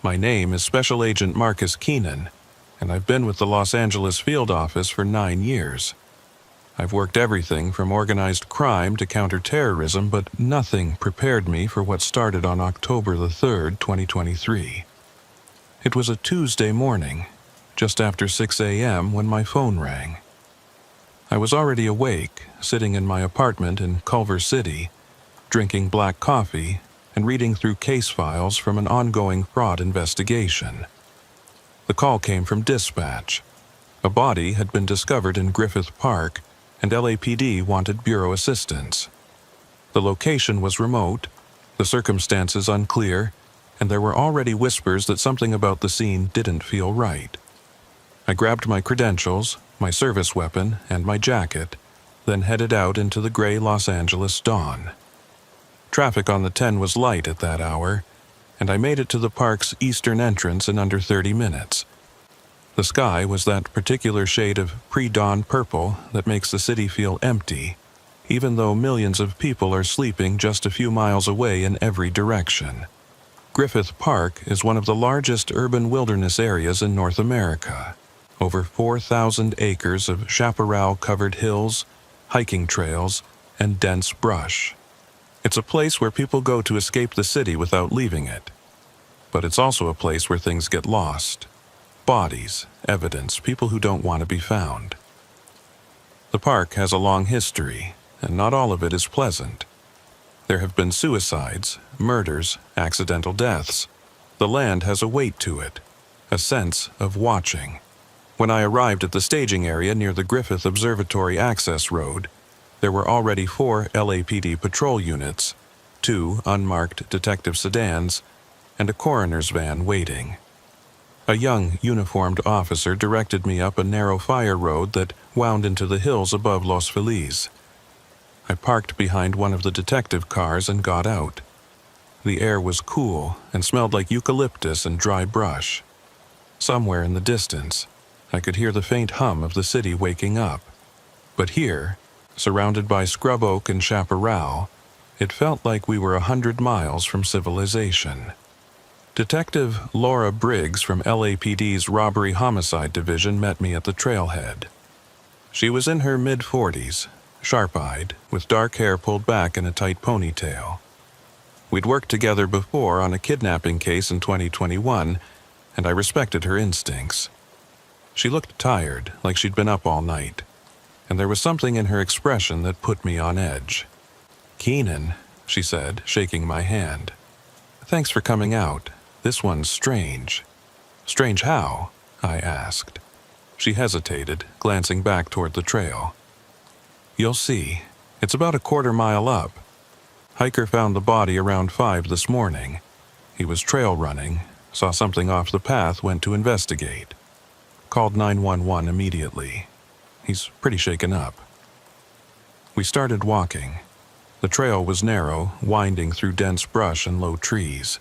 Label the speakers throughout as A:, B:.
A: My name is Special Agent Marcus Keenan, and I've been with the Los Angeles field office for 9 years. I've worked everything from organized crime to counterterrorism, but nothing prepared me for what started on October the 3rd, 2023. It was a Tuesday morning, just after 6 a.m. when my phone rang. I was already awake, sitting in my apartment in Culver City, drinking black coffee and reading through case files from an ongoing fraud investigation. The call came from dispatch. A body had been discovered in Griffith Park, and LAPD wanted bureau assistance. The location was remote, the circumstances unclear, and there were already whispers that something about the scene didn't feel right. I grabbed my credentials, my service weapon, and my jacket, then headed out into the gray Los Angeles dawn. Traffic on the 10 was light at that hour, and I made it to the park's eastern entrance in under 30 minutes. The sky was that particular shade of pre-dawn purple that makes the city feel empty, even though millions of people are sleeping just a few miles away in every direction. Griffith Park is one of the largest urban wilderness areas in North America. Over 4,000 acres of chaparral-covered hills, hiking trails, and dense brush. It's a place where people go to escape the city without leaving it. But it's also a place where things get lost. Bodies, evidence, people who don't want to be found. The park has a long history, and not all of it is pleasant. There have been suicides, murders, accidental deaths. The land has a weight to it, a sense of watching. When I arrived at the staging area near the Griffith Observatory access road, there were already 4 LAPD patrol units, 2 unmarked detective sedans, and a coroner's van waiting. A young, uniformed officer directed me up a narrow fire road that wound into the hills above Los Feliz. I parked behind one of the detective cars and got out. The air was cool and smelled like eucalyptus and dry brush. Somewhere in the distance, I could hear the faint hum of the city waking up. But here, surrounded by scrub oak and chaparral, it felt like we were 100 miles from civilization. Detective Laura Briggs from LAPD's Robbery Homicide Division met me at the trailhead. She was in her mid-40s, sharp-eyed, with dark hair pulled back in a tight ponytail. We'd worked together before on a kidnapping case in 2021, and I respected her instincts. She looked tired, like she'd been up all night, and there was something in her expression that put me on edge. "Keenan," she said, shaking my hand. "Thanks for coming out. This one's strange." "Strange how?" I asked. She hesitated, glancing back toward the trail. "You'll see. It's about a quarter mile up. Hiker found the body around 5 this morning. He was trail running, saw something off the path, went to investigate. Called 911 immediately. He's pretty shaken up." We started walking. The trail was narrow, winding through dense brush and low trees.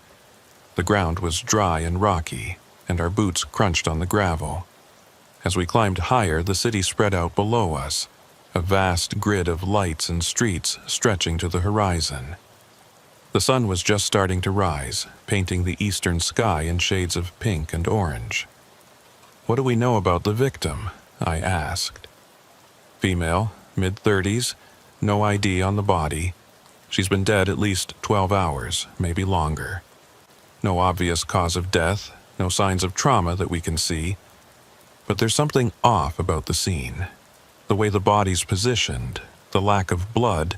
A: The ground was dry and rocky, and our boots crunched on the gravel. As we climbed higher, the city spread out below us, a vast grid of lights and streets stretching to the horizon. The sun was just starting to rise, painting the eastern sky in shades of pink and orange. "What do we know about the victim?" I asked. "Female, mid-30s, no ID on the body. She's been dead at least 12 hours, maybe longer. No obvious cause of death, no signs of trauma that we can see. But there's something off about the scene. The way the body's positioned, the lack of blood,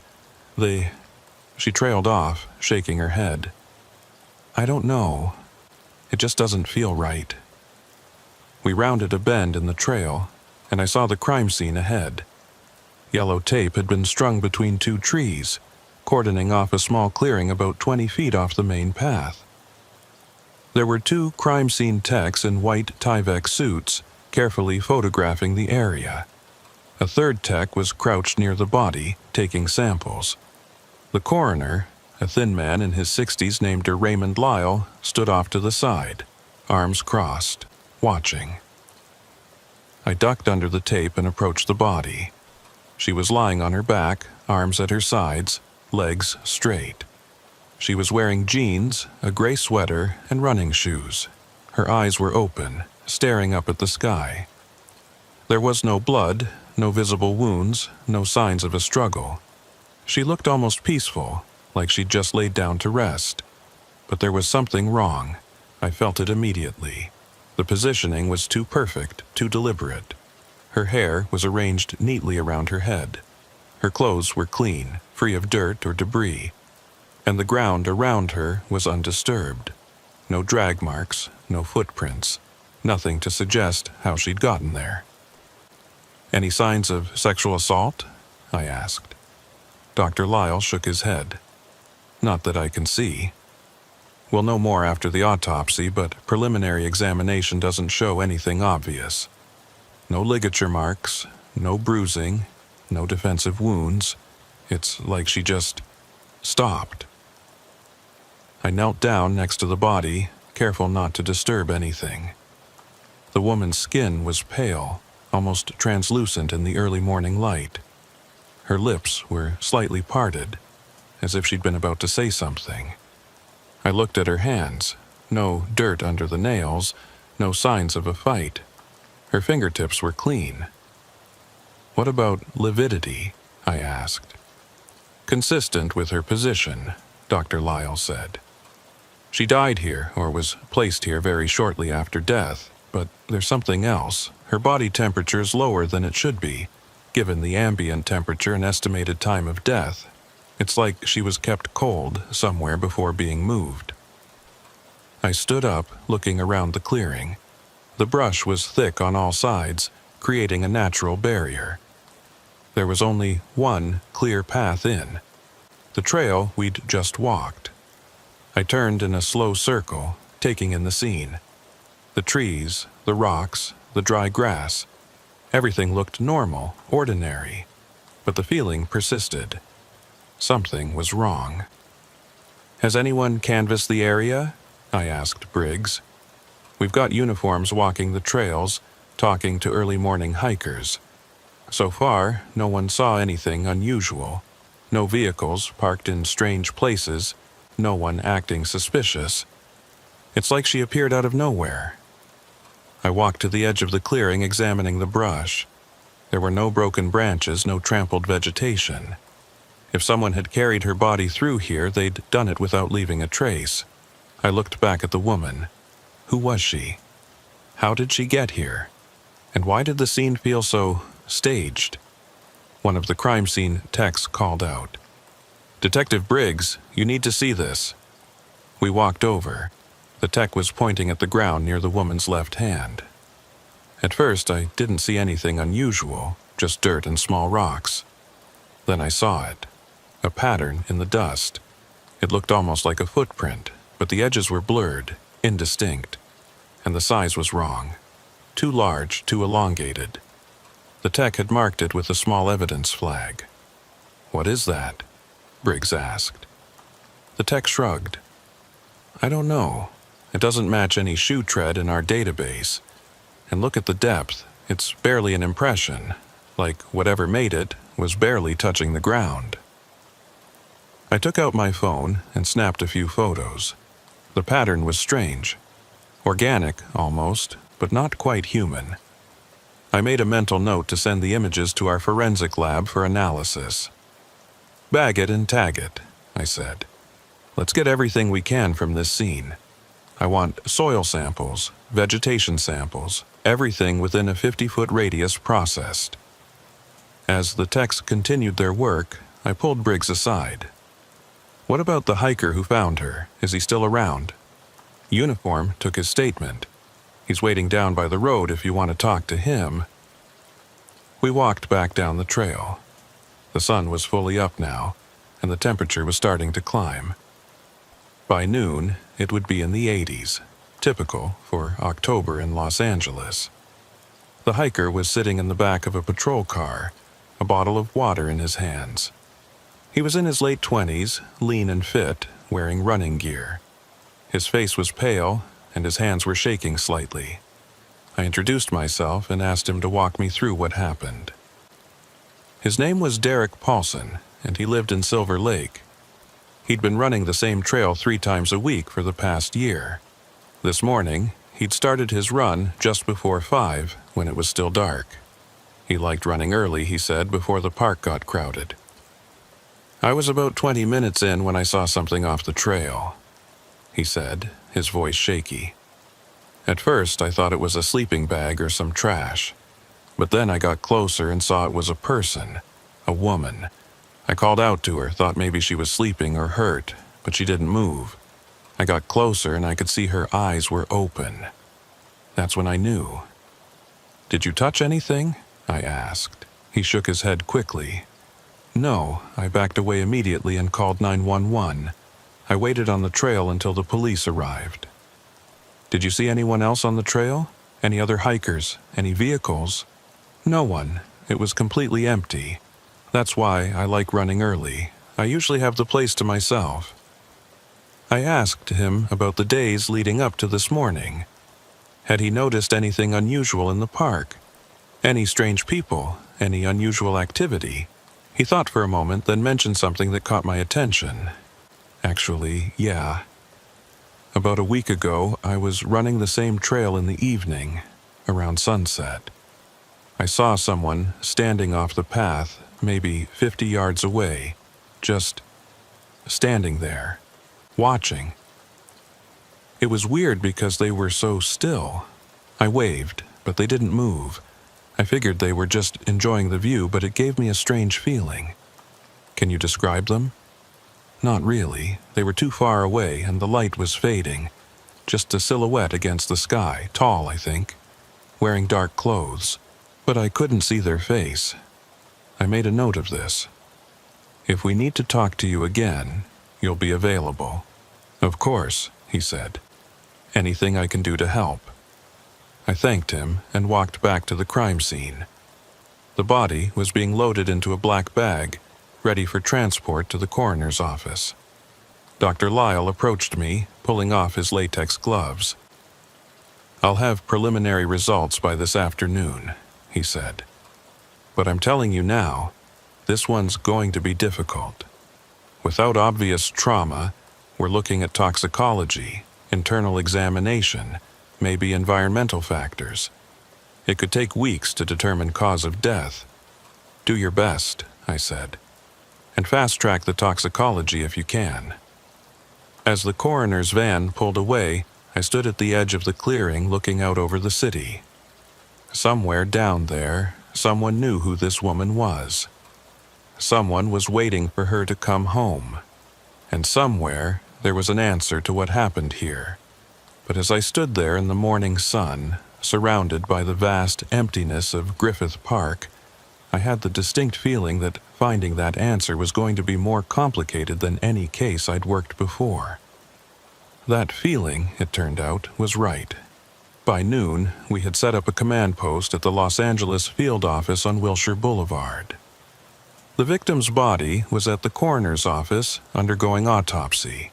A: She trailed off, shaking her head. "I don't know. It just doesn't feel right." We rounded a bend in the trail, and I saw the crime scene ahead. Yellow tape had been strung between 2 trees, cordoning off a small clearing about 20 feet off the main path. There were 2 crime scene techs in white Tyvek suits, carefully photographing the area. A 3rd tech was crouched near the body, taking samples. The coroner, a thin man in his 60s named Raymond Lyle, stood off to the side, arms crossed, watching. I ducked under the tape and approached the body. She was lying on her back, arms at her sides, legs straight. She was wearing jeans, a gray sweater, and running shoes, Her eyes were open, staring up at the sky. There was no blood, no visible wounds, no signs of a struggle. She looked almost peaceful, like she'd just laid down to rest. But there was something wrong. I felt it immediately. The positioning was too perfect, too deliberate. Her hair was arranged neatly around her head. Her clothes were clean, free of dirt or debris. And the ground around her was undisturbed. No drag marks, no footprints, nothing to suggest how she'd gotten there. "Any signs of sexual assault?" I asked. Dr. Lyle shook his head. "Not that I can see. We'll know more after the autopsy, but preliminary examination doesn't show anything obvious. No ligature marks, no bruising, no defensive wounds. It's like she just stopped." I knelt down next to the body, careful not to disturb anything. The woman's skin was pale, almost translucent in the early morning light. Her lips were slightly parted, as if she'd been about to say something. I looked at her hands. No dirt under the nails, no signs of a fight. Her fingertips were clean. "What about lividity?" I asked. "Consistent with her position," Dr. Lyle said. "She died here, or was placed here very shortly after death, but there's something else. Her body temperature is lower than it should be, given the ambient temperature and estimated time of death. It's like she was kept cold somewhere before being moved." I stood up, looking around the clearing. The brush was thick on all sides, creating a natural barrier. There was only one clear path in, the trail we'd just walked. I turned in a slow circle, taking in the scene. The trees, the rocks, the dry grass. Everything looked normal, ordinary, but the feeling persisted. Something was wrong. "Has anyone canvassed the area?" I asked Briggs. "We've got uniforms walking the trails, talking to early morning hikers. So far, no one saw anything unusual. No vehicles parked in strange places, no one acting suspicious. It's like she appeared out of nowhere." I walked to the edge of the clearing, examining the brush. There were no broken branches, no trampled vegetation. If someone had carried her body through here, they'd done it without leaving a trace. I looked back at the woman. Who was she? How did she get here? And why did the scene feel so staged? One of the crime scene techs called out, "Detective Briggs, you need to see this." We walked over. The tech was pointing at the ground near the woman's left hand. At first, I didn't see anything unusual, just dirt and small rocks. Then I saw it. A pattern in the dust. It looked almost like a footprint, but the edges were blurred, indistinct. And the size was wrong. Too large, too elongated. The tech had marked it with a small evidence flag. "What is that?" Briggs asked. The tech shrugged. "I don't know. It doesn't match any shoe tread in our database. And look at the depth. It's barely an impression, like whatever made it was barely touching the ground." I took out my phone and snapped a few photos. The pattern was strange. Organic, almost, but not quite human. I made a mental note to send the images to our forensic lab for analysis. "Bag it and tag it," I said. "Let's get everything we can from this scene. I want soil samples, vegetation samples, everything within a 50-foot radius processed." As the techs continued their work, I pulled Briggs aside. "What about the hiker who found her? Is he still around?" Uniform took his statement. "He's waiting down by the road if you want to talk to him." We walked back down the trail. The sun was fully up now, and the temperature was starting to climb. By noon, it would be in the 80s, typical for October in Los Angeles. The hiker was sitting in the back of a patrol car, a bottle of water in his hands. He was in his late 20s, lean and fit, wearing running gear. His face was pale, and his hands were shaking slightly. I introduced myself and asked him to walk me through what happened. His name was Derek Paulson, and he lived in Silver Lake. He'd been running the same trail 3 times a week for the past year. This morning, He'd started his run just before 5 when it was still dark. He liked running early, he said, before the park got crowded. I was about 20 minutes in when I saw something off the trail, he said, his voice shaky. At first, I thought it was a sleeping bag or some trash. But then I got closer and saw it was a person, a woman. I called out to her, thought maybe she was sleeping or hurt, but she didn't move. I got closer and I could see her eyes were open. That's when I knew. Did you touch anything? I asked. He shook his head quickly. No, I backed away immediately and called 911. I waited on the trail until the police arrived. Did you see anyone else on the trail? Any other hikers? Any vehicles? No one. It was completely empty. That's why I like running early. I usually have the place to myself. I asked him about the days leading up to this morning. Had he noticed anything unusual in the park? Any strange people? Any unusual activity? He thought for a moment, then mentioned something that caught my attention. Actually, yeah. About a week ago, I was running the same trail in the evening, around sunset. I saw someone standing off the path, maybe 50 yards away, just standing there, watching. It was weird because they were so still. I waved, but they didn't move. I figured they were just enjoying the view, but it gave me a strange feeling. Can you describe them? Not really. They were too far away and the light was fading. Just a silhouette against the sky, tall, I think, wearing dark clothes. But I couldn't see their face. I made a note of this. If we need to talk to you again, you'll be available. Of course, he said. Anything I can do to help. I thanked him and walked back to the crime scene. The body was being loaded into a black bag, ready for transport to the coroner's office. Dr. Lyle approached me, pulling off his latex gloves. I'll have preliminary results by this afternoon, he said. But I'm telling you now, this one's going to be difficult. Without obvious trauma, we're looking at toxicology, internal examination, maybe environmental factors. It could take weeks to determine cause of death. Do your best, I said, and fast-track the toxicology if you can. As the coroner's van pulled away, I stood at the edge of the clearing looking out over the city. Somewhere down there, someone knew who this woman was. Someone was waiting for her to come home. And somewhere, there was an answer to what happened here. But as I stood there in the morning sun, surrounded by the vast emptiness of Griffith Park, I had the distinct feeling that finding that answer was going to be more complicated than any case I'd worked before. That feeling, it turned out, was right. By noon, we had set up a command post at the Los Angeles field office on Wilshire Boulevard. The victim's body was at the coroner's office undergoing autopsy.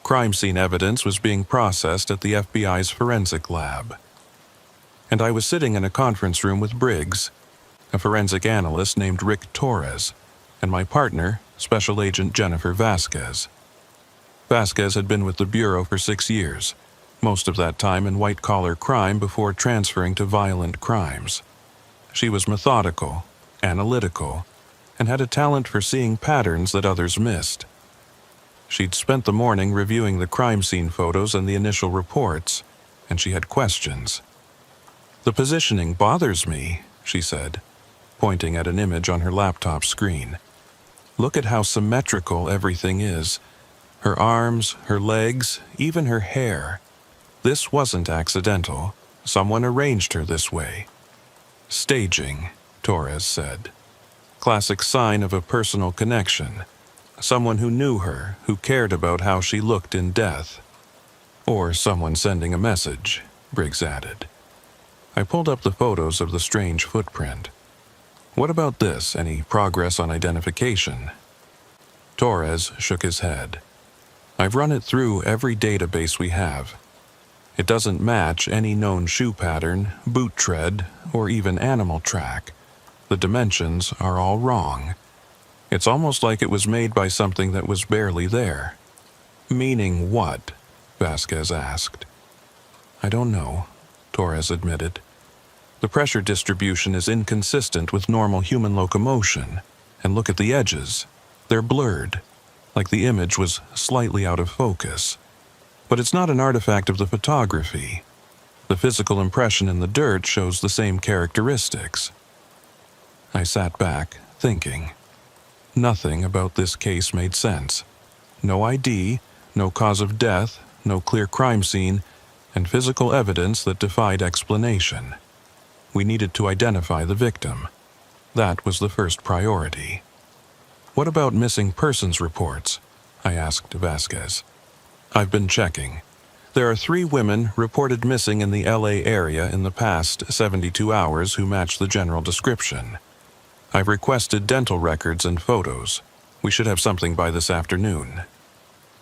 A: Crime scene evidence was being processed at the FBI's forensic lab. And I was sitting in a conference room with Briggs, a forensic analyst named Rick Torres, and my partner, Special Agent Jennifer Vasquez. Vasquez had been with the Bureau for 6 years, most of that time in white-collar crime before transferring to violent crimes. She was methodical, analytical, and had a talent for seeing patterns that others missed. She'd spent the morning reviewing the crime scene photos and the initial reports, and she had questions. "The positioning bothers me," she said, pointing at an image on her laptop screen. "Look at how symmetrical everything is. Her arms, her legs, even her hair. This wasn't accidental. Someone arranged her this way." "Staging," Torres said. "Classic sign of a personal connection. Someone who knew her, who cared about how she looked in death." "Or someone sending a message," Briggs added. I pulled up the photos of the strange footprint. "What about this? Any progress on identification?" Torres shook his head. "I've run it through every database we have. It doesn't match any known shoe pattern, boot tread, or even animal track. The dimensions are all wrong. It's almost like it was made by something that was barely there." "Meaning what?" Vasquez asked. I don't know, Torres admitted. The pressure distribution is inconsistent with normal human locomotion, and look at the edges. They're blurred, like the image was slightly out of focus. But it's not an artifact of the photography. The physical impression in the dirt shows the same characteristics. I sat back, thinking. Nothing about this case made sense. No ID, no cause of death, no clear crime scene, and physical evidence that defied explanation. We needed to identify the victim. That was the first priority. What about missing persons reports? I asked Vasquez. I've been checking. There are 3 women reported missing in the LA area in the past 72 hours who match the general description. I've requested dental records and photos. We should have something by this afternoon.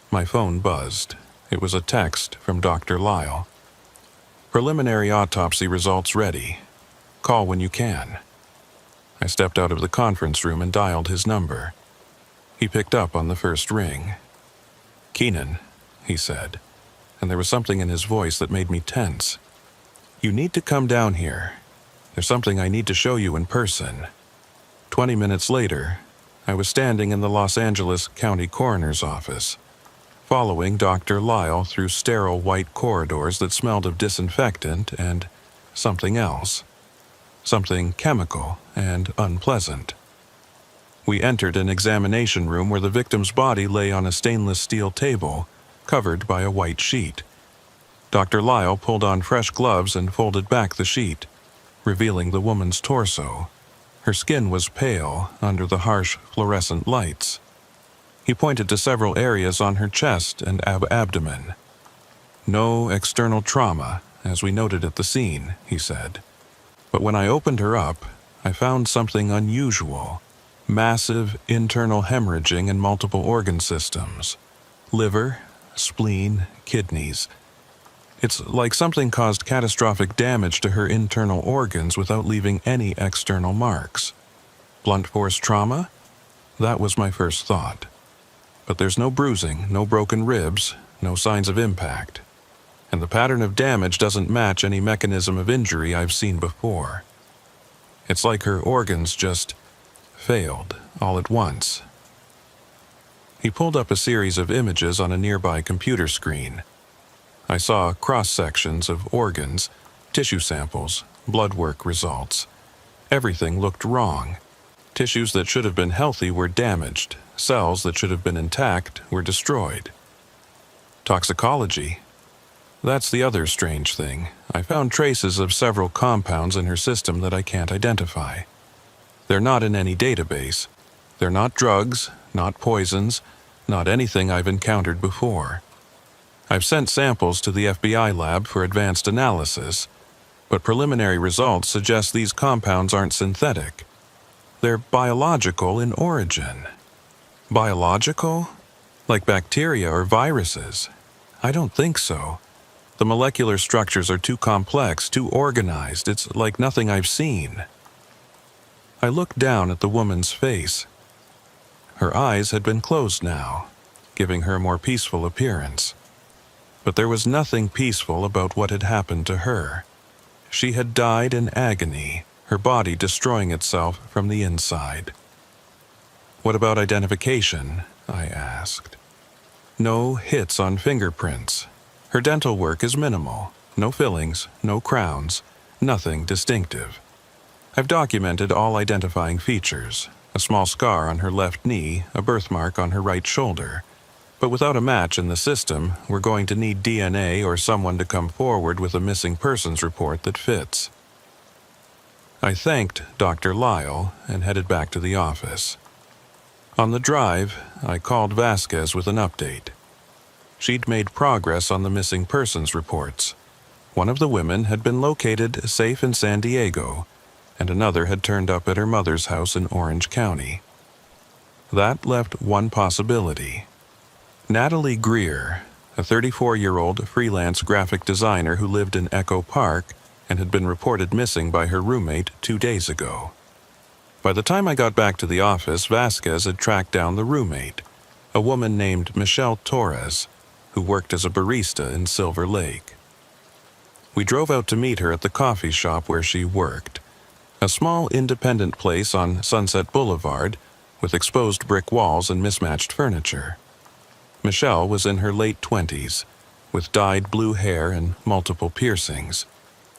A: My phone buzzed. It was a text from Dr. Lyle. Preliminary autopsy results ready. Call when you can. I stepped out of the conference room and dialed his number. He picked up on the first ring. Keenan, he said, and there was something in his voice that made me tense. You need to come down here. There's something I need to show you in person. 20 minutes later, I was standing in the Los Angeles County Coroner's office, following Dr. Lyle through sterile white corridors that smelled of disinfectant and something else. Something chemical and unpleasant. We entered an examination room where the victim's body lay on a stainless steel table, covered by a white sheet. Dr. Lyle pulled on fresh gloves and folded back the sheet, revealing the woman's torso. Her skin was pale under the harsh fluorescent lights. He pointed to several areas on her chest and abdomen. No external trauma, as we noted at the scene, he said. But when I opened her up, I found something unusual. Massive internal hemorrhaging in multiple organ systems. Liver, spleen, kidneys. It's like something caused catastrophic damage to her internal organs without leaving any external marks. Blunt force trauma? That was my first thought. But there's no bruising, no broken ribs, no signs of impact. And the pattern of damage doesn't match any mechanism of injury I've seen before. It's like her organs just failed all at once. He pulled up a series of images on a nearby computer screen. I saw cross-sections of organs, tissue samples, blood work results. Everything looked wrong. Tissues that should have been healthy were damaged. Cells that should have been intact were destroyed. Toxicology. That's the other strange thing. I found traces of several compounds in her system that I can't identify. They're not in any database. They're not drugs, not poisons, not anything I've encountered before. I've sent samples to the FBI lab for advanced analysis, but preliminary results suggest these compounds aren't synthetic. They're biological in origin. Biological? Like bacteria or viruses? I don't think so. The molecular structures are too complex, too organized. It's like nothing I've seen. I looked down at the woman's face. Her eyes had been closed now, giving her a more peaceful appearance. But there was nothing peaceful about what had happened to her. She had died in agony, her body destroying itself from the inside. What about identification? I asked. No hits on fingerprints. Her dental work is minimal. No fillings, no crowns, nothing distinctive. I've documented all identifying features. A small scar on her left knee, a birthmark on her right shoulder. But without a match in the system, we're going to need DNA or someone to come forward with a missing persons report that fits. I thanked Dr. Lyle and headed back to the office. On the drive, I called Vasquez with an update. She'd made progress on the missing persons reports. One of the women had been located safe in San Diego, and another had turned up at her mother's house in Orange County. That left one possibility. Natalie Greer, a 34-year-old freelance graphic designer who lived in Echo Park and had been reported missing by her roommate 2 days ago. By the time I got back to the office, Vasquez had tracked down the roommate, a woman named Michelle Torres, who worked as a barista in Silver Lake. We drove out to meet her at the coffee shop where she worked, a small independent place on Sunset Boulevard with exposed brick walls and mismatched furniture. Michelle was in her late 20s, with dyed blue hair and multiple piercings.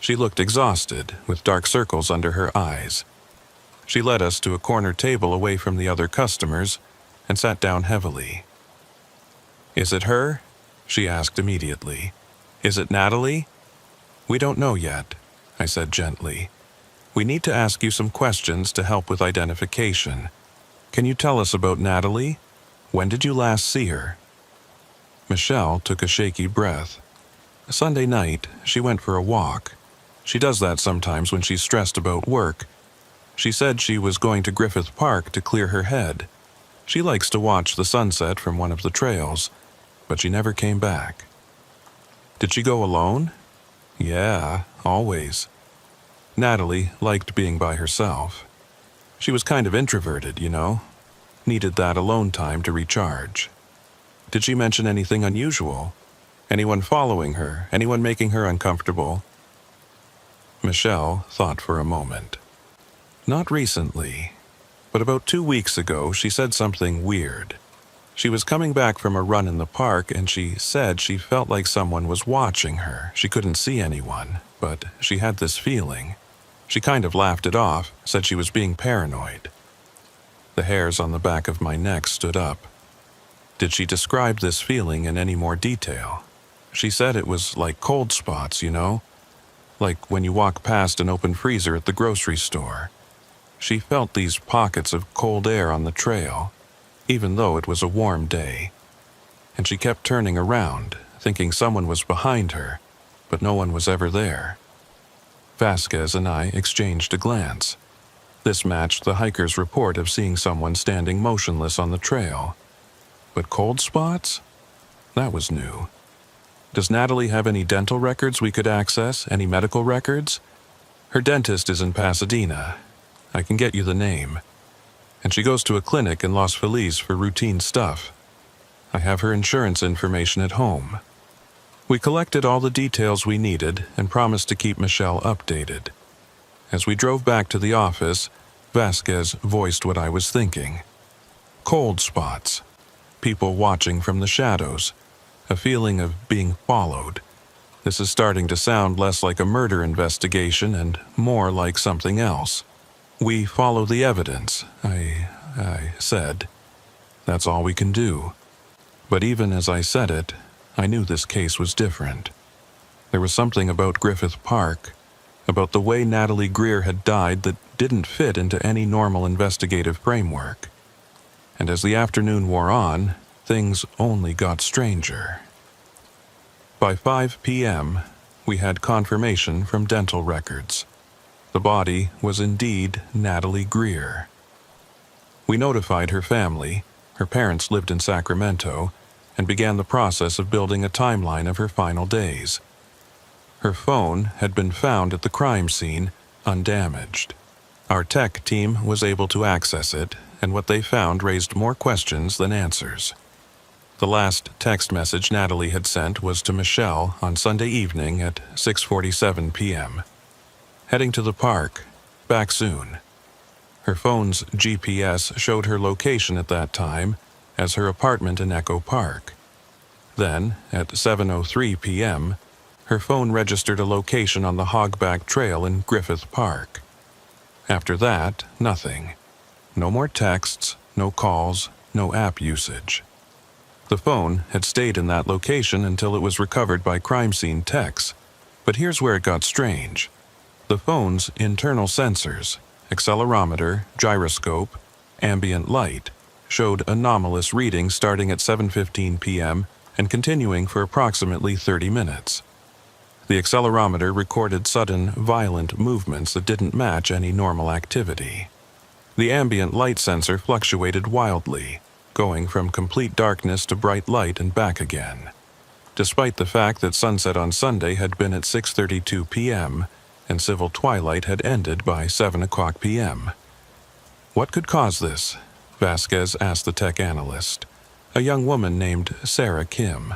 A: She looked exhausted, with dark circles under her eyes. She led us to a corner table away from the other customers and sat down heavily. "Is it her?" she asked immediately. "Is it Natalie?" "We don't know yet," I said gently. "We need to ask you some questions to help with identification. Can you tell us about Natalie? When did you last see her?" Michelle took a shaky breath. "Sunday night, she went for a walk. She does that sometimes when she's stressed about work. She said she was going to Griffith Park to clear her head. She likes to watch the sunset from one of the trails, but she never came back." "Did she go alone?" "Yeah, always." Natalie liked being by herself. She was kind of introverted, you know. Needed that alone time to recharge. "Did she mention anything unusual? Anyone following her? Anyone making her uncomfortable?" Michelle thought for a moment. "Not recently, but about 2 weeks ago she said something weird. She was coming back from a run in the park and she said she felt like someone was watching her. She couldn't see anyone, but she had this feeling. She kind of laughed it off, said she was being paranoid." The hairs on the back of my neck stood up. "Did she describe this feeling in any more detail?" "She said it was like cold spots, you know? Like when you walk past an open freezer at the grocery store. She felt these pockets of cold air on the trail, even though it was a warm day. And she kept turning around, thinking someone was behind her, but no one was ever there." Vasquez and I exchanged a glance. This matched the hiker's report of seeing someone standing motionless on the trail. But cold spots? That was new. "Does Natalie have any dental records we could access? Any medical records?" "Her dentist is in Pasadena. I can get you the name. And she goes to a clinic in Los Feliz for routine stuff. I have her insurance information at home." We collected all the details we needed and promised to keep Michelle updated. As we drove back to the office, Vasquez voiced what I was thinking. Cold spots. People watching from the shadows. A feeling of being followed. This is starting to sound less like a murder investigation and more like something else. "We follow the evidence," I said. "That's all we can do." But even as I said it, I knew this case was different. There was something about Griffith Park, about the way Natalie Greer had died that didn't fit into any normal investigative framework. And as the afternoon wore on, things only got stranger. By 5 p.m., we had confirmation from dental records. The body was indeed Natalie Greer. We notified her family. Her parents lived in Sacramento, and began the process of building a timeline of her final days. Her phone had been found at the crime scene, undamaged. Our tech team was able to access it, and what they found raised more questions than answers. The last text message Natalie had sent was to Michelle on Sunday evening at 6:47 p.m. "Heading to the park. Back soon." Her phone's GPS showed her location at that time as her apartment in Echo Park. Then, at 7:03 p.m., her phone registered a location on the Hogback Trail in Griffith Park. After that, nothing. No more texts, no calls, no app usage. The phone had stayed in that location until it was recovered by crime scene techs. But here's where it got strange. The phone's internal sensors, accelerometer, gyroscope, ambient light, showed anomalous readings starting at 7:15 p.m. and continuing for approximately 30 minutes. The accelerometer recorded sudden, violent movements that didn't match any normal activity. The ambient light sensor fluctuated wildly, going from complete darkness to bright light and back again. Despite the fact that sunset on Sunday had been at 6:32 p.m., and civil twilight had ended by 7 o'clock p.m. What could cause this? Vasquez asked the tech analyst, a young woman named Sarah Kim.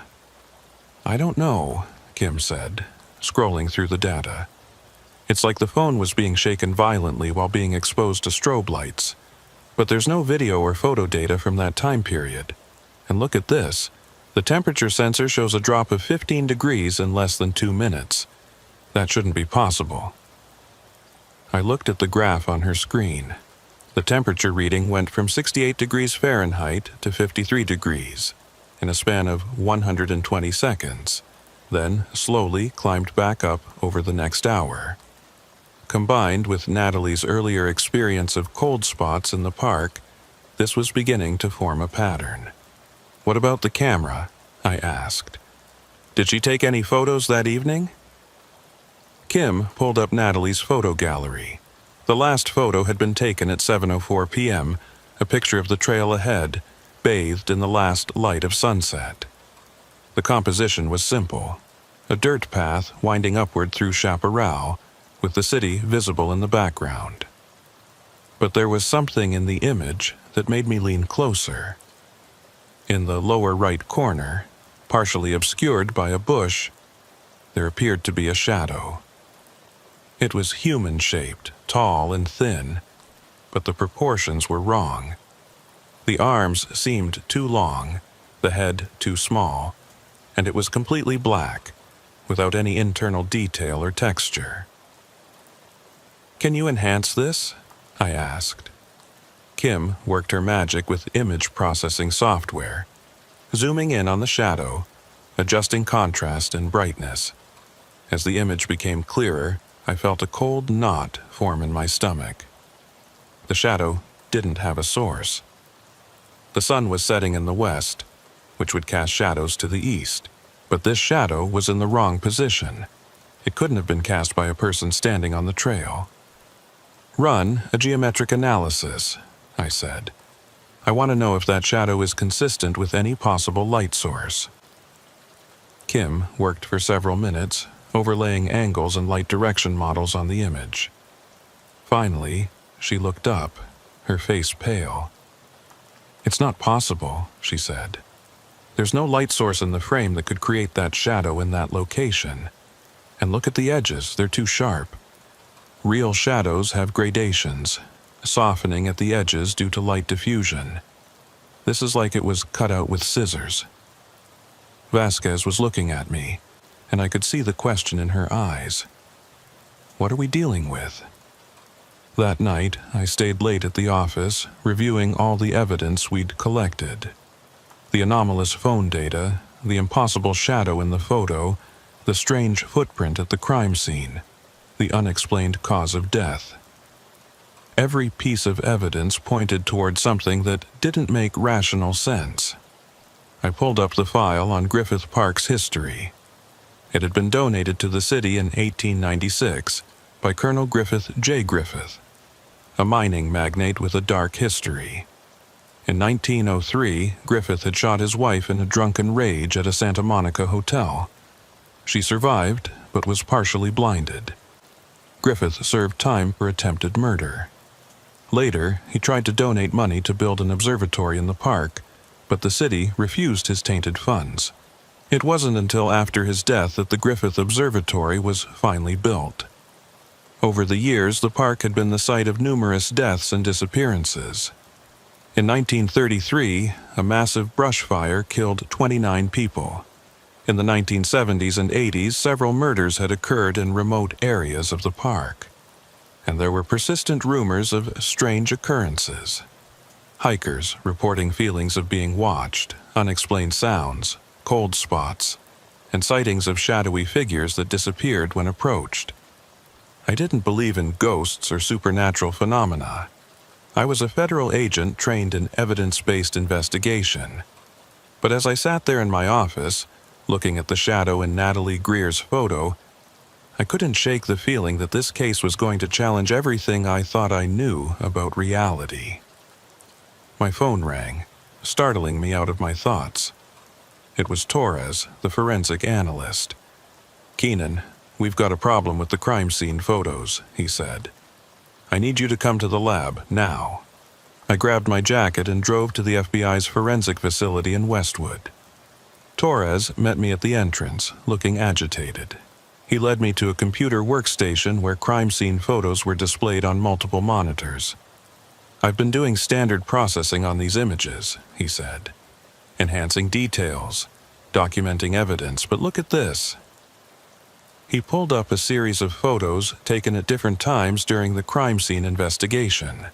A: "I don't know," Kim said. scrolling through the data. It's like the phone was being shaken violently while being exposed to strobe lights. But there's no video or photo data from that time period. And look at this. The temperature sensor shows a drop of 15 degrees in less than 2 minutes. That shouldn't be possible. I looked at the graph on her screen. The temperature reading went from 68 degrees Fahrenheit to 53 degrees in a span of 120 seconds, then slowly climbed back up over the next hour. Combined with Natalie's earlier experience of cold spots in the park, this was beginning to form a pattern. "What about the camera?" I asked. "Did she take any photos that evening?" Kim pulled up Natalie's photo gallery. The last photo had been taken at 7:04 p.m., a picture of the trail ahead, bathed in the last light of sunset. The composition was simple: a dirt path winding upward through Chaparral, with the city visible in the background. But there was something in the image that made me lean closer. In the lower right corner, partially obscured by a bush, there appeared to be a shadow. It was human-shaped, tall and thin, but the proportions were wrong. The arms seemed too long, the head too small, and it was completely black, without any internal detail or texture. "Can you enhance this?" I asked. Kim worked her magic with image processing software, zooming in on the shadow, adjusting contrast and brightness. As the image became clearer, I felt a cold knot form in my stomach. The shadow didn't have a source. The sun was setting in the west, which would cast shadows to the east, but this shadow was in the wrong position. It couldn't have been cast by a person standing on the trail. "Run a geometric analysis," I said. "I want to know if that shadow is consistent with any possible light source." Kim worked for several minutes, overlaying angles and light direction models on the image. Finally, she looked up, her face pale. "It's not possible," she said. "There's no light source in the frame that could create that shadow in that location. And look at the edges, they're too sharp. Real shadows have gradations, softening at the edges due to light diffusion. This is like it was cut out with scissors." Vasquez was looking at me, and I could see the question in her eyes. What are we dealing with? That night, I stayed late at the office, reviewing all the evidence we'd collected. The anomalous phone data, the impossible shadow in the photo, the strange footprint at the crime scene, the unexplained cause of death. Every piece of evidence pointed toward something that didn't make rational sense. I pulled up the file on Griffith Park's history. It had been donated to the city in 1896 by Colonel Griffith J. Griffith, a mining magnate with a dark history. In 1903, Griffith had shot his wife in a drunken rage at a Santa Monica hotel. She survived, but was partially blinded. Griffith served time for attempted murder. Later, he tried to donate money to build an observatory in the park, but the city refused his tainted funds. It wasn't until after his death that the Griffith Observatory was finally built. Over the years, the park had been the site of numerous deaths and disappearances. In 1933, a massive brush fire killed 29 people. In the 1970s and 80s, several murders had occurred in remote areas of the park. And there were persistent rumors of strange occurrences. Hikers reporting feelings of being watched, unexplained sounds, cold spots, and sightings of shadowy figures that disappeared when approached. I didn't believe in ghosts or supernatural phenomena. I was a federal agent trained in evidence-based investigation. But as I sat there in my office, looking at the shadow in Natalie Greer's photo, I couldn't shake the feeling that this case was going to challenge everything I thought I knew about reality. My phone rang, startling me out of my thoughts. It was Torres, the forensic analyst. "Keenan, we've got a problem with the crime scene photos," he said. "I need you to come to the lab, now." I grabbed my jacket and drove to the FBI's forensic facility in Westwood. Torres met me at the entrance, looking agitated. He led me to a computer workstation where crime scene photos were displayed on multiple monitors. "I've been doing standard processing on these images," he said. "Enhancing details, documenting evidence, but look at this." He pulled up a series of photos taken at different times during the crime scene investigation.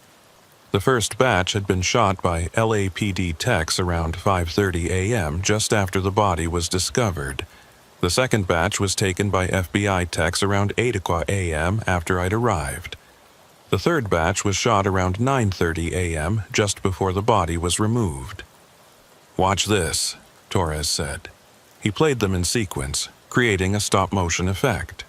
A: The first batch had been shot by LAPD techs around 5:30 a.m. just after the body was discovered. The second batch was taken by FBI techs around 8 o'clock a.m. after I'd arrived. The third batch was shot around 9:30 a.m. just before the body was removed. "Watch this," Torres said. He played them in sequence, creating a stop-motion effect.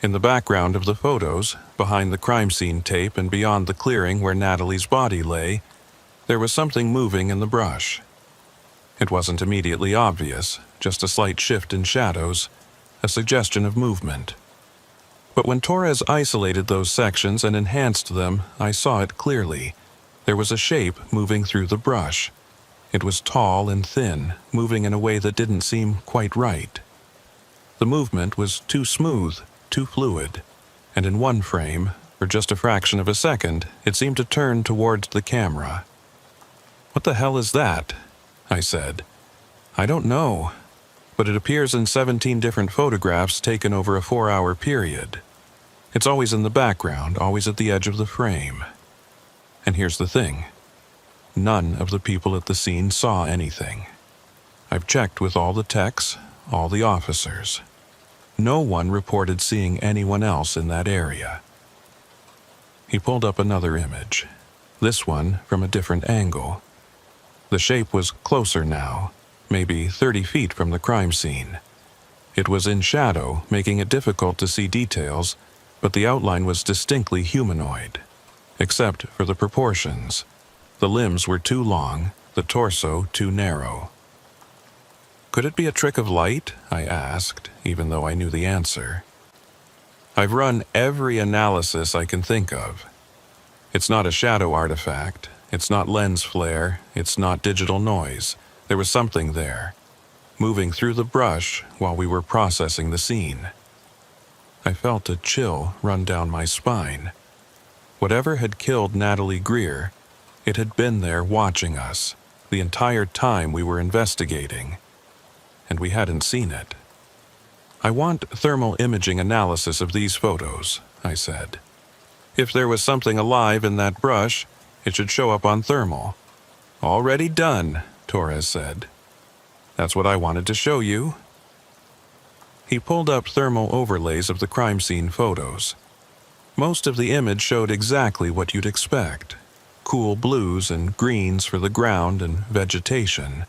A: In the background of the photos, behind the crime scene tape and beyond the clearing where Natalie's body lay, there was something moving in the brush. It wasn't immediately obvious, just a slight shift in shadows, a suggestion of movement. But when Torres isolated those sections and enhanced them, I saw it clearly. There was a shape moving through the brush. It was tall and thin, moving in a way that didn't seem quite right. The movement was too smooth, too fluid, and in one frame, for just a fraction of a second, it seemed to turn towards the camera. "What the hell is that?" I said. "I don't know, but it appears in 17 different photographs taken over a 4-hour period. It's always in the background, always at the edge of the frame. And here's the thing. None of the people at the scene saw anything. I've checked with all the techs, all the officers. No one reported seeing anyone else in that area." He pulled up another image, this one from a different angle. The shape was closer now, maybe 30 feet from the crime scene. It was in shadow, making it difficult to see details, but the outline was distinctly humanoid, except for the proportions. The limbs were too long, the torso too narrow. "Could it be a trick of light?" I asked, even though I knew the answer. "I've run every analysis I can think of. It's not a shadow artifact, it's not lens flare, it's not digital noise. There was something there, moving through the brush while we were processing the scene." I felt a chill run down my spine. Whatever had killed Natalie Greer, it had been there watching us the entire time we were investigating, and we hadn't seen it. "I want thermal imaging analysis of these photos," I said. "If there was something alive in that brush, it should show up on thermal." "Already done," Torres said. "That's what I wanted to show you." He pulled up thermal overlays of the crime scene photos. Most of the image showed exactly what you'd expect. Cool blues and greens for the ground and vegetation.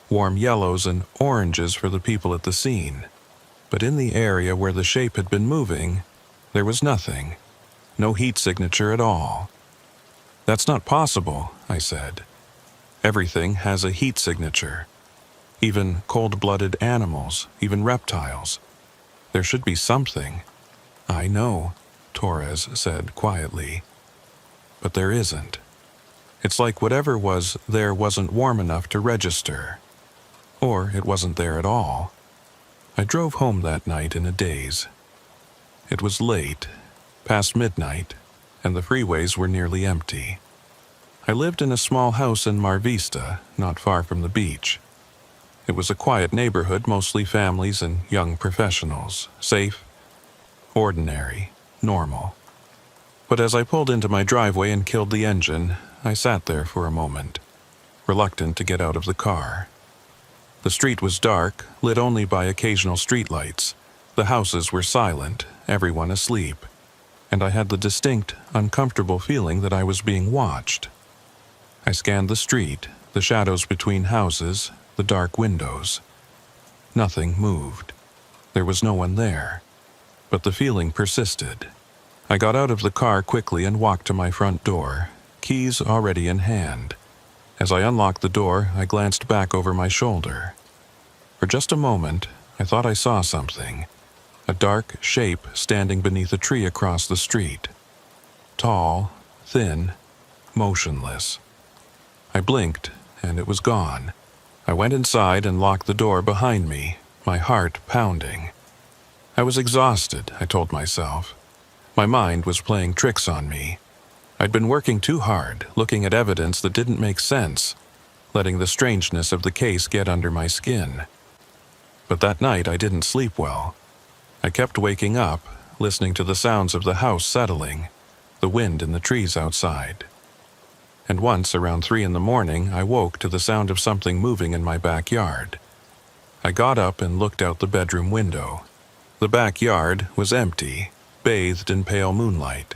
A: Warm yellows and oranges for the people at the scene. But in the area where the shape had been moving, there was nothing. No heat signature at all. "That's not possible," I said. "Everything has a heat signature. Even cold-blooded animals, even reptiles. There should be something." "I know," Torres said quietly. "But there isn't. It's like whatever was there wasn't warm enough to register. Or it wasn't there at all." I drove home that night in a daze. It was late, past midnight, and the freeways were nearly empty. I lived in a small house in Mar Vista, not far from the beach. It was a quiet neighborhood, mostly families and young professionals, safe, ordinary, normal. But as I pulled into my driveway and killed the engine, I sat there for a moment, reluctant to get out of the car. The street was dark, lit only by occasional streetlights. The houses were silent, everyone asleep, and I had the distinct, uncomfortable feeling that I was being watched. I scanned the street, the shadows between houses, the dark windows. Nothing moved. There was no one there. But the feeling persisted. I got out of the car quickly and walked to my front door, keys already in hand. As I unlocked the door, I glanced back over my shoulder. For just a moment, I thought I saw something. A dark shape standing beneath a tree across the street. Tall, thin, motionless. I blinked, and it was gone. I went inside and locked the door behind me, my heart pounding. I was exhausted, I told myself. My mind was playing tricks on me. I'd been working too hard, looking at evidence that didn't make sense, letting the strangeness of the case get under my skin. But that night I didn't sleep well. I kept waking up, listening to the sounds of the house settling, the wind in the trees outside. And once, around 3 in the morning, I woke to the sound of something moving in my backyard. I got up and looked out the bedroom window. The backyard was empty, bathed in pale moonlight.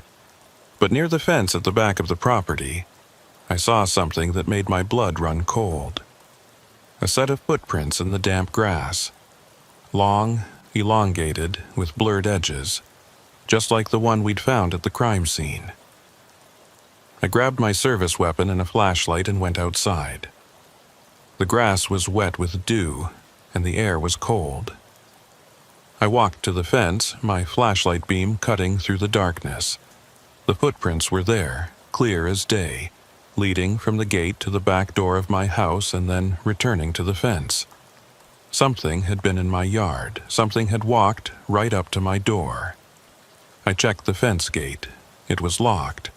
A: But near the fence at the back of the property, I saw something that made my blood run cold. A set of footprints in the damp grass. Long, elongated, with blurred edges, just like the one we'd found at the crime scene. I grabbed my service weapon and a flashlight and went outside. The grass was wet with dew, and the air was cold. I walked to the fence, my flashlight beam cutting through the darkness. The footprints were there, clear as day, leading from the gate to the back door of my house and then returning to the fence. Something had been in my yard. Something had walked right up to my door. I checked the fence gate. It was locked.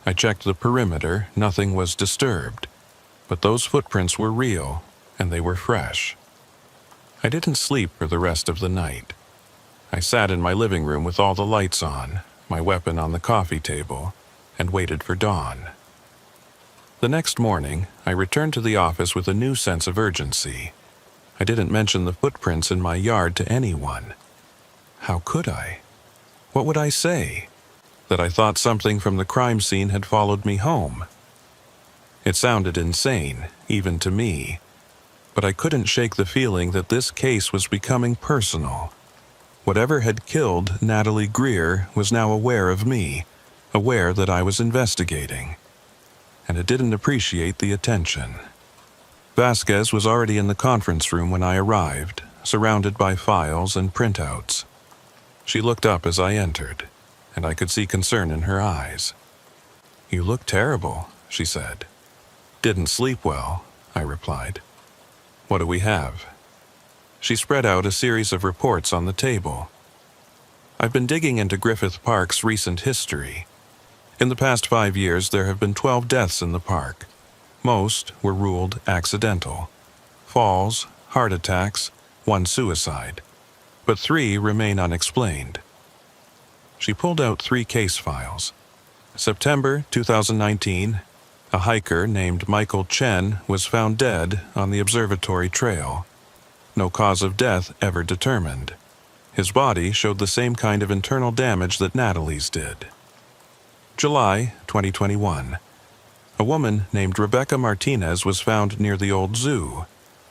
A: I checked the perimeter. Nothing was disturbed. But those footprints were real, and they were fresh. I didn't sleep for the rest of the night. I sat in my living room with all the lights on, my weapon on the coffee table, and waited for dawn. The next morning, I returned to the office with a new sense of urgency. I didn't mention the footprints in my yard to anyone. How could I? What would I say? That I thought something from the crime scene had followed me home? It sounded insane, even to me. But I couldn't shake the feeling that this case was becoming personal. Whatever had killed Natalie Greer was now aware of me, aware that I was investigating. And it didn't appreciate the attention. Vasquez was already in the conference room when I arrived, surrounded by files and printouts. She looked up as I entered, and I could see concern in her eyes. "You look terrible," she said. "Didn't sleep well," I replied. "What do we have?" She spread out a series of reports on the table. I've been digging into Griffith Park's recent history. In the past 5 years, there have been 12 deaths in the park. Most were ruled accidental. Falls, heart attacks, 1 suicide. But 3 remain unexplained. She pulled out 3 case files. September 2019, a hiker named Michael Chen was found dead on the observatory trail. No cause of death ever determined. His body showed the same kind of internal damage that Natalie's did. July 2021. A woman named Rebecca Martinez was found near the old zoo.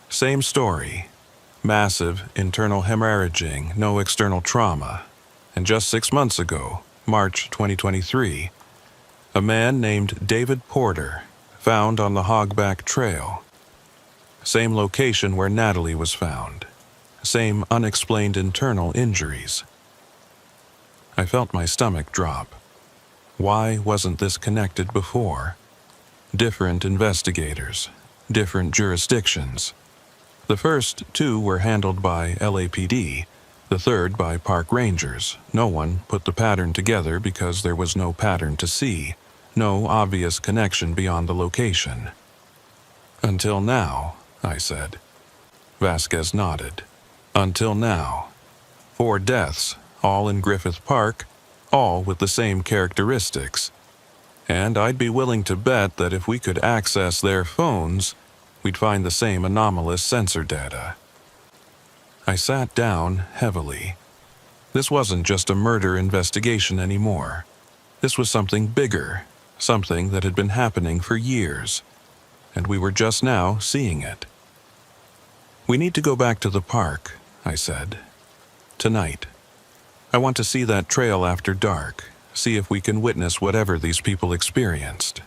A: Same story. Massive internal hemorrhaging, no external trauma. And just 6 months ago, March 2023, a man named David Porter, found on the Hogback Trail. Same location where Natalie was found. Same unexplained internal injuries. I felt my stomach drop. Why wasn't this connected before? Different investigators, different jurisdictions. The first 2 were handled by LAPD, the third by park rangers. No one put the pattern together because there was no pattern to see, no obvious connection beyond the location. "Until now," I said. Vasquez nodded. "Until now. 4 deaths, all in Griffith Park, all with the same characteristics. And I'd be willing to bet that if we could access their phones, we'd find the same anomalous sensor data." I sat down heavily. This wasn't just a murder investigation anymore. This was something bigger, something that had been happening for years, and we were just now seeing it. "We need to go back to the park," I said. "Tonight. I want to see that trail after dark, see if we can witness whatever these people experienced."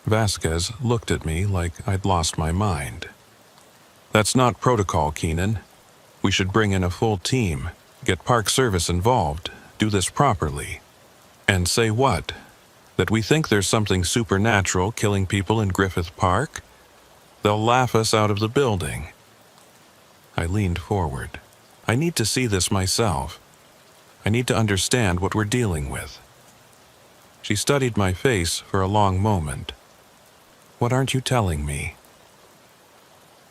A: Vasquez looked at me like I'd lost my mind. "That's not protocol, Keenan. We should bring in a full team, get Park Service involved, do this properly." "And say what? That we think there's something supernatural killing people in Griffith Park? They'll laugh us out of the building." I leaned forward. I need to see this myself. I need to understand what we're dealing with. She studied my face for a long moment. What aren't you telling me?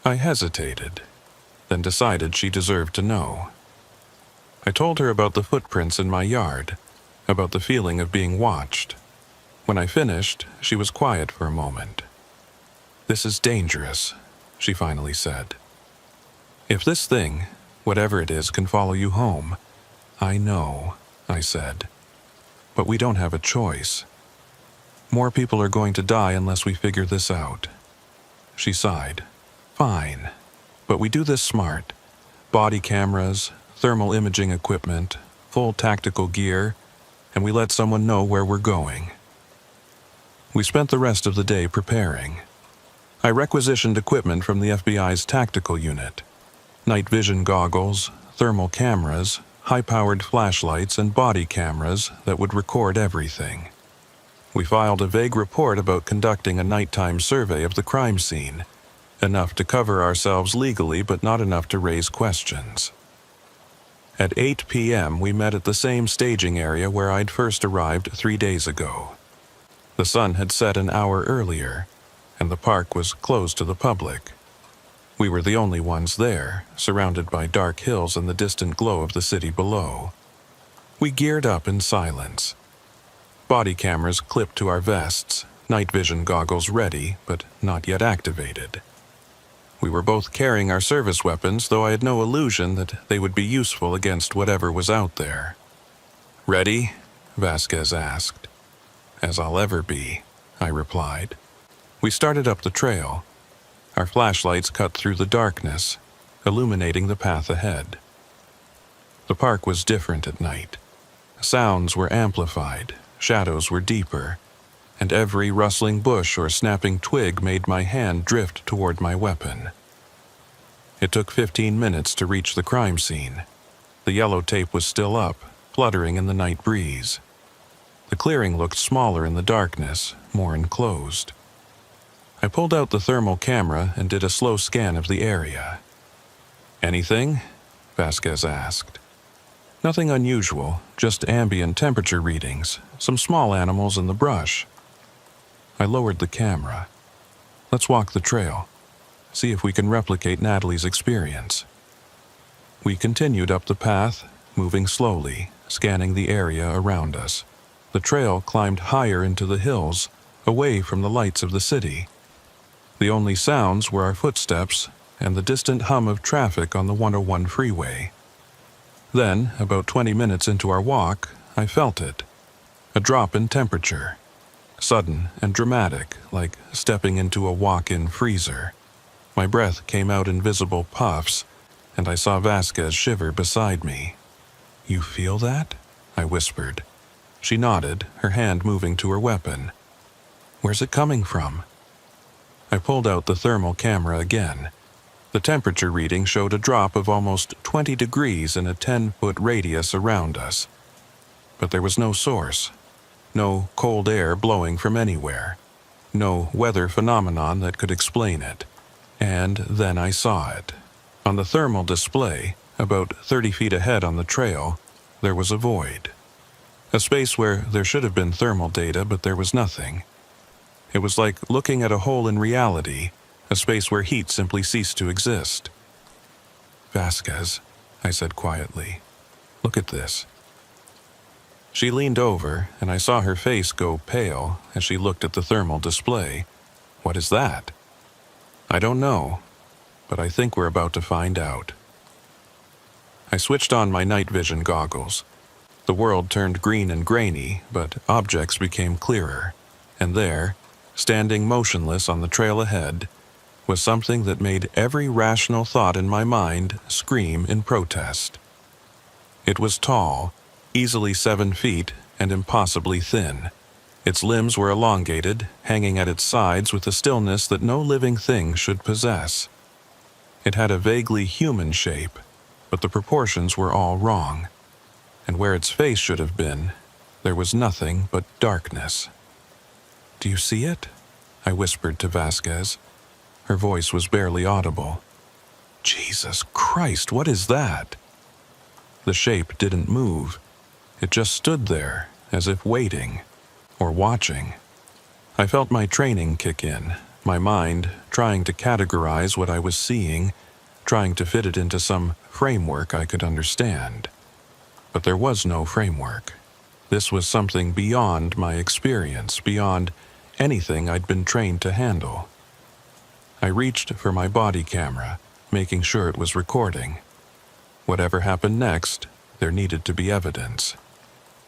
A: I hesitated, then decided she deserved to know. I told her about the footprints in my yard, about the feeling of being watched. When I finished, she was quiet for a moment. "This is dangerous," she finally said. "If this thing, whatever it is, can follow you home." "I know," I said. "But we don't have a choice. More people are going to die unless we figure this out." She sighed. "Fine, but we do this smart. Body cameras, thermal imaging equipment, full tactical gear, and we let someone know where we're going." We spent the rest of the day preparing. I requisitioned equipment from the FBI's tactical unit: night vision goggles, thermal cameras, high-powered flashlights, and body cameras that would record everything. We filed a vague report about conducting a nighttime survey of the crime scene, enough to cover ourselves legally but not enough to raise questions. At 8 p.m., we met at the same staging area where I'd first arrived 3 days ago. The sun had set an hour earlier, and the park was closed to the public. We were the only ones there, surrounded by dark hills and the distant glow of the city below. We geared up in silence. Body cameras clipped to our vests, night vision goggles ready, but not yet activated. We were both carrying our service weapons, though I had no illusion that they would be useful against whatever was out there. "Ready?" Vasquez asked. "As I'll ever be," I replied. We started up the trail. Our flashlights cut through the darkness, illuminating the path ahead. The park was different at night. Sounds were amplified, shadows were deeper, and every rustling bush or snapping twig made my hand drift toward my weapon. It took 15 minutes to reach the crime scene. The yellow tape was still up, fluttering in the night breeze. The clearing looked smaller in the darkness, more enclosed. I pulled out the thermal camera and did a slow scan of the area. "Anything?" Vasquez asked. "Nothing unusual, just ambient temperature readings, some small animals in the brush." I lowered the camera. "Let's walk the trail. See if we can replicate Natalie's experience." We continued up the path, moving slowly, scanning the area around us. The trail climbed higher into the hills, away from the lights of the city. The only sounds were our footsteps and the distant hum of traffic on the 101 freeway. Then, about 20 minutes into our walk, I felt it. A drop in temperature. Sudden and dramatic, like stepping into a walk-in freezer. My breath came out in visible puffs, and I saw Vasquez shiver beside me. "You feel that?" I whispered. She nodded, her hand moving to her weapon. "Where's it coming from?" I pulled out the thermal camera again. The temperature reading showed a drop of almost 20 degrees in a 10-foot radius around us. But there was no source. No cold air blowing from anywhere. No weather phenomenon that could explain it. And then I saw it. On the thermal display, about 30 feet ahead on the trail, there was a void. A space where there should have been thermal data, but there was nothing. It was like looking at a hole in reality, a space where heat simply ceased to exist. "Vasquez," I said quietly, "look at this." She leaned over, and I saw her face go pale as she looked at the thermal display. "What is that?" "I don't know, but I think we're about to find out." I switched on my night vision goggles. The world turned green and grainy, but objects became clearer, and there, standing motionless on the trail ahead, was something that made every rational thought in my mind scream in protest. It was tall, easily 7 feet, and impossibly thin. Its limbs were elongated, hanging at its sides with a stillness that no living thing should possess. It had a vaguely human shape, but the proportions were all wrong, and where its face should have been, there was nothing but darkness. "Do you see it?" I whispered to Vasquez. Her voice was barely audible. "Jesus Christ, what is that?" The shape didn't move. It just stood there, as if waiting, or watching. I felt my training kick in, my mind trying to categorize what I was seeing, trying to fit it into some framework I could understand. But there was no framework. This was something beyond my experience, beyond anything I'd been trained to handle. I reached for my body camera, making sure it was recording. Whatever happened next, there needed to be evidence.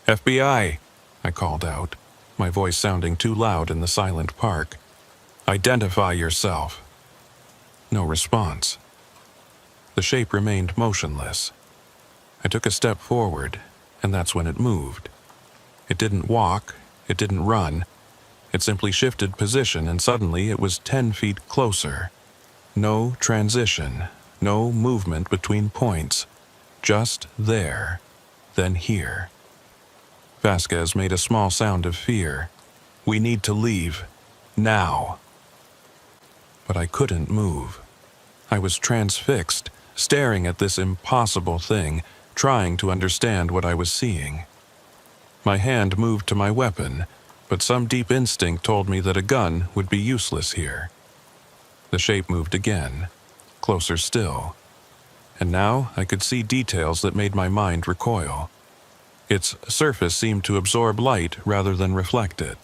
A: FBI, I called out, my voice sounding too loud in the silent park. Identify yourself. No response. The shape remained motionless. I took a step forward, and that's when it moved. It didn't walk, it didn't run. It simply shifted position, and suddenly it was 10 feet closer. No transition, no movement between points. Just there, then here. Vasquez made a small sound of fear. We need to leave. Now. But I couldn't move. I was transfixed, staring at this impossible thing, trying to understand what I was seeing. My hand moved to my weapon, but some deep instinct told me that a gun would be useless here. The shape moved again, closer still. And now I could see details that made my mind recoil. Its surface seemed to absorb light rather than reflect it.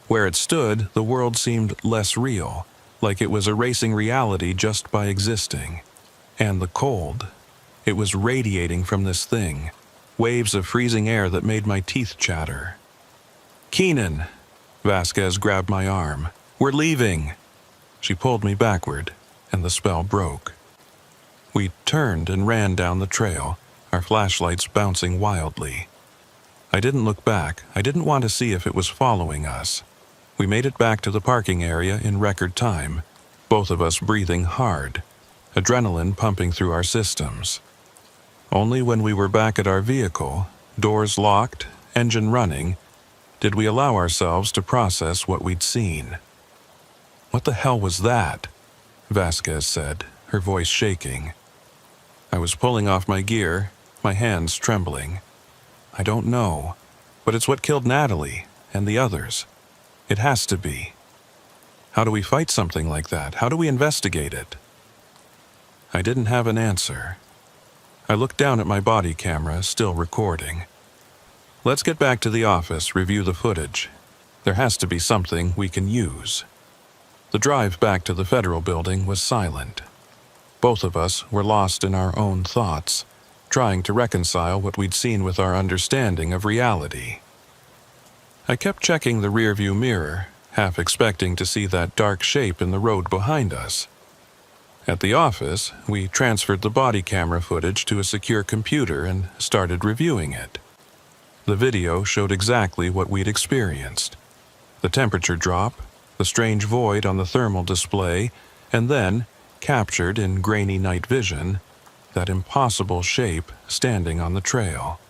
A: Where it stood, the world seemed less real, like it was erasing reality just by existing. And the cold. It was radiating from this thing, waves of freezing air that made my teeth chatter. Keenan! Vasquez grabbed my arm. We're leaving! She pulled me backward, and the spell broke. We turned and ran down the trail, our flashlights bouncing wildly. I didn't look back. I didn't want to see if it was following us. We made it back to the parking area in record time, both of us breathing hard, adrenaline pumping through our systems. Only when we were back at our vehicle, doors locked, engine running, did we allow ourselves to process what we'd seen. What the hell was that? Vasquez said, her voice shaking. I was pulling off my gear, my hands trembling. I don't know, but it's what killed Natalie and the others. It has to be. How do we fight something like that? How do we investigate it? I didn't have an answer. I looked down at my body camera, still recording. Let's get back to the office, review the footage. There has to be something we can use. The drive back to the federal building was silent. Both of us were lost in our own thoughts, trying to reconcile what we'd seen with our understanding of reality. I kept checking the rearview mirror, half expecting to see that dark shape in the road behind us. At the office, we transferred the body camera footage to a secure computer and started reviewing it. The video showed exactly what we'd experienced. The temperature drop, the strange void on the thermal display, and then, captured in grainy night vision, that impossible shape standing on the trail.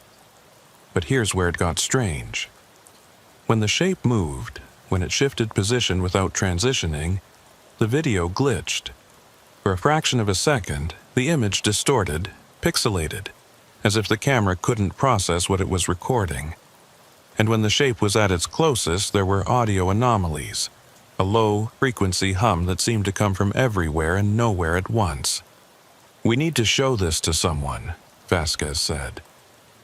A: But here's where it got strange. When the shape moved, when it shifted position without transitioning, the video glitched. For a fraction of a second, the image distorted, pixelated, as if the camera couldn't process what it was recording. And when the shape was at its closest, there were audio anomalies, a low-frequency hum that seemed to come from everywhere and nowhere at once. We need to show this to someone, Vasquez said.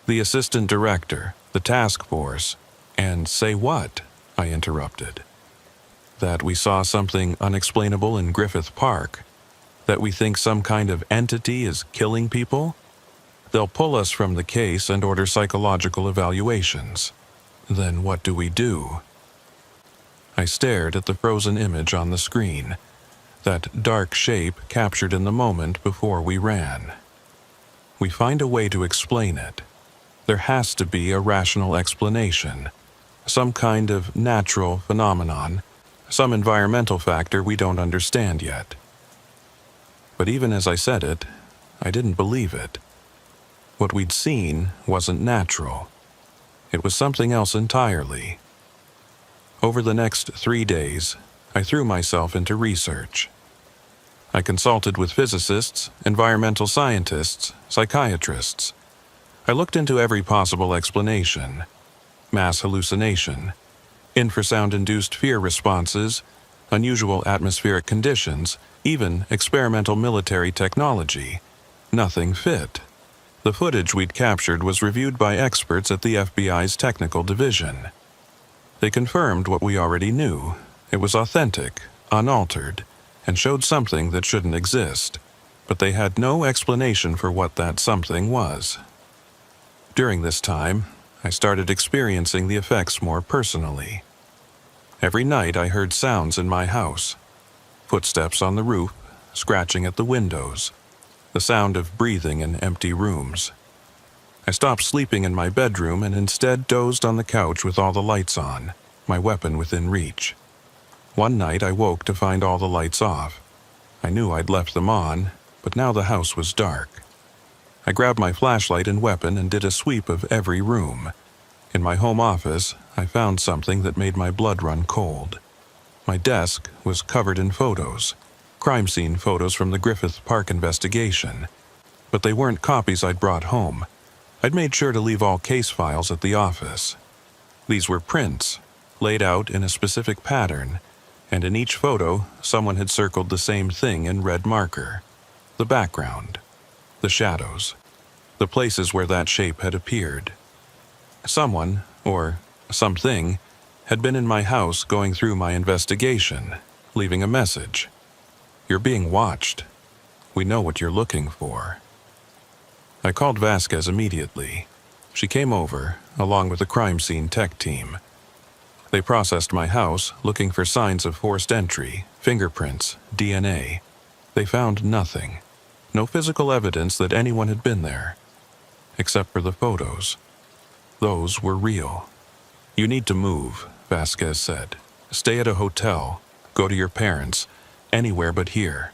A: The assistant director, the task force. And say what? I interrupted. That we saw something unexplainable in Griffith Park? That we think some kind of entity is killing people? They'll pull us from the case and order psychological evaluations. Then what do we do? I stared at the frozen image on the screen, that dark shape captured in the moment before we ran. We find a way to explain it. There has to be a rational explanation, some kind of natural phenomenon, some environmental factor we don't understand yet. But even as I said it, I didn't believe it. What we'd seen wasn't natural. It was something else entirely. Over the next 3 days, I threw myself into research. I consulted with physicists, environmental scientists, psychiatrists. I looked into every possible explanation: mass hallucination, infrasound-induced fear responses, unusual atmospheric conditions, even experimental military technology. Nothing fit. The footage we'd captured was reviewed by experts at the FBI's technical division. They confirmed what we already knew. It was authentic, unaltered, and showed something that shouldn't exist, but they had no explanation for what that something was. During this time, I started experiencing the effects more personally. Every night I heard sounds in my house: footsteps on the roof, scratching at the windows, the sound of breathing in empty rooms. I stopped sleeping in my bedroom and instead dozed on the couch with all the lights on, my weapon within reach. One night I woke to find all the lights off. I knew I'd left them on, but now the house was dark. I grabbed my flashlight and weapon and did a sweep of every room. In my home office, I found something that made my blood run cold. My desk was covered in photos, crime scene photos from the Griffith Park investigation. But they weren't copies I'd brought home. I'd made sure to leave all case files at the office. These were prints, laid out in a specific pattern, and in each photo, someone had circled the same thing in red marker: the background, the shadows, the places where that shape had appeared. Someone, or something, had been in my house going through my investigation, leaving a message. "You're being watched. We know what you're looking for." I called Vasquez immediately. She came over, along with the crime scene tech team. They processed my house, looking for signs of forced entry, fingerprints, DNA. They found nothing. No physical evidence that anyone had been there. Except for the photos. Those were real. "You need to move," Vasquez said. "Stay at a hotel. Go to your parents. Anywhere but here."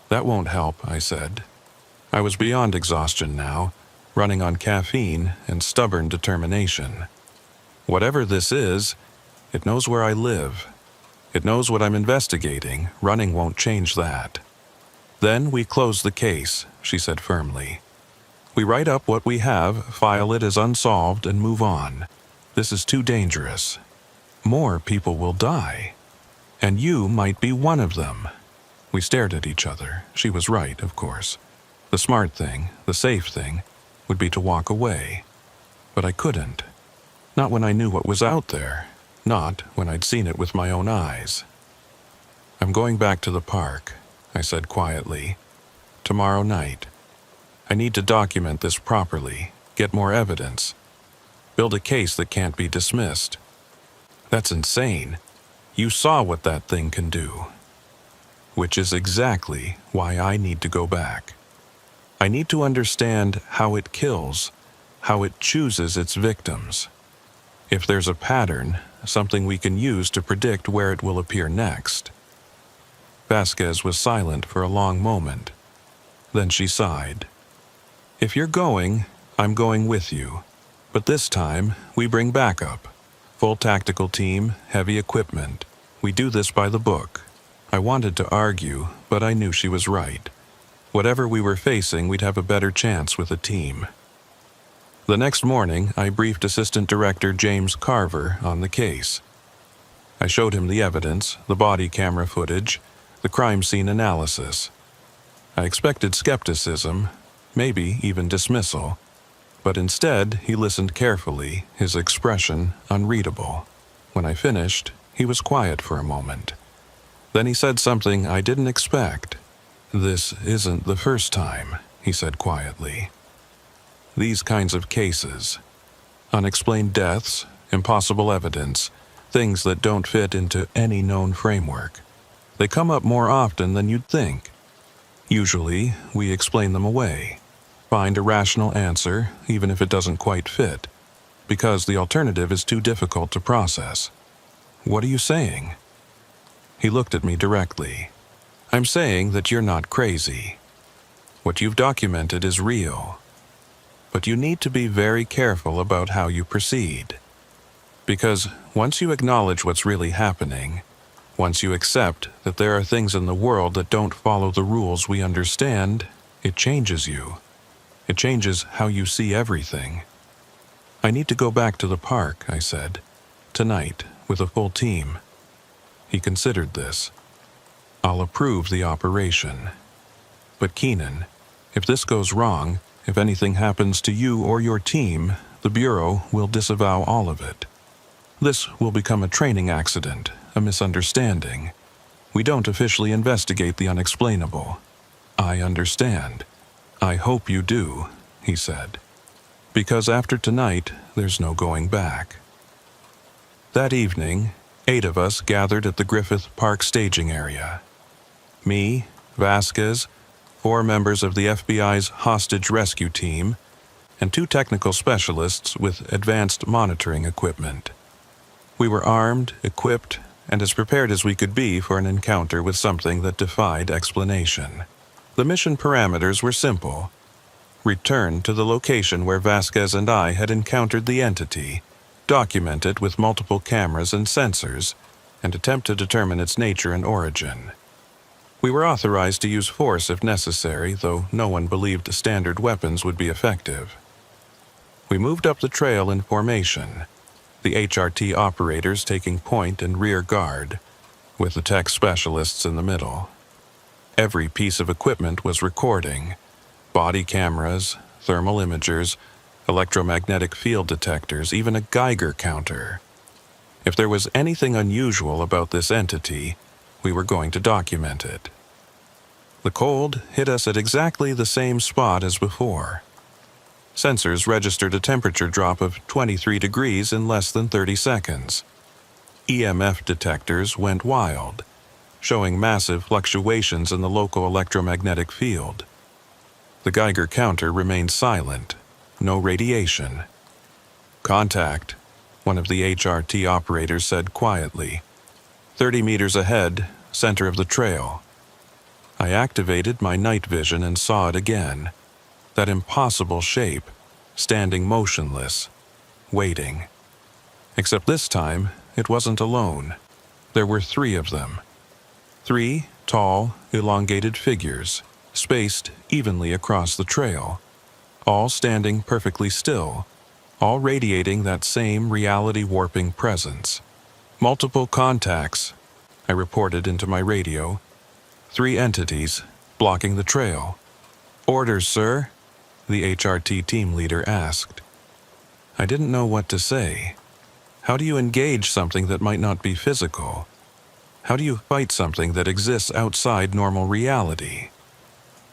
A: "That won't help," I said. I was beyond exhaustion now, running on caffeine and stubborn determination. Whatever this is, it knows where I live. It knows what I'm investigating. Running won't change that. "Then we close the case," she said firmly. "We write up what we have, file it as unsolved, and move on. This is too dangerous. More people will die. And you might be one of them." We stared at each other. She was right, of course. The smart thing, the safe thing, would be to walk away. But I couldn't. Not when I knew what was out there. Not when I'd seen it with my own eyes. "I'm going back to the park," I said quietly. "Tomorrow night. I need to document this properly, get more evidence. Build a case that can't be dismissed." "That's insane. You saw what that thing can do." "Which is exactly why I need to go back. I need to understand how it kills, how it chooses its victims. If there's a pattern, something we can use to predict where it will appear next." Vasquez was silent for a long moment. Then she sighed. "If you're going, I'm going with you. But this time, we bring backup. Full tactical team, heavy equipment. We do this by the book." I wanted to argue, but I knew she was right. Whatever we were facing, we'd have a better chance with a team. The next morning, I briefed Assistant Director James Carver on the case. I showed him the evidence, the body camera footage, the crime scene analysis. I expected skepticism, maybe even dismissal, but instead he listened carefully, his expression unreadable. When I finished, he was quiet for a moment. Then he said something I didn't expect. "This isn't the first time," he said quietly. "These kinds of cases, unexplained deaths, impossible evidence, things that don't fit into any known framework, they come up more often than you'd think. Usually, we explain them away, find a rational answer, even if it doesn't quite fit, because the alternative is too difficult to process." "What are you saying?" He looked at me directly. "I'm saying that you're not crazy. What you've documented is real. But you need to be very careful about how you proceed. Because once you acknowledge what's really happening, once you accept that there are things in the world that don't follow the rules we understand, it changes you. It changes how you see everything. I need to go back to the park, I said. Tonight, with a full team. He considered this. I'll approve the operation. But Keenan, if this goes wrong, if anything happens to you or your team, the Bureau will disavow all of it. This will become a training accident, a misunderstanding. We don't officially investigate the unexplainable. I understand. I hope you do, he said. Because after tonight, there's no going back. That evening, 8 of us gathered at the Griffith Park staging area. Me, Vasquez, 4 members of the FBI's hostage rescue team, and 2 technical specialists with advanced monitoring equipment. We were armed, equipped, and as prepared as we could be for an encounter with something that defied explanation. The mission parameters were simple. Return to the location where Vasquez and I had encountered the entity, document it with multiple cameras and sensors, and attempt to determine its nature and origin. We were authorized to use force if necessary, though no one believed standard weapons would be effective. We moved up the trail in formation, the HRT operators taking point and rear guard, with the tech specialists in the middle. Every piece of equipment was recording: body cameras, thermal imagers, electromagnetic field detectors, even a Geiger counter. If there was anything unusual about this entity, we were going to document it. The cold hit us at exactly the same spot as before. Sensors registered a temperature drop of 23 degrees in less than 30 seconds. EMF detectors went wild, showing massive fluctuations in the local electromagnetic field. The Geiger counter remained silent. No radiation. Contact, one of the HRT operators said quietly. 30 meters ahead, center of the trail. I activated my night vision and saw it again. That impossible shape, standing motionless, waiting. Except this time, it wasn't alone. There were 3 of them. 3 tall, elongated figures, spaced evenly across the trail, all standing perfectly still, all radiating that same reality-warping presence. Multiple contacts, I reported into my radio. 3 entities, blocking the trail. Orders, sir? The HRT team leader asked. I didn't know what to say. How do you engage something that might not be physical? How do you fight something that exists outside normal reality?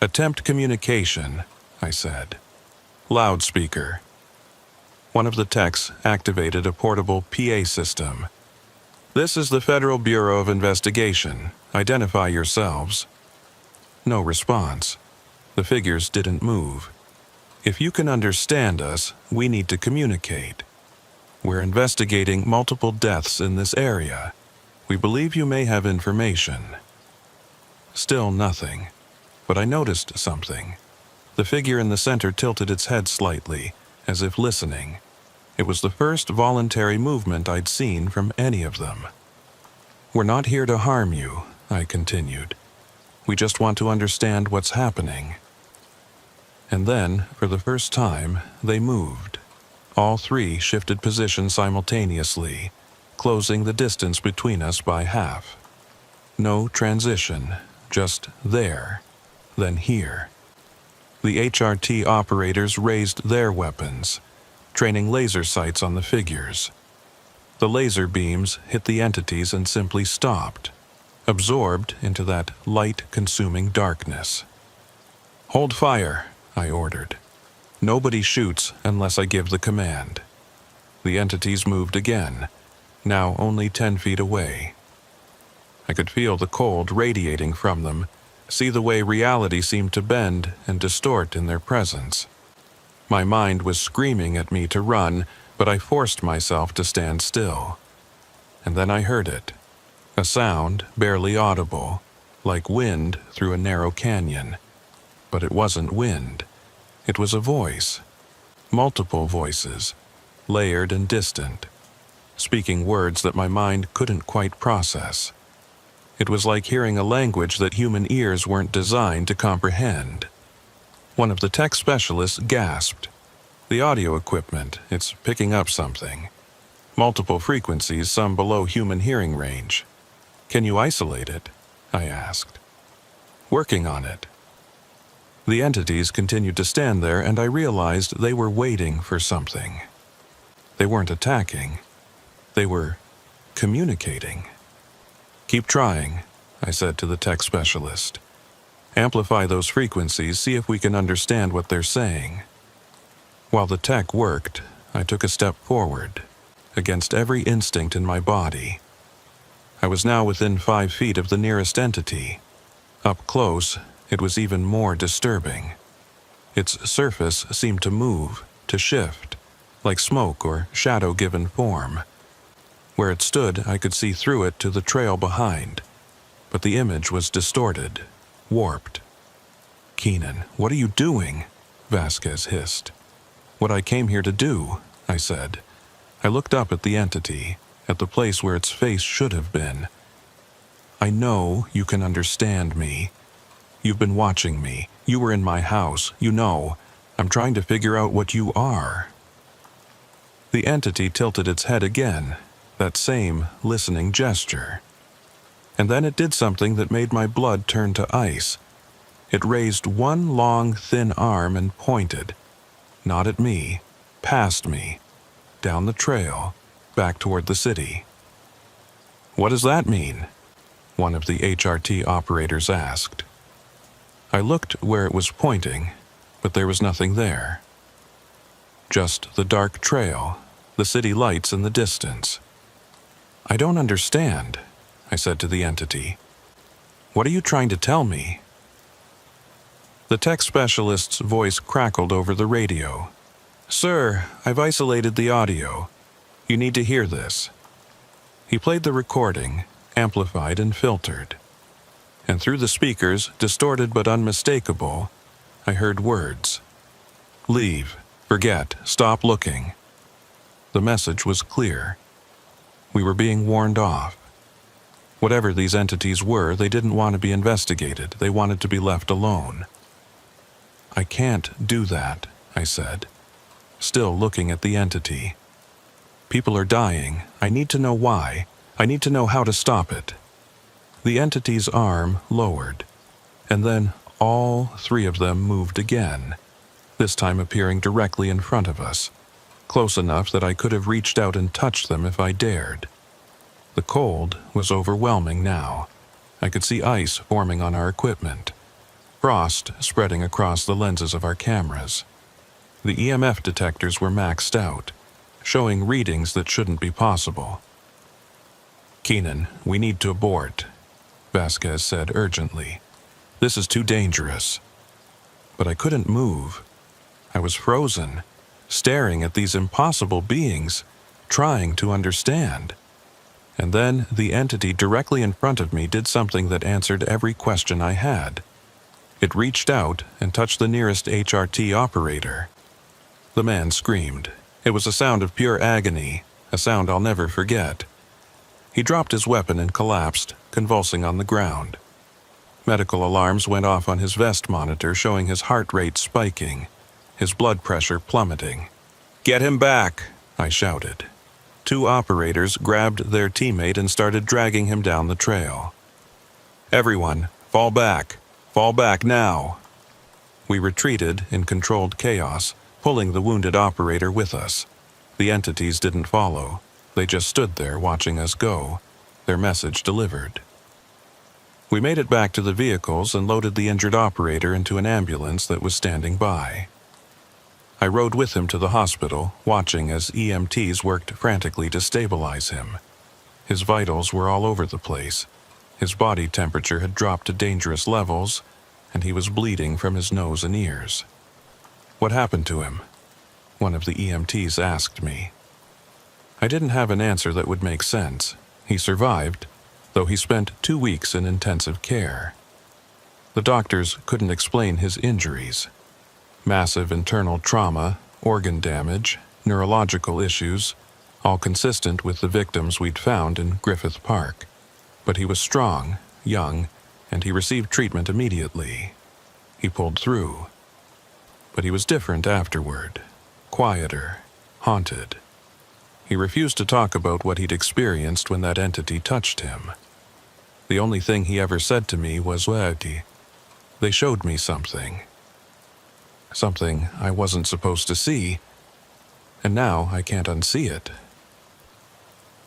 A: Attempt communication, I said. Loudspeaker. One of the techs activated a portable PA system. This is the Federal Bureau of Investigation. Identify yourselves. No response. The figures didn't move. If you can understand us, we need to communicate. We're investigating multiple deaths in this area. We believe you may have information. Still nothing. But I noticed something. The figure in the center tilted its head slightly, as if listening. It was the first voluntary movement I'd seen from any of them. We're not here to harm you, I continued. We just want to understand what's happening. And then, for the first time, they moved. All 3 shifted position simultaneously, closing the distance between us by half. No transition, just there, then here. The HRT operators raised their weapons, training laser sights on the figures. The laser beams hit the entities and simply stopped, absorbed into that light-consuming darkness. Hold fire, I ordered. Nobody shoots unless I give the command. The entities moved again, now only 10 feet away. I could feel the cold radiating from them, see the way reality seemed to bend and distort in their presence. My mind was screaming at me to run, but I forced myself to stand still. And then I heard it. A sound barely audible, like wind through a narrow canyon. But it wasn't wind. It was a voice. Multiple voices, layered and distant, speaking words that my mind couldn't quite process. It was like hearing a language that human ears weren't designed to comprehend. One of the tech specialists gasped. The audio equipment, it's picking up something. Multiple frequencies, some below human hearing range. Can you isolate it? I asked. Working on it. The entities continued to stand there, and I realized they were waiting for something. They weren't attacking. They were communicating. Keep trying, I said to the tech specialist. Amplify those frequencies, see if we can understand what they're saying. While the tech worked, I took a step forward, against every instinct in my body. I was now within 5 feet of the nearest entity. Up close, it was even more disturbing. Its surface seemed to move, to shift, like smoke or shadow given form. Where it stood, I could see through it to the trail behind, but the image was distorted, warped. "Keenan, what are you doing?" Vasquez hissed. "What I came here to do," I said. I looked up at the entity, at the place where its face should have been. "I know you can understand me. You've been watching me. You were in my house. You know. I'm trying to figure out what you are." The entity tilted its head again, that same listening gesture. And then it did something that made my blood turn to ice. It raised one long, thin arm and pointed, not at me, past me, down the trail, back toward the city. "What does that mean?" one of the HRT operators asked. I looked where it was pointing, but there was nothing there. Just the dark trail, the city lights in the distance. "I don't understand," I said to the entity. "What are you trying to tell me?" The tech specialist's voice crackled over the radio. "Sir, I've isolated the audio. You need to hear this." He played the recording, amplified and filtered. And through the speakers, distorted but unmistakable, I heard words. "Leave. Forget. Stop looking." The message was clear. We were being warned off. Whatever these entities were, they didn't want to be investigated. They wanted to be left alone. "I can't do that," I said, still looking at the entity. "People are dying. I need to know why. I need to know how to stop it." The entity's arm lowered, and then all 3 of them moved again, this time appearing directly in front of us, close enough that I could have reached out and touched them if I dared. The cold was overwhelming now. I could see ice forming on our equipment, frost spreading across the lenses of our cameras. The EMF detectors were maxed out, showing readings that shouldn't be possible. "Keenan, we need to abort," Vasquez said urgently. "This is too dangerous." But I couldn't move. I was frozen, staring at these impossible beings, trying to understand. And then the entity directly in front of me did something that answered every question I had. It reached out and touched the nearest HRT operator. The man screamed. It was a sound of pure agony, a sound I'll never forget. He dropped his weapon and collapsed, convulsing on the ground. Medical alarms went off on his vest monitor, showing his heart rate spiking, his blood pressure plummeting. "Get him back!" I shouted. 2 operators grabbed their teammate and started dragging him down the trail. "Everyone, fall back! Fall back now!" We retreated in controlled chaos, pulling the wounded operator with us. The entities didn't follow. They just stood there watching us go, their message delivered. We made it back to the vehicles and loaded the injured operator into an ambulance that was standing by. I rode with him to the hospital, watching as EMTs worked frantically to stabilize him. His vitals were all over the place. His body temperature had dropped to dangerous levels, and he was bleeding from his nose and ears. "What happened to him?" one of the EMTs asked me. I didn't have an answer that would make sense. He survived, though he spent 2 weeks in intensive care. The doctors couldn't explain his injuries. Massive internal trauma, organ damage, neurological issues, all consistent with the victims we'd found in Griffith Park. But he was strong, young, and he received treatment immediately. He pulled through. But he was different afterward, quieter, haunted. He refused to talk about what he'd experienced when that entity touched him. The only thing he ever said to me was, "Wadi, they showed me something. Something I wasn't supposed to see, and now I can't unsee it."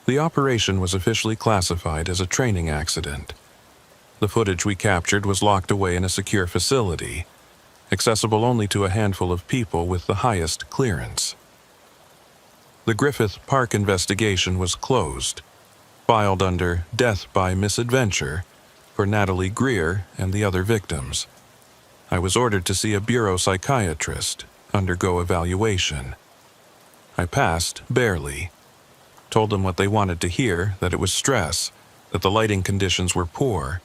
A: The operation was officially classified as a training accident. The footage we captured was locked away in a secure facility, accessible only to a handful of people with the highest clearance. The Griffith Park investigation was closed, filed under death by misadventure for Natalie Greer and the other victims. I was ordered to see a bureau psychiatrist, undergo evaluation. I passed, barely. Told them what they wanted to hear, that it was stress, that the lighting conditions were poor,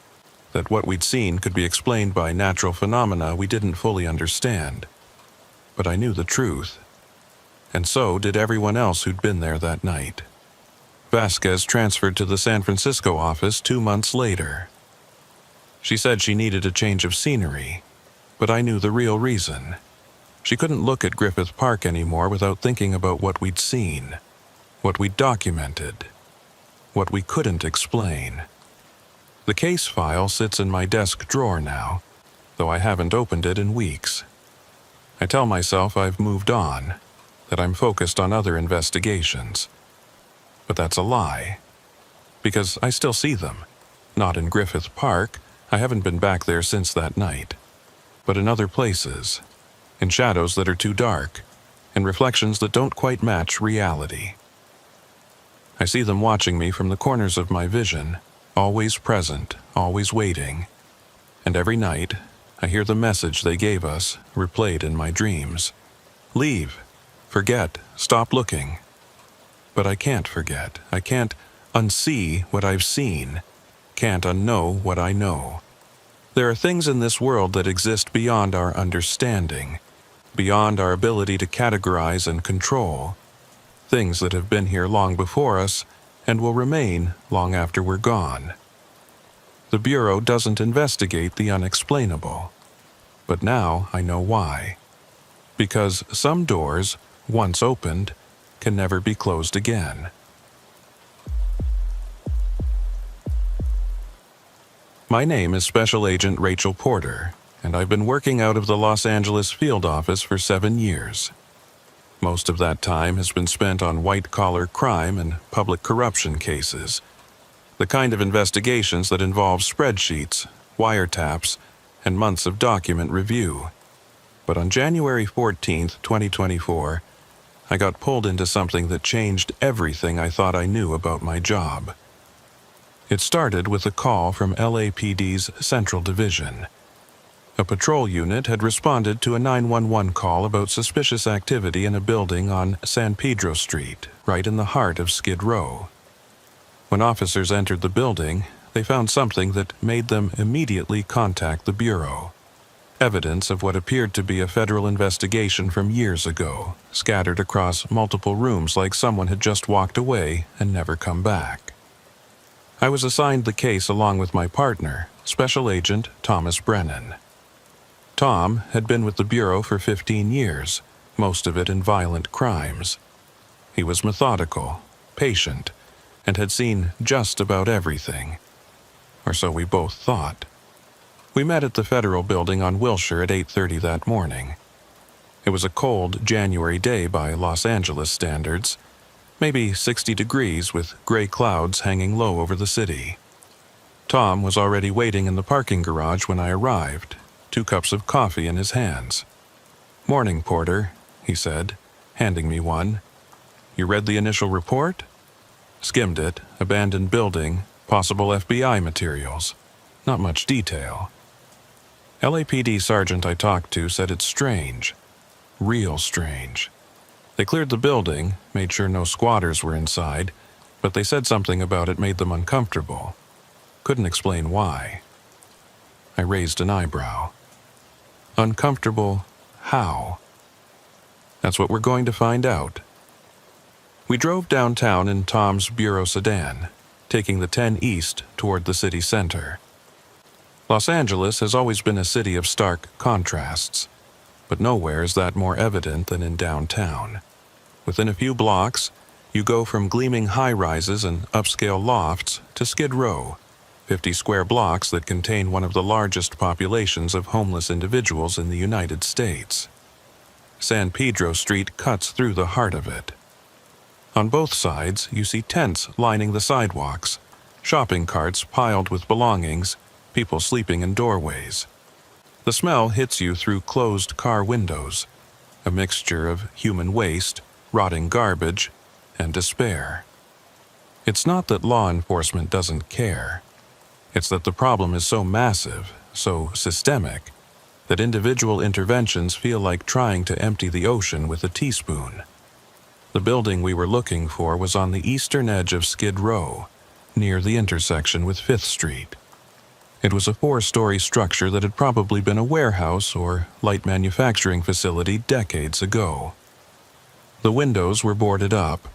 A: that what we'd seen could be explained by natural phenomena we didn't fully understand. But I knew the truth. And so did everyone else who'd been there that night. Vasquez transferred to the San Francisco office 2 months later. She said she needed a change of scenery, but I knew the real reason. She couldn't look at Griffith Park anymore without thinking about what we'd seen, what we'd documented, what we couldn't explain. The case file sits in my desk drawer now, though I haven't opened it in weeks. I tell myself I've moved on, that I'm focused on other investigations. But that's a lie, because I still see them. Not in Griffith Park, I haven't been back there since that night, but in other places, in shadows that are too dark, in reflections that don't quite match reality. I see them watching me from the corners of my vision, always present, always waiting. And every night, I hear the message they gave us replayed in my dreams. Leave. Forget. Stop looking. But I can't forget. I can't unsee what I've seen. Can't unknow what I know. There are things in this world that exist beyond our understanding, beyond our ability to categorize and control. Things that have been here long before us and will remain long after we're gone. The Bureau doesn't investigate the unexplainable. But now I know why. Because some doors, once opened, can never be closed again. My name is Special Agent Rachel Porter, and I've been working out of the Los Angeles field office for 7 years. Most of that time has been spent on white-collar crime and public corruption cases, the kind of investigations that involve spreadsheets, wiretaps, and months of document review. But on January 14, 2024, I got pulled into something that changed everything I thought I knew about my job. It started with a call from LAPD's Central Division. A patrol unit had responded to a 911 call about suspicious activity in a building on San Pedro Street, right in the heart of Skid Row. When officers entered the building, they found something that made them immediately contact the Bureau. Evidence of what appeared to be a federal investigation from years ago, scattered across multiple rooms like someone had just walked away and never come back. I was assigned the case along with my partner, Special Agent Thomas Brennan. Tom had been with the Bureau for 15 years, most of it in violent crimes. He was methodical, patient, and had seen just about everything. Or so we both thought. We met at the Federal Building on Wilshire at 8:30 that morning. It was a cold January day by Los Angeles standards, maybe 60 degrees with gray clouds hanging low over the city. Tom was already waiting in the parking garage when I arrived, 2 cups of coffee in his hands. "Morning, Porter," he said, handing me one. "You read the initial report?" "Skimmed it, abandoned building, possible FBI materials. Not much detail." LAPD sergeant I talked to said it's strange. Real strange. They cleared the building, made sure no squatters were inside, but they said something about it made them uncomfortable. Couldn't explain why. I raised an eyebrow. Uncomfortable how? That's what we're going to find out. We drove downtown in Tom's Bureau sedan, taking the 10 East toward the city center. Los Angeles has always been a city of stark contrasts. but nowhere is that more evident than in downtown. Within a few blocks, you go from gleaming high-rises and upscale lofts to Skid Row, 50 square blocks that contain one of the largest populations of homeless individuals in the United States. San Pedro Street cuts through the heart of it. On both sides, you see tents lining the sidewalks, shopping carts piled with belongings, people sleeping in doorways. The smell hits you through closed car windows, a mixture of human waste, rotting garbage, and despair. It's not that law enforcement doesn't care. It's that the problem is so massive, so systemic, that individual interventions feel like trying to empty the ocean with a teaspoon. The building we were looking for was on the eastern edge of Skid Row, near the intersection with 5th Street. It was a 4-story structure that had probably been a warehouse or light manufacturing facility decades ago. The windows were boarded up,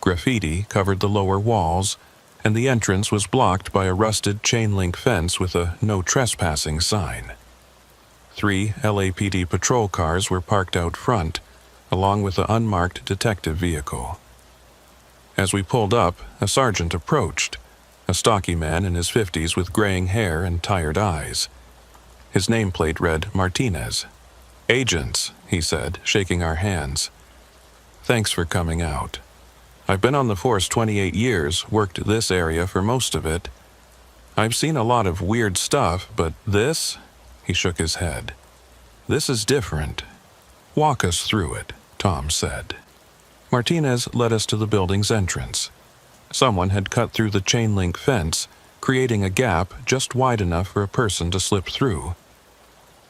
A: graffiti covered the lower walls, and the entrance was blocked by a rusted chain-link fence with a no trespassing sign. 3 LAPD patrol cars were parked out front, along with an unmarked detective vehicle. As we pulled up, a sergeant approached, a stocky man in his 50s with graying hair and tired eyes. His nameplate read Martinez. "Agents," he said, shaking our hands. "Thanks for coming out. I've been on the force 28 years, worked this area for most of it. I've seen a lot of weird stuff, but this?" He shook his head. "This is different. Walk us through it," Tom said. Martinez led us to the building's entrance. Someone had cut through the chain-link fence, creating a gap just wide enough for a person to slip through.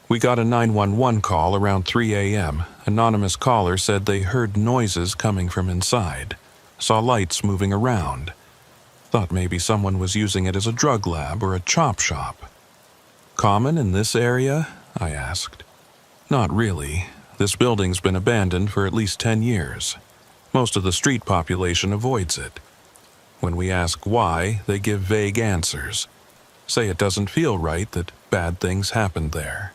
A: We got a 911 call around 3 a.m. Anonymous caller said they heard noises coming from inside, saw lights moving around. Thought maybe someone was using it as a drug lab or a chop shop. "Common in this area?" I asked. "Not really. This building's been abandoned for at least 10 years. Most of the street population avoids it. When we ask why, they give vague answers. Say it doesn't feel right that bad things happened there."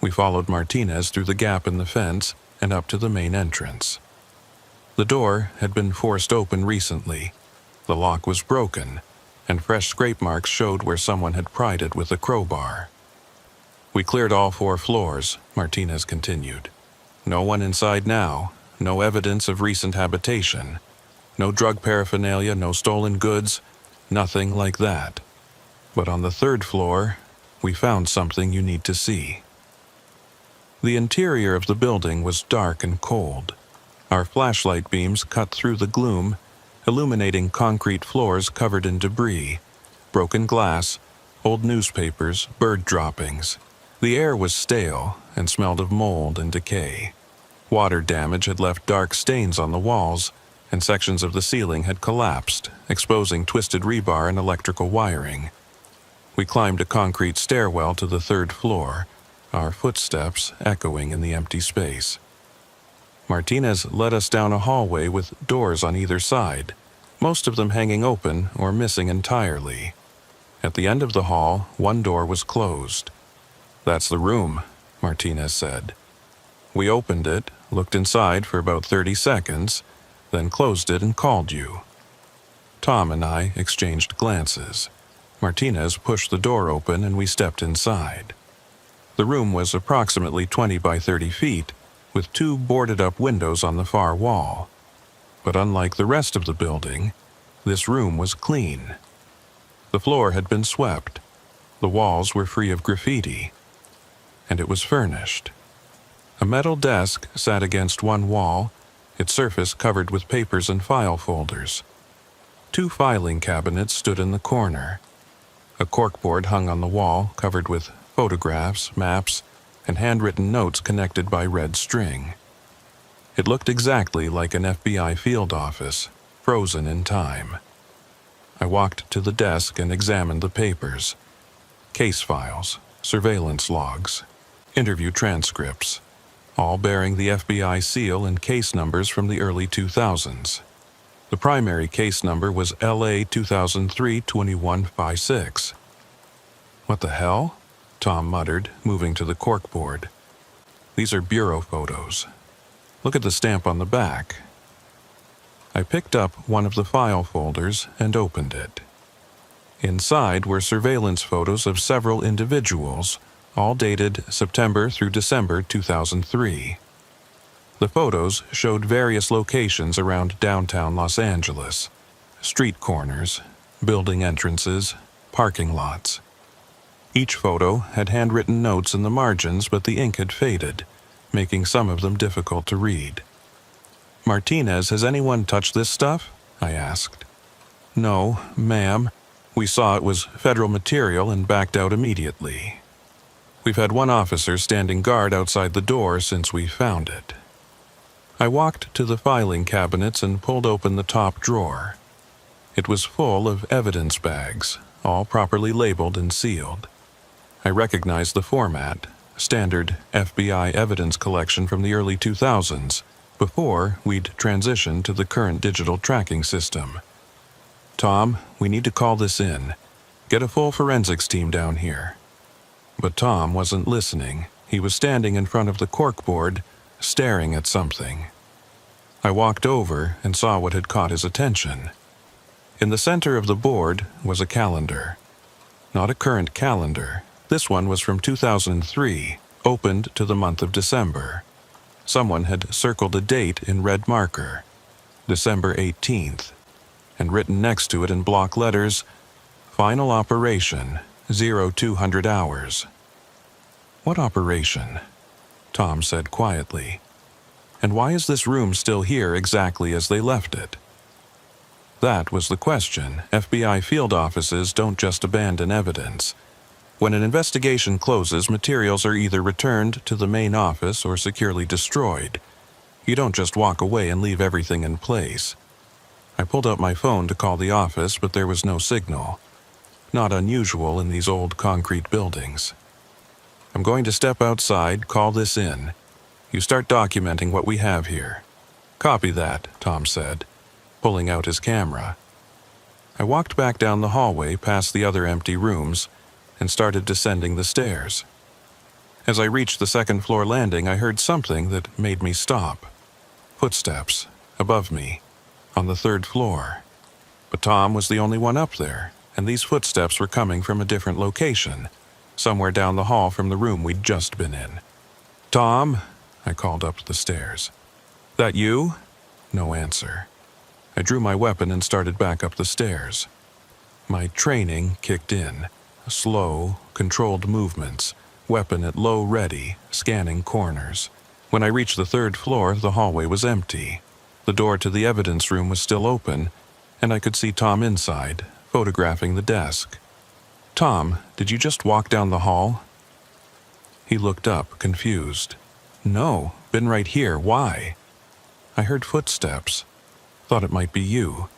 A: We followed Martinez through the gap in the fence and up to the main entrance. The door had been forced open recently. The lock was broken, and fresh scrape marks showed where someone had pried it with a crowbar. "We cleared all 4 floors," Martinez continued. "No one inside now, no evidence of recent habitation. No drug paraphernalia, no stolen goods, nothing like that. But on the 3rd floor, we found something you need to see." The interior of the building was dark and cold. Our flashlight beams cut through the gloom, illuminating concrete floors covered in debris, broken glass, old newspapers, bird droppings. The air was stale and smelled of mold and decay. Water damage had left dark stains on the walls, and sections of the ceiling had collapsed, exposing twisted rebar and electrical wiring. We climbed a concrete stairwell to the 3rd floor, our footsteps echoing in the empty space. Martinez led us down a hallway with doors on either side, most of them hanging open or missing entirely. At the end of the hall, one door was closed. "That's the room," Martinez said. We opened it, looked inside for about 30 seconds, then closed it and called you. Tom and I exchanged glances. Martinez pushed the door open and we stepped inside. The room was approximately 20 by 30 feet, with 2 boarded-up windows on the far wall. But unlike the rest of the building, this room was clean. The floor had been swept, the walls were free of graffiti, and it was furnished. A metal desk sat against one wall, its surface covered with papers and file folders. 2 filing cabinets stood in the corner. A corkboard hung on the wall, covered with photographs, maps, and handwritten notes connected by red string. It looked exactly like an FBI field office, frozen in time. I walked to the desk and examined the papers. Case files, surveillance logs, interview transcripts, all bearing the FBI seal and case numbers from the early 2000s. The primary case number was LA 2003-2156. "What the hell?" Tom muttered, moving to the corkboard. These are bureau photos. Look at the stamp on the back. I picked up one of the file folders and opened it. Inside were surveillance photos of several individuals, all dated September through December 2003. The photos showed various locations around downtown Los Angeles: street corners, building entrances, parking lots. Each photo had handwritten notes in the margins, but the ink had faded, making some of them difficult to read. "Martinez, has anyone touched this stuff?" I asked. "No, ma'am. We saw it was federal material and backed out immediately. We've had one officer standing guard outside the door since we found it." I walked to the filing cabinets and pulled open the top drawer. It was full of evidence bags, all properly labeled and sealed. I recognized the format: standard FBI evidence collection from the early 2000s, before we'd transitioned to the current digital tracking system. "Tom, we need to call this in. Get a full forensics team down here." But Tom wasn't listening. He was standing in front of the corkboard, staring at something. I walked over and saw what had caught his attention. In the center of the board was a calendar. Not a current calendar. This one was from 2003, opened to the month of December. Someone had circled a date in red marker, December 18th, and written next to it in block letters, "Final operation, 0200 hours." "What operation?" Tom said quietly. "And why is this room still here exactly as they left it?" That was the question. FBI field offices don't just abandon evidence. When an investigation closes, materials are either returned to the main office or securely destroyed. You don't just walk away and leave everything in place. I pulled out my phone to call the office, but there was no signal. Not unusual in these old concrete buildings. "I'm going to step outside, call this in. You start documenting what we have here." "Copy that," Tom said, pulling out his camera. I walked back down the hallway past the other empty rooms and started descending the stairs. As I reached the second-floor landing, I heard something that made me stop. Footsteps, above me, on the third floor. But Tom was the only one up there, and these footsteps were coming from a different location, somewhere down the hall from the room we'd just been in. "Tom," I called up the stairs. "That you?" No answer. I drew my weapon and started back up the stairs. My training kicked in. Slow, controlled movements, weapon at low ready, scanning corners. When I reached the third floor, the hallway was empty. The door to the evidence room was still open, and I could see Tom inside, photographing the desk. "Tom, did you just walk down the hall?" He looked up, confused. "No, been right here. Why?" "I heard footsteps. Thought it might be you."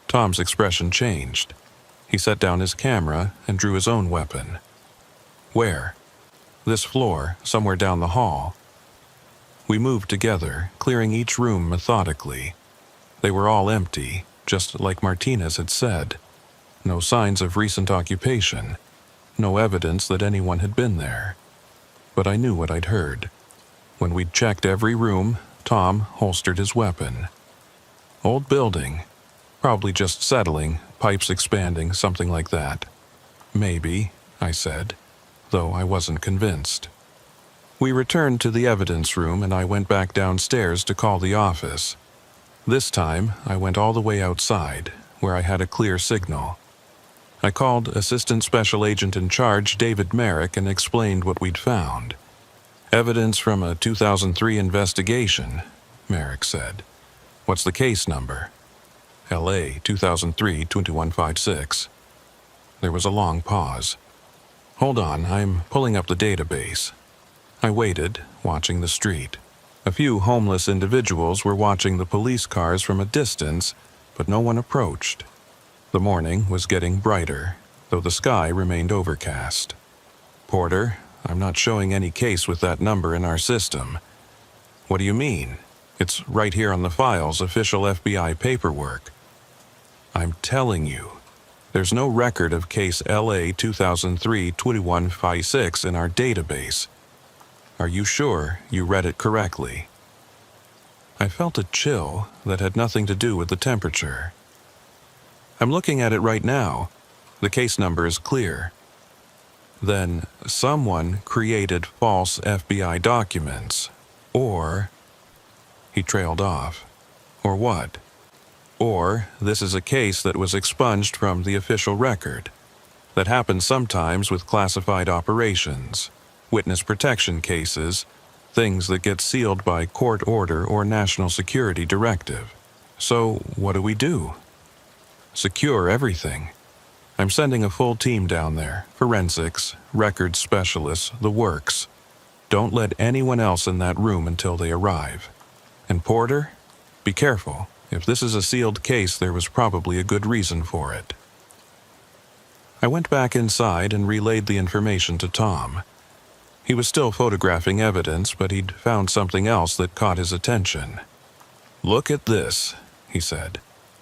A: Tom's expression changed. He set down his camera and drew his own weapon. "Where?" "This floor, somewhere down the hall." We moved together, clearing each room methodically. They were all empty, just like Martinez had said. No signs of recent occupation. No evidence that anyone had been there. But I knew what I'd heard. When we'd checked every room, Tom holstered his weapon. Old building. Probably just settling, pipes expanding, something like that. "Maybe," I said, though I wasn't convinced. We returned to the evidence room and I went back downstairs to call the office. This time, I went all the way outside, where I had a clear signal. I called Assistant Special Agent in Charge David Merrick and explained what we'd found. "Evidence from a 2003 investigation," Merrick said. "What's the case number?" "LA 2003-2156. There was a long pause. "Hold on, I'm pulling up the database." I waited, watching the street. A few homeless individuals were watching the police cars from a distance, but no one approached. The morning was getting brighter, though the sky remained overcast. "Porter, I'm not showing any case with that number in our system." "What do you mean? It's right here on the files, official FBI paperwork." "I'm telling you, there's no record of case LA 2003-2156 in our database." Are you sure you read it correctly?" I felt a chill that had nothing to do with the temperature. "I'm looking at it right now. The case number is clear." Then someone created false FBI documents. Or... He trailed off. Or what? Or this is a case that was expunged from the official record. That happens sometimes with classified operations, witness protection cases, things that get sealed by court order or national security directive. So what do we do? Secure everything. I'm sending a full team down there, forensics, records specialists, the works. Don't let anyone else in that room until they arrive. And Porter, be careful. If this is a sealed case, there was probably a good reason for it. I went back inside and relayed the information to Tom. He was still photographing evidence, but he'd found something else that caught his attention. "Look at this," he said,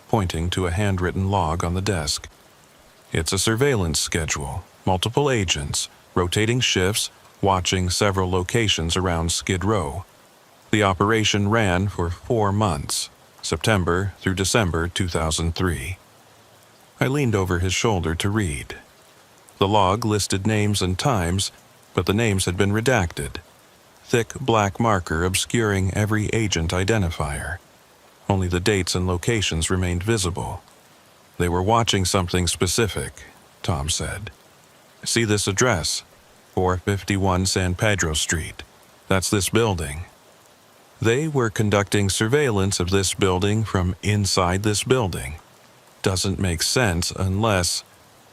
A: pointing to a handwritten log on the desk. "It's a surveillance schedule, multiple agents, rotating shifts, watching several locations around Skid Row. The operation ran for 4 months, September through December 2003. I leaned over his shoulder to read. The log listed names and times, but the names had been redacted. Thick black marker obscuring every agent identifier. Only the dates and locations remained visible. They were watching something specific, Tom said. "See this address? 451 San Pedro Street. That's this building. They were conducting surveillance of this building from inside this building. Doesn't make sense unless..."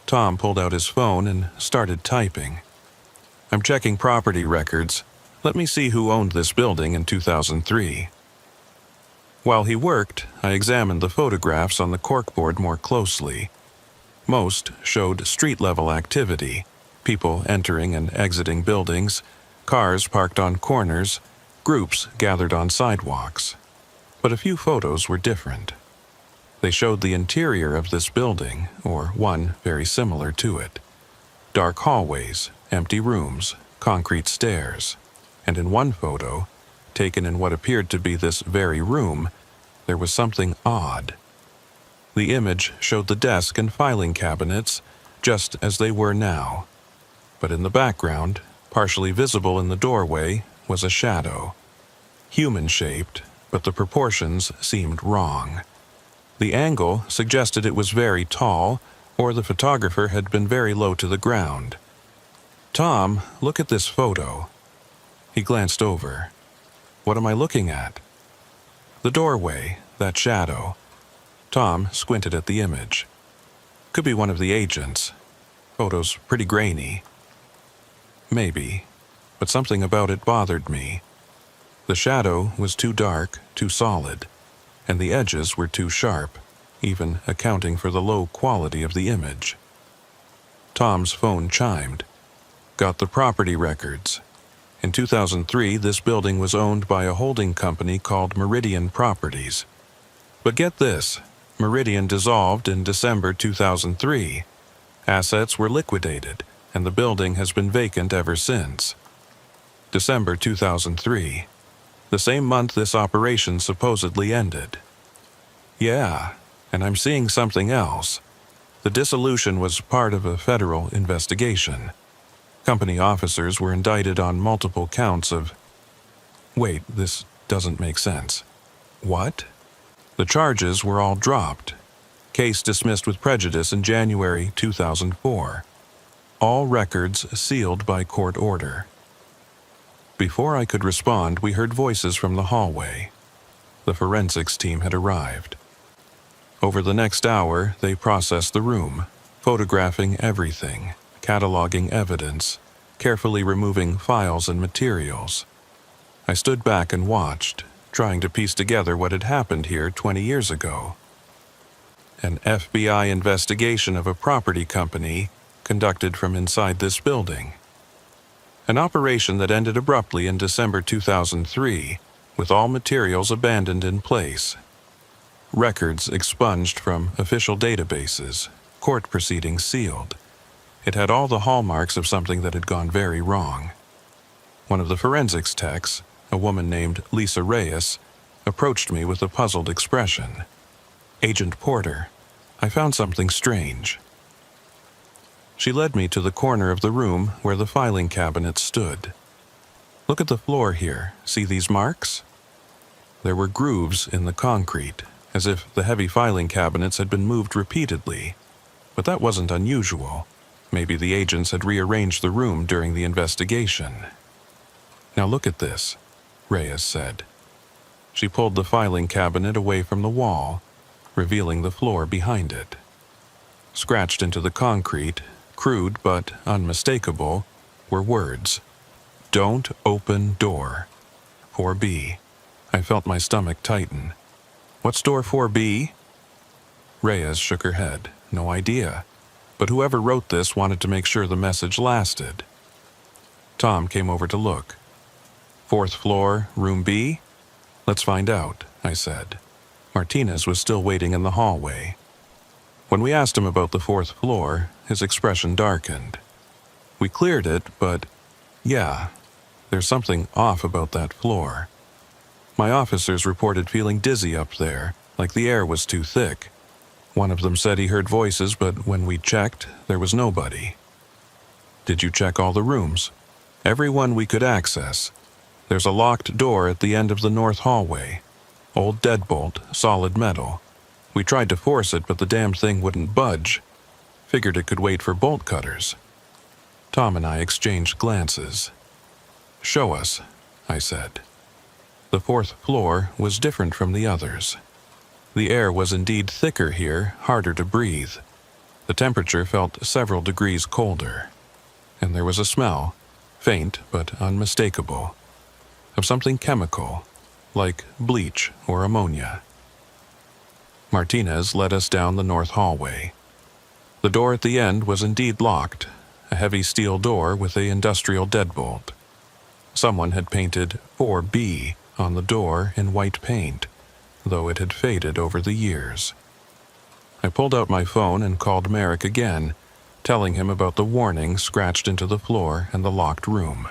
A: Tom pulled out his phone and started typing. "I'm checking property records. Let me see who owned this building in 2003. While he worked, I examined the photographs on the corkboard more closely. Most showed street-level activity, people entering and exiting buildings, cars parked on corners, groups gathered on sidewalks. But a few photos were different. They showed the interior of this building, or one very similar to it. Dark hallways, empty rooms, concrete stairs. And in one photo, taken in what appeared to be this very room, there was something odd. The image showed the desk and filing cabinets just as they were now. But in the background, partially visible in the doorway, was a shadow. Human-shaped, but the proportions seemed wrong. The angle suggested it was very tall, or the photographer had been very low to the ground. "Tom, look at this photo." He glanced over. "What am I looking at?" "The doorway, that shadow." Tom squinted at the image. "Could be one of the agents. Photo's pretty grainy." "Maybe, but something about it bothered me. The shadow was too dark, too solid, and the edges were too sharp, even accounting for the low quality of the image." Tom's phone chimed. "Got the property records. In 2003, this building was owned by a holding company called Meridian Properties. But get this, Meridian dissolved in December 2003. Assets were liquidated, and the building has been vacant ever since. December 2003, the same month this operation supposedly ended. Yeah, and I'm seeing something else. The dissolution was part of a federal investigation. Company officers were indicted on multiple counts of... Wait, this doesn't make sense. What? The charges were all dropped. Case dismissed with prejudice in January 2004. All records sealed by court order. Before I could respond, we heard voices from the hallway. The forensics team had arrived. Over the next hour, they processed the room, photographing everything, cataloging evidence, carefully removing files and materials. I stood back and watched, trying to piece together what had happened here 20 years ago. An FBI investigation of a property company conducted from inside this building. An operation that ended abruptly in December 2003, with all materials abandoned in place. Records expunged from official databases, court proceedings sealed. It had all the hallmarks of something that had gone very wrong. One of the forensics techs, a woman named Lisa Reyes, approached me with a puzzled expression. "Agent Porter, I found something strange." She led me to the corner of the room where the filing cabinet stood. "Look at the floor here. See these marks?" There were grooves in the concrete, as if the heavy filing cabinets had been moved repeatedly. But that wasn't unusual. Maybe the agents had rearranged the room during the investigation. "Now look at this," Reyes said. She pulled the filing cabinet away from the wall, revealing the floor behind it. Scratched into the concrete, crude but unmistakable, were words. "Don't open door. 4B. I felt my stomach tighten. "What's door 4B? Reyes shook her head. "No idea. But whoever wrote this wanted to make sure the message lasted." Tom came over to look. "Fourth floor, room B? Let's find out," I said. Martinez was still waiting in the hallway. When we asked him about the fourth floor, his expression darkened. "We cleared it, but yeah, there's something off about that floor. My officers reported feeling dizzy up there, like the air was too thick. One of them said he heard voices, but when we checked, there was nobody." "Did you check all the rooms?" "Every one we could access. There's a locked door at the end of the north hallway. Old deadbolt, solid metal. We tried to force it, but the damn thing wouldn't budge. Figured it could wait for bolt cutters." Tom and I exchanged glances. "Show us," I said. The fourth floor was different from the others. The air was indeed thicker here, harder to breathe. The temperature felt several degrees colder. And there was a smell, faint but unmistakable, of something chemical, like bleach or ammonia. Martinez led us down the north hallway. The door at the end was indeed locked, a heavy steel door with an industrial deadbolt. Someone had painted 4B on the door in white paint, though it had faded over the years. I pulled out my phone and called Merrick again, telling him about the warning scratched into the floor and the locked room.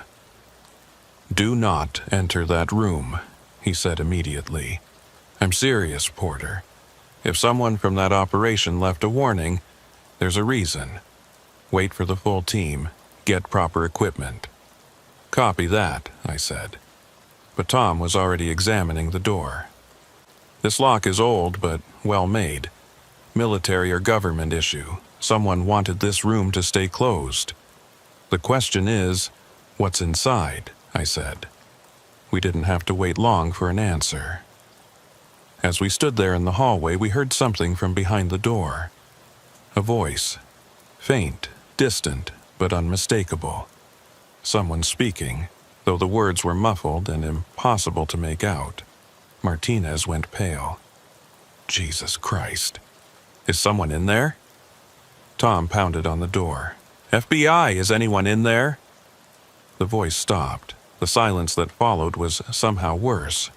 A: "Do not enter that room," he said immediately. "I'm serious, Porter. If someone from that operation left a warning, there's a reason. Wait for the full team. Get proper equipment." "Copy that," I said. But Tom was already examining the door. "This lock is old but well made. Military or government issue. Someone wanted this room to stay closed. The question is, what's inside?" I said. We didn't have to wait long for an answer. As we stood there in the hallway, we heard something from behind the door. A voice. Faint, distant, but unmistakable. Someone speaking, though the words were muffled and impossible to make out. Martinez went pale. "Jesus Christ. Is someone in there?" Tom pounded on the door. "FBI, is anyone in there?" The voice stopped. The silence that followed was somehow worse.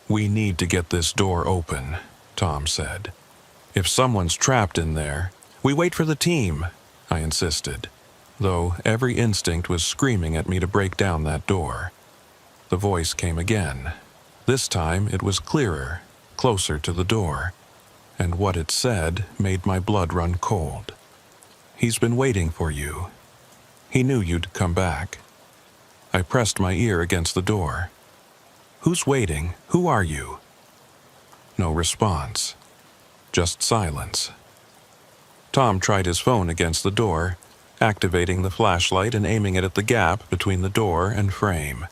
A: "We need to get this door open," Tom said. "If someone's trapped in there, we wait for the team," I insisted, though every instinct was screaming at me to break down that door. The voice came again. This time it was clearer, closer to the door, and what it said made my blood run cold. "He's been waiting for you. He knew you'd come back." I pressed my ear against the door. "Who's waiting? Who are you?" No response. Just silence. Tom tried his phone against the door, activating the flashlight and aiming it at the gap between the door and frame.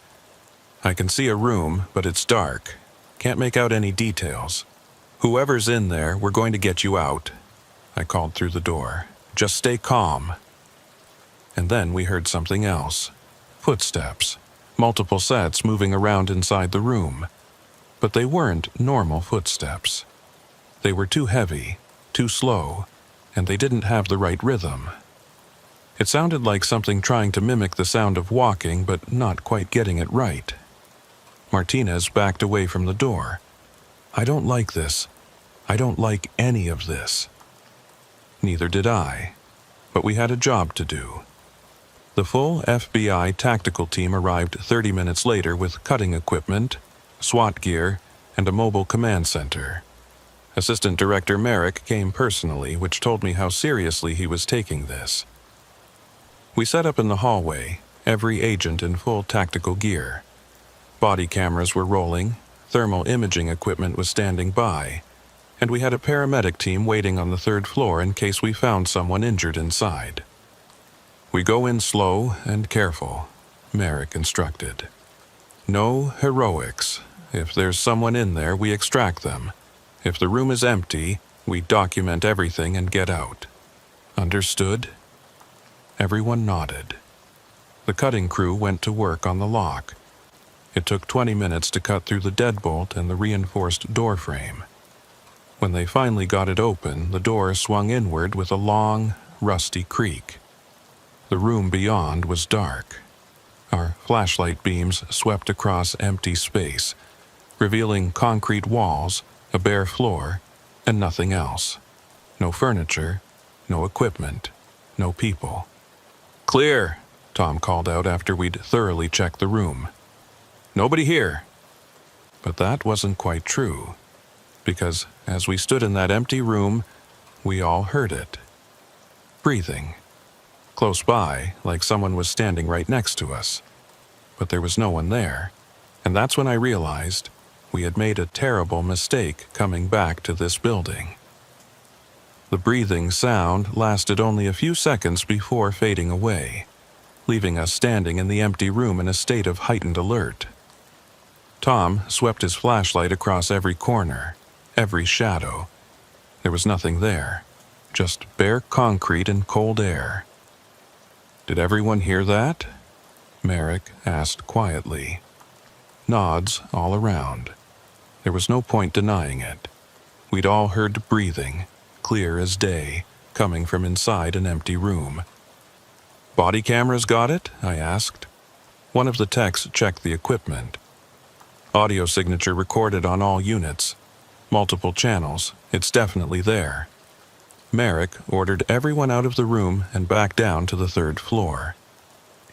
A: "I can see a room, but it's dark. Can't make out any details. Whoever's in there, we're going to get you out," I called through the door. "Just stay calm." And then we heard something else. Footsteps. Multiple sets moving around inside the room. But they weren't normal footsteps. They were too heavy, too slow, and they didn't have the right rhythm. It sounded like something trying to mimic the sound of walking, but not quite getting it right. Martinez backed away from the door. "I don't like this. I don't like any of this." Neither did I, but we had a job to do. The full FBI tactical team arrived 30 minutes later with cutting equipment, SWAT gear, and a mobile command center. Assistant Director Merrick came personally, which told me how seriously he was taking this. We set up in the hallway, every agent in full tactical gear. Body cameras were rolling, thermal imaging equipment was standing by, and we had a paramedic team waiting on the third floor in case we found someone injured inside. "We go in slow and careful," Merrick instructed. "No heroics. If there's someone in there, we extract them. If the room is empty, we document everything and get out. Understood?" Everyone nodded. The cutting crew went to work on the lock. It took 20 minutes to cut through the deadbolt and the reinforced door frame. When they finally got it open, the door swung inward with a long, rusty creak. The room beyond was dark. Our flashlight beams swept across empty space, revealing concrete walls, a bare floor, and nothing else. No furniture, no equipment, no people. "Clear," Tom called out after we'd thoroughly checked the room. "Nobody here." But that wasn't quite true, because as we stood in that empty room, we all heard it. Breathing. Close by, like someone was standing right next to us. But there was no one there, and that's when I realized we had made a terrible mistake coming back to this building. The breathing sound lasted only a few seconds before fading away, leaving us standing in the empty room in a state of heightened alert. Tom swept his flashlight across every corner, every shadow. There was nothing there, just bare concrete and cold air. "Did everyone hear that?" Merrick asked quietly. Nods all around. There was no point denying it. We'd all heard breathing, clear as day, coming from inside an empty room. "Body cameras got it?" I asked. One of the techs checked the equipment. "Audio signature recorded on all units. Multiple channels. It's definitely there." Merrick ordered everyone out of the room and back down to the third floor.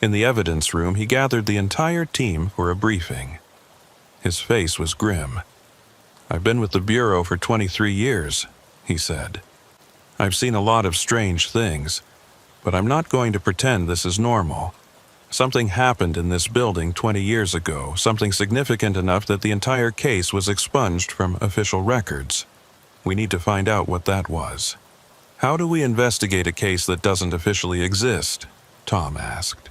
A: In the evidence room, he gathered the entire team for a briefing. His face was grim. "I've been with the Bureau for 23 years, he said. "I've seen a lot of strange things, but I'm not going to pretend this is normal. Something happened in this building 20 years ago, something significant enough that the entire case was expunged from official records. We need to find out what that was." "How do we investigate a case that doesn't officially exist?" Tom asked.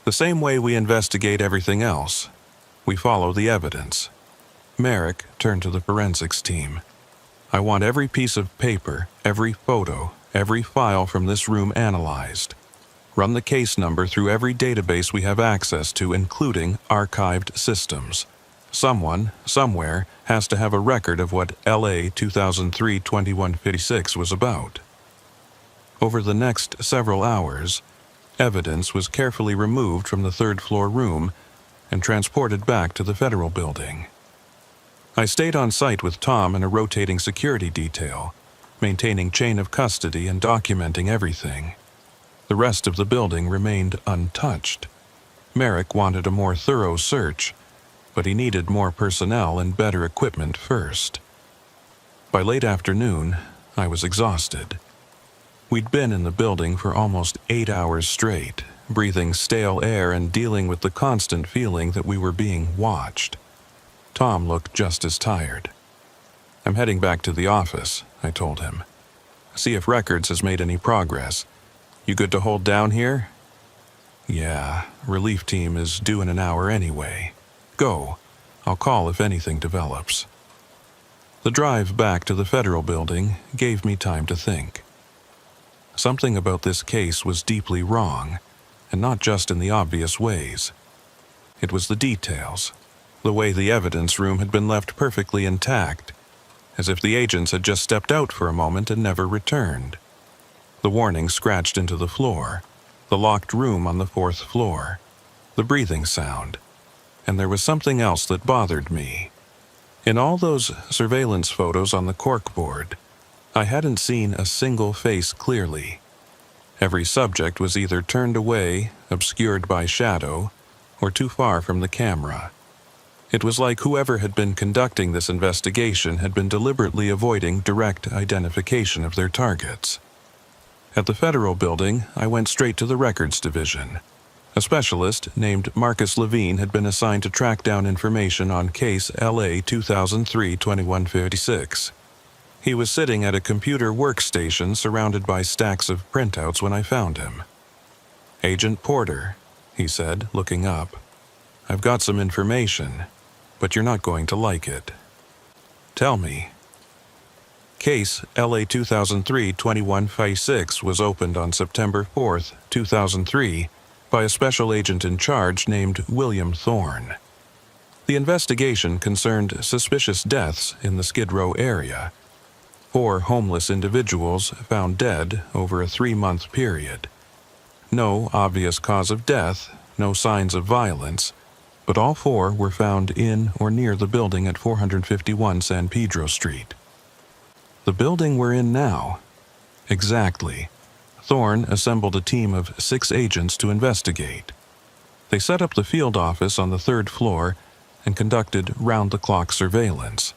A: "The same way we investigate everything else. We follow the evidence." Merrick turned to the forensics team. "I want every piece of paper, every photo, every file from this room analyzed. Run the case number through every database we have access to, including archived systems. Someone, somewhere, has to have a record of what LA 2003-2156 was about." Over the next several hours, evidence was carefully removed from the third-floor room and transported back to the federal building. I stayed on site with Tom and a rotating security detail, maintaining chain of custody and documenting everything. The rest of the building remained untouched. Merrick wanted a more thorough search, but he needed more personnel and better equipment first. By late afternoon, I was exhausted. We'd been in the building for almost 8 hours straight, breathing stale air and dealing with the constant feeling that we were being watched. Tom looked just as tired. "I'm heading back to the office," I told him. "See if Records has made any progress. You good to hold down here?" "Yeah, relief team is due in an hour anyway. Go. I'll call if anything develops." The drive back to the federal building gave me time to think. Something about this case was deeply wrong, and not just in the obvious ways. It was the details, the way the evidence room had been left perfectly intact, as if the agents had just stepped out for a moment and never returned. The warning scratched into the floor, the locked room on the 4th floor, the breathing sound, and there was something else that bothered me. In all those surveillance photos on the corkboard, I hadn't seen a single face clearly. Every subject was either turned away, obscured by shadow, or too far from the camera. It was like whoever had been conducting this investigation had been deliberately avoiding direct identification of their targets. At the Federal Building, I went straight to the Records Division. A specialist named Marcus Levine had been assigned to track down information on case LA 2003-2156. He was sitting at a computer workstation surrounded by stacks of printouts when I found him. "Agent Porter," he said, looking up. "I've got some information, but you're not going to like it." "Tell me." Case LA 2003-2156 was opened on September 4, 2003, by a special agent in charge named William Thorne. The investigation concerned suspicious deaths in the Skid Row area. 4 homeless individuals found dead over a 3-month period. No obvious cause of death, no signs of violence, but all 4 were found in or near the building at 451 San Pedro Street. The building we're in now. Exactly. Thorne assembled a team of 6 agents to investigate. They set up the field office on the 3rd floor and conducted round-the-clock surveillance.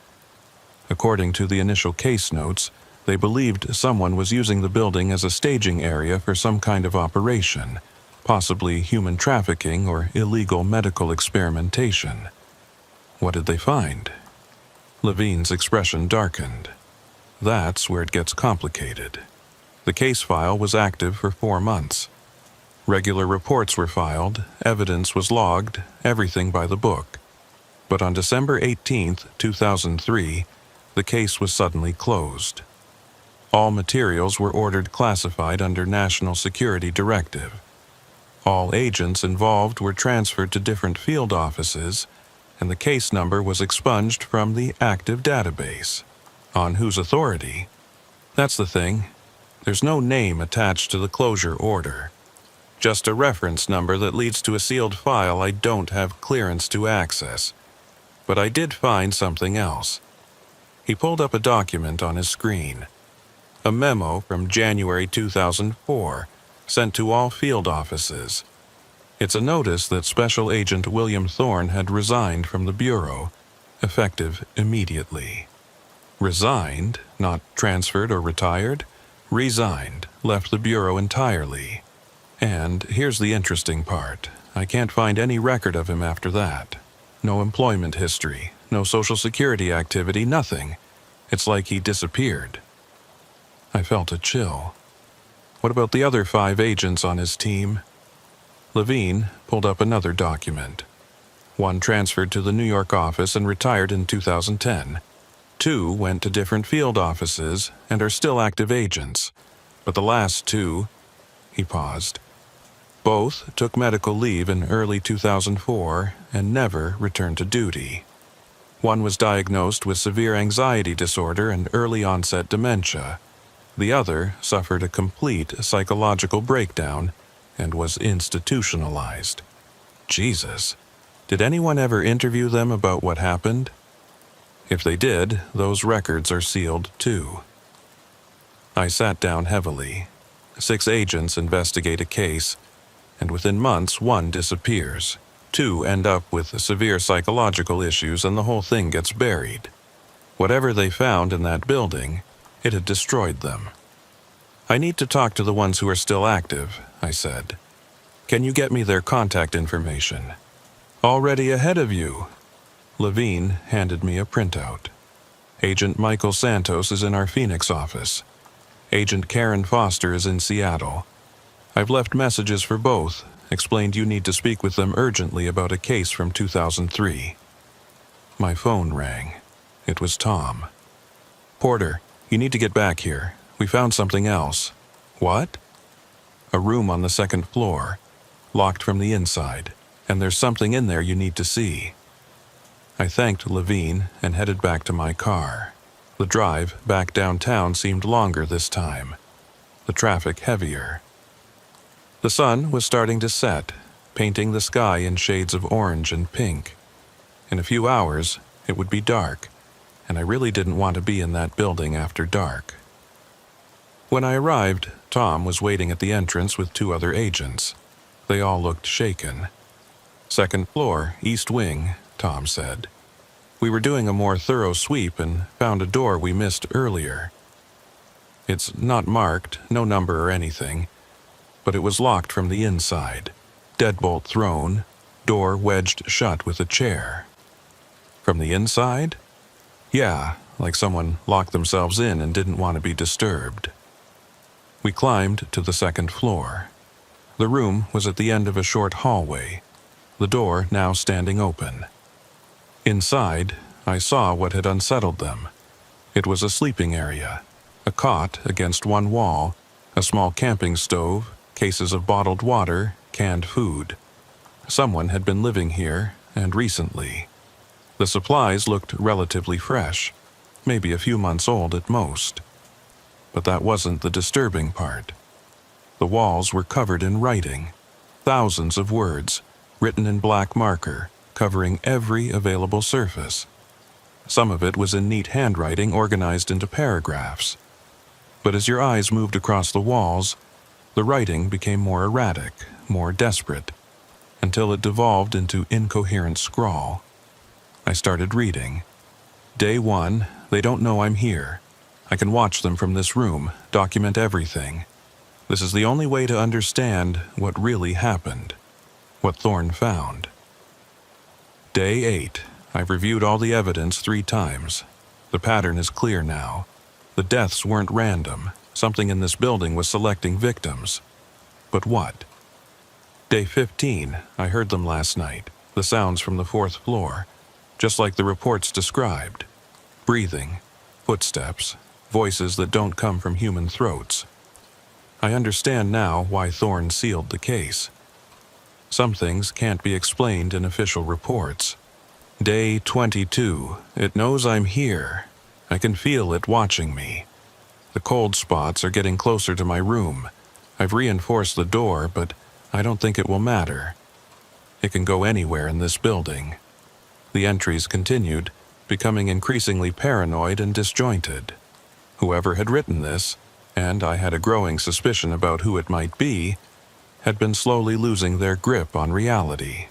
A: According to the initial case notes, they believed someone was using the building as a staging area for some kind of operation, possibly human trafficking or illegal medical experimentation. What did they find? Levine's expression darkened. That's where it gets complicated. The case file was active for 4 months. Regular reports were filed, evidence was logged, everything by the book. But on December 18, 2003, the case was suddenly closed. All materials were ordered classified under National Security Directive. All agents involved were transferred to different field offices, and the case number was expunged from the active database. On whose authority? That's the thing. There's no name attached to the closure order. Just a reference number that leads to a sealed file I don't have clearance to access. But I did find something else. He pulled up a document on his screen. A memo from January 2004, sent to all field offices. It's a notice that Special Agent William Thorne had resigned from the Bureau, effective immediately. Resigned, not transferred or retired. Resigned, left the Bureau entirely. And here's the interesting part. I can't find any record of him after that. No employment history, no Social Security activity, nothing. It's like he disappeared. I felt a chill. What about the other 5 agents on his team? Levine pulled up another document. 1 transferred to the New York office and retired in 2010. 2 went to different field offices and are still active agents. But the last 2, he paused. Both took medical leave in early 2004 and never returned to duty. 1 was diagnosed with severe anxiety disorder and early-onset dementia. The other suffered a complete psychological breakdown and was institutionalized. Jesus, did anyone ever interview them about what happened? If they did, those records are sealed too. I sat down heavily. 6 agents investigate a case, and within months 1 disappears. 2 end up with severe psychological issues and the whole thing gets buried. Whatever they found in that building, it had destroyed them. I need to talk to the ones who are still active, I said. Can you get me their contact information? Already ahead of you. Levine handed me a printout. Agent Michael Santos is in our Phoenix office. Agent Karen Foster is in Seattle. I've left messages for both, explained you need to speak with them urgently about a case from 2003. My phone rang. It was Tom. Porter, you need to get back here. We found something else. What? A room on the 2nd floor, locked from the inside, and there's something in there you need to see. I thanked Levine and headed back to my car. The drive back downtown seemed longer this time. The traffic heavier. The sun was starting to set, painting the sky in shades of orange and pink. In a few hours, it would be dark, and I really didn't want to be in that building after dark. When I arrived, Tom was waiting at the entrance with 2 other agents. They all looked shaken. "Second floor, east wing," Tom said. "We were doing a more thorough sweep and found a door we missed earlier. It's not marked, no number or anything, but it was locked from the inside. Deadbolt thrown, door wedged shut with a chair." "From the inside?" "Yeah, like someone locked themselves in and didn't want to be disturbed." We climbed to the second floor. The room was at the end of a short hallway, the door now standing open. Inside, I saw what had unsettled them. It was a sleeping area, a cot against one wall, a small camping stove, cases of bottled water, canned food. Someone had been living here, and recently. The supplies looked relatively fresh, maybe a few months old at most. But that wasn't the disturbing part. The walls were covered in writing, thousands of words, written in black marker, covering every available surface. Some of it was in neat handwriting organized into paragraphs. But as your eyes moved across the walls, the writing became more erratic, more desperate, until it devolved into incoherent scrawl. I started reading. "Day 1, they don't know I'm here. I can watch them from this room, document everything. This is the only way to understand what really happened, what Thorne found." Day 8, I've reviewed all the evidence 3 times. The pattern is clear now. The deaths weren't random. Something in this building was selecting victims. But what? Day 15, I heard them last night, the sounds from the 4th floor, just like the reports described. Breathing, footsteps, voices that don't come from human throats. I understand now why Thorne sealed the case. Some things can't be explained in official reports. Day 22, it knows I'm here. I can feel it watching me. The cold spots are getting closer to my room. I've reinforced the door, but I don't think it will matter. It can go anywhere in this building. The entries continued, becoming increasingly paranoid and disjointed. Whoever had written this, and I had a growing suspicion about who it might be, had been slowly losing their grip on reality.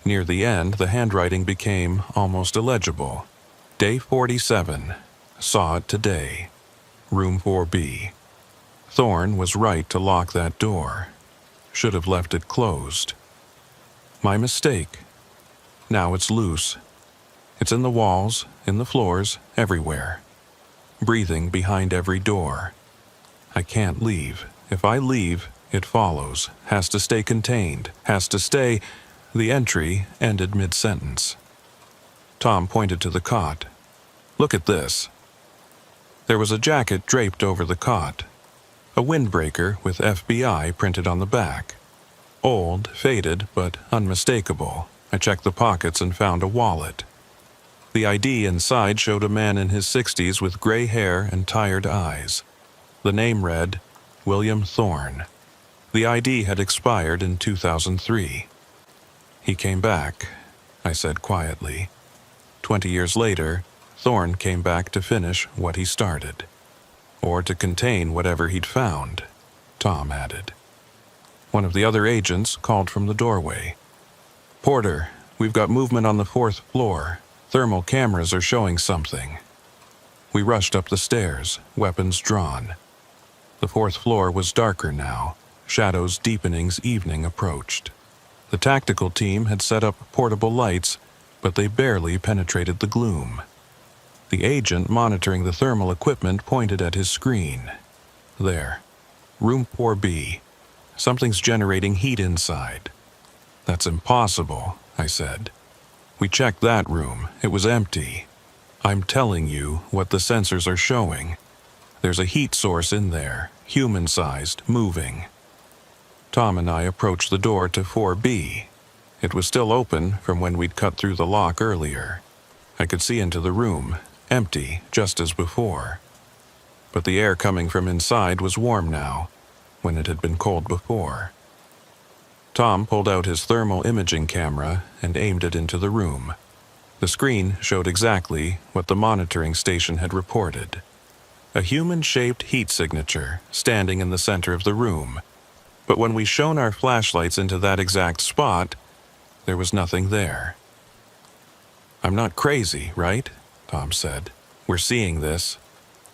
A: Near the end, the handwriting became almost illegible. Day 47. Saw it today. Room 4B. Thorne was right to lock that door. Should have left it closed. My mistake. Now it's loose. It's in the walls, in the floors, everywhere. Breathing behind every door. I can't leave. If I leave, it follows, has to stay contained, has to stay. The entry ended mid-sentence. Tom pointed to the cot. "Look at this." There was a jacket draped over the cot. A windbreaker with FBI printed on the back. Old, faded, but unmistakable. I checked the pockets and found a wallet. The ID inside showed a man in his 60s with gray hair and tired eyes. The name read, William Thorne. The ID had expired in 2003. "He came back," I said quietly. 20 years later, Thorne came back to finish what he started. Or to contain whatever he'd found, Tom added. One of the other agents called from the doorway. "Porter, we've got movement on the 4th floor. Thermal cameras are showing something." We rushed up the stairs, weapons drawn. The 4th floor was darker now, shadows deepening as evening approached. The tactical team had set up portable lights, but they barely penetrated the gloom. The agent monitoring the thermal equipment pointed at his screen. "There. Room 4B. Something's generating heat inside." "That's impossible," I said. "We checked that room. It was empty. I'm telling you what the sensors are showing. There's a heat source in there, human-sized, moving." Tom and I approached the door to 4B. It was still open from when we'd cut through the lock earlier. I could see into the room, empty, just as before. But the air coming from inside was warm now, when it had been cold before. Tom pulled out his thermal imaging camera and aimed it into the room. The screen showed exactly what the monitoring station had reported. A human-shaped heat signature standing in the center of the room. But when we shone our flashlights into that exact spot, there was nothing there. "I'm not crazy, right?" Tom said. "We're seeing this."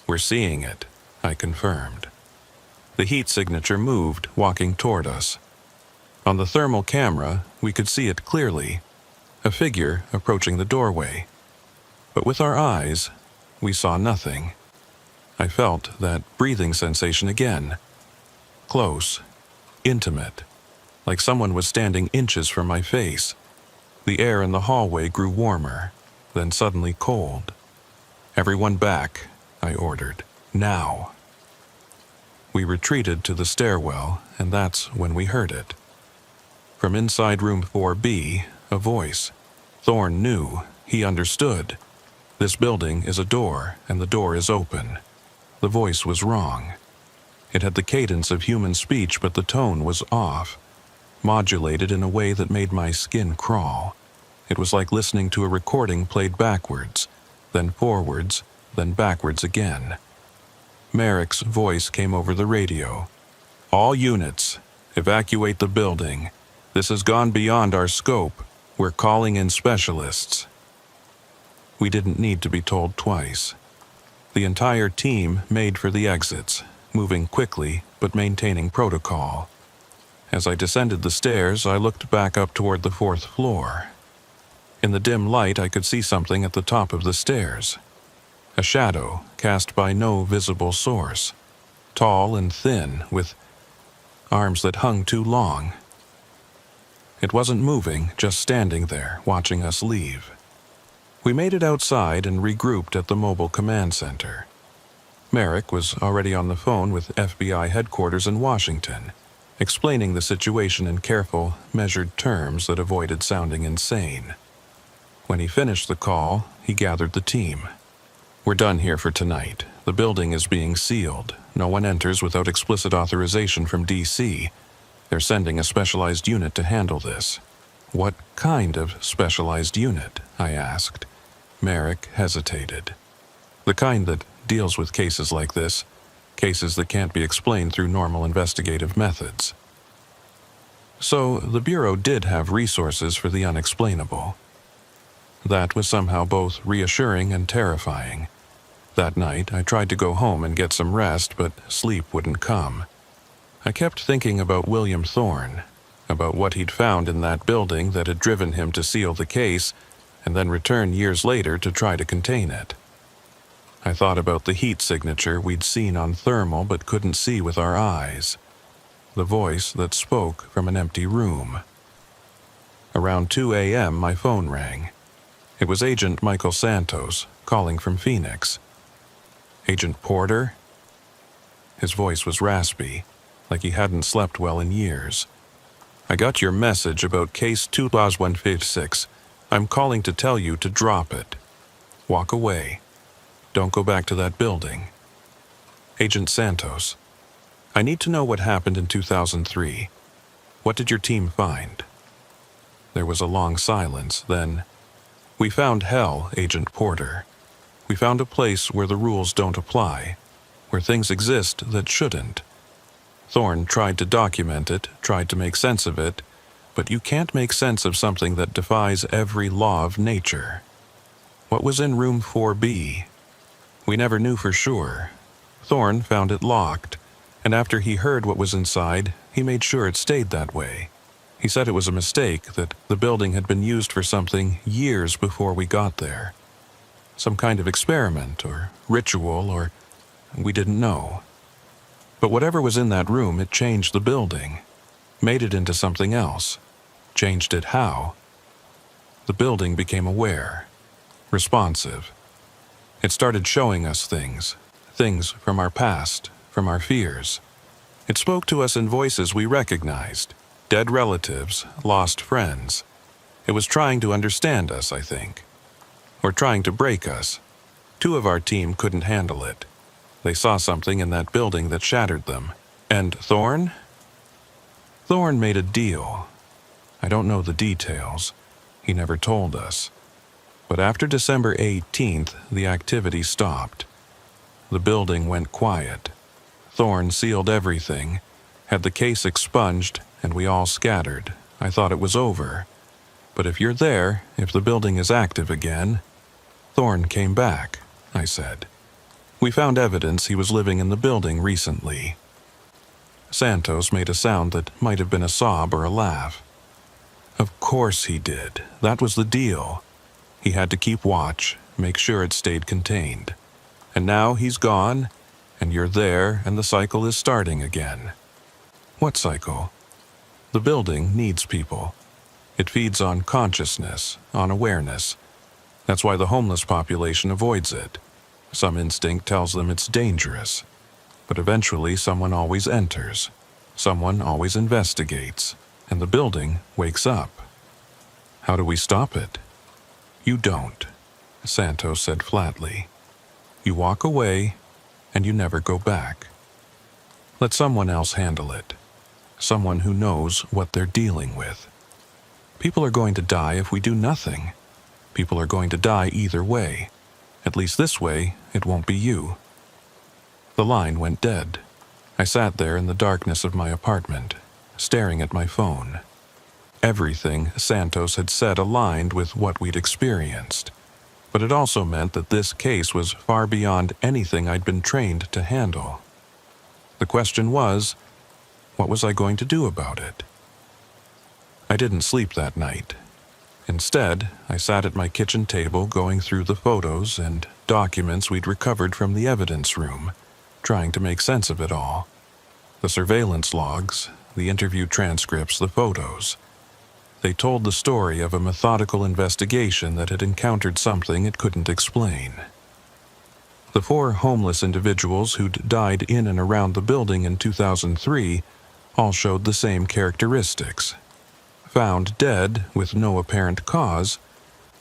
A: "We're seeing it," I confirmed. The heat signature moved, walking toward us. On the thermal camera, we could see it clearly, a figure approaching the doorway. But with our eyes, we saw nothing. I felt that breathing sensation again. Close, intimate, like someone was standing inches from my face. The air in the hallway grew warmer, then suddenly cold. "Everyone back," I ordered. "Now." We retreated to the stairwell, and that's when we heard it. From inside room 4B, a voice. Thorne knew, he understood. This building is a door, and the door is open. The voice was wrong. It had the cadence of human speech, but the tone was off, modulated in a way that made my skin crawl. It was like listening to a recording played backwards, then forwards, then backwards again. Merrick's voice came over the radio. "All units, evacuate the building. This has gone beyond our scope. We're calling in specialists." We didn't need to be told twice. The entire team made for the exits, moving quickly but maintaining protocol. As I descended the stairs, I looked back up toward the 4th floor. In the dim light, I could see something at the top of the stairs. A shadow cast by no visible source, tall and thin, with arms that hung too long. It wasn't moving, just standing there, watching us leave. We made it outside and regrouped at the mobile command center. Merrick was already on the phone with FBI headquarters in Washington, explaining the situation in careful, measured terms that avoided sounding insane. When he finished the call, he gathered the team. "We're done here for tonight. The building is being sealed. No one enters without explicit authorization from DC. They're sending a specialized unit to handle this." "What kind of specialized unit?" I asked. Merrick hesitated. "The kind that deals with cases like this, cases that can't be explained through normal investigative methods." So the Bureau did have resources for the unexplainable. That was somehow both reassuring and terrifying. That night, I tried to go home and get some rest, but sleep wouldn't come. I kept thinking about William Thorne, about what he'd found in that building that had driven him to seal the case and then return years later to try to contain it. I thought about the heat signature we'd seen on thermal but couldn't see with our eyes. The voice that spoke from an empty room. Around 2 a.m., my phone rang. It was Agent Michael Santos, calling from Phoenix. "Agent Porter?" His voice was raspy, like he hadn't slept well in years. "I got your message about case 2156. I'm calling to tell you to drop it. Walk away. Don't go back to that building." "Agent Santos, I need to know what happened in 2003. What did your team find?" There was a long silence, then, "We found hell, Agent Porter. We found a place where the rules don't apply, where things exist that shouldn't. Thorne tried to document it, tried to make sense of it, but you can't make sense of something that defies every law of nature. What was in room 4B? We never knew for sure. Thorne found it locked, and after he heard what was inside, he made sure it stayed that way. He said it was a mistake, that the building had been used for something years before we got there. Some kind of experiment, or ritual, or we didn't know. But whatever was in that room, it changed the building, made it into something else. Changed it how? The building became aware, responsive. It started showing us things from our past, from our fears. It spoke to us in voices we recognized, dead relatives, lost friends. It was trying to understand us, I think. Or trying to break us. 2 of our team couldn't handle it. They saw something in that building that shattered them. And Thorne? Thorne made a deal. I don't know the details. He never told us. But after December 18th, the activity stopped. The building went quiet. Thorne sealed everything, Had the case expunged and we all scattered, I thought it was over. But if you're there, if the building is active again... Thorne came back, I said. We found evidence he was living in the building recently. Santos made a sound that might have been a sob or a laugh. Of course he did. That was the deal. He had to keep watch, make sure it stayed contained. And now he's gone, and you're there, and the cycle is starting again. What cycle? The building needs people. It feeds on consciousness, on awareness. That's why the homeless population avoids it. Some instinct tells them it's dangerous. But eventually someone always enters. Someone always investigates. And the building wakes up. How do we stop it? You don't, Santos said flatly. You walk away, and you never go back. Let someone else handle it. Someone who knows what they're dealing with. People are going to die if we do nothing. People are going to die either way. At least this way, it won't be you. The line went dead. I sat there in the darkness of my apartment, staring at my phone. Everything Santos had said aligned with what we'd experienced. But it also meant that this case was far beyond anything I'd been trained to handle. The question was, what was I going to do about it? I didn't sleep that night. Instead, I sat at my kitchen table going through the photos and documents we'd recovered from the evidence room, trying to make sense of it all. The surveillance logs, the interview transcripts, the photos. They told the story of a methodical investigation that had encountered something it couldn't explain. The 4 homeless individuals who'd died in and around the building in 2003 all showed the same characteristics. Found dead with no apparent cause,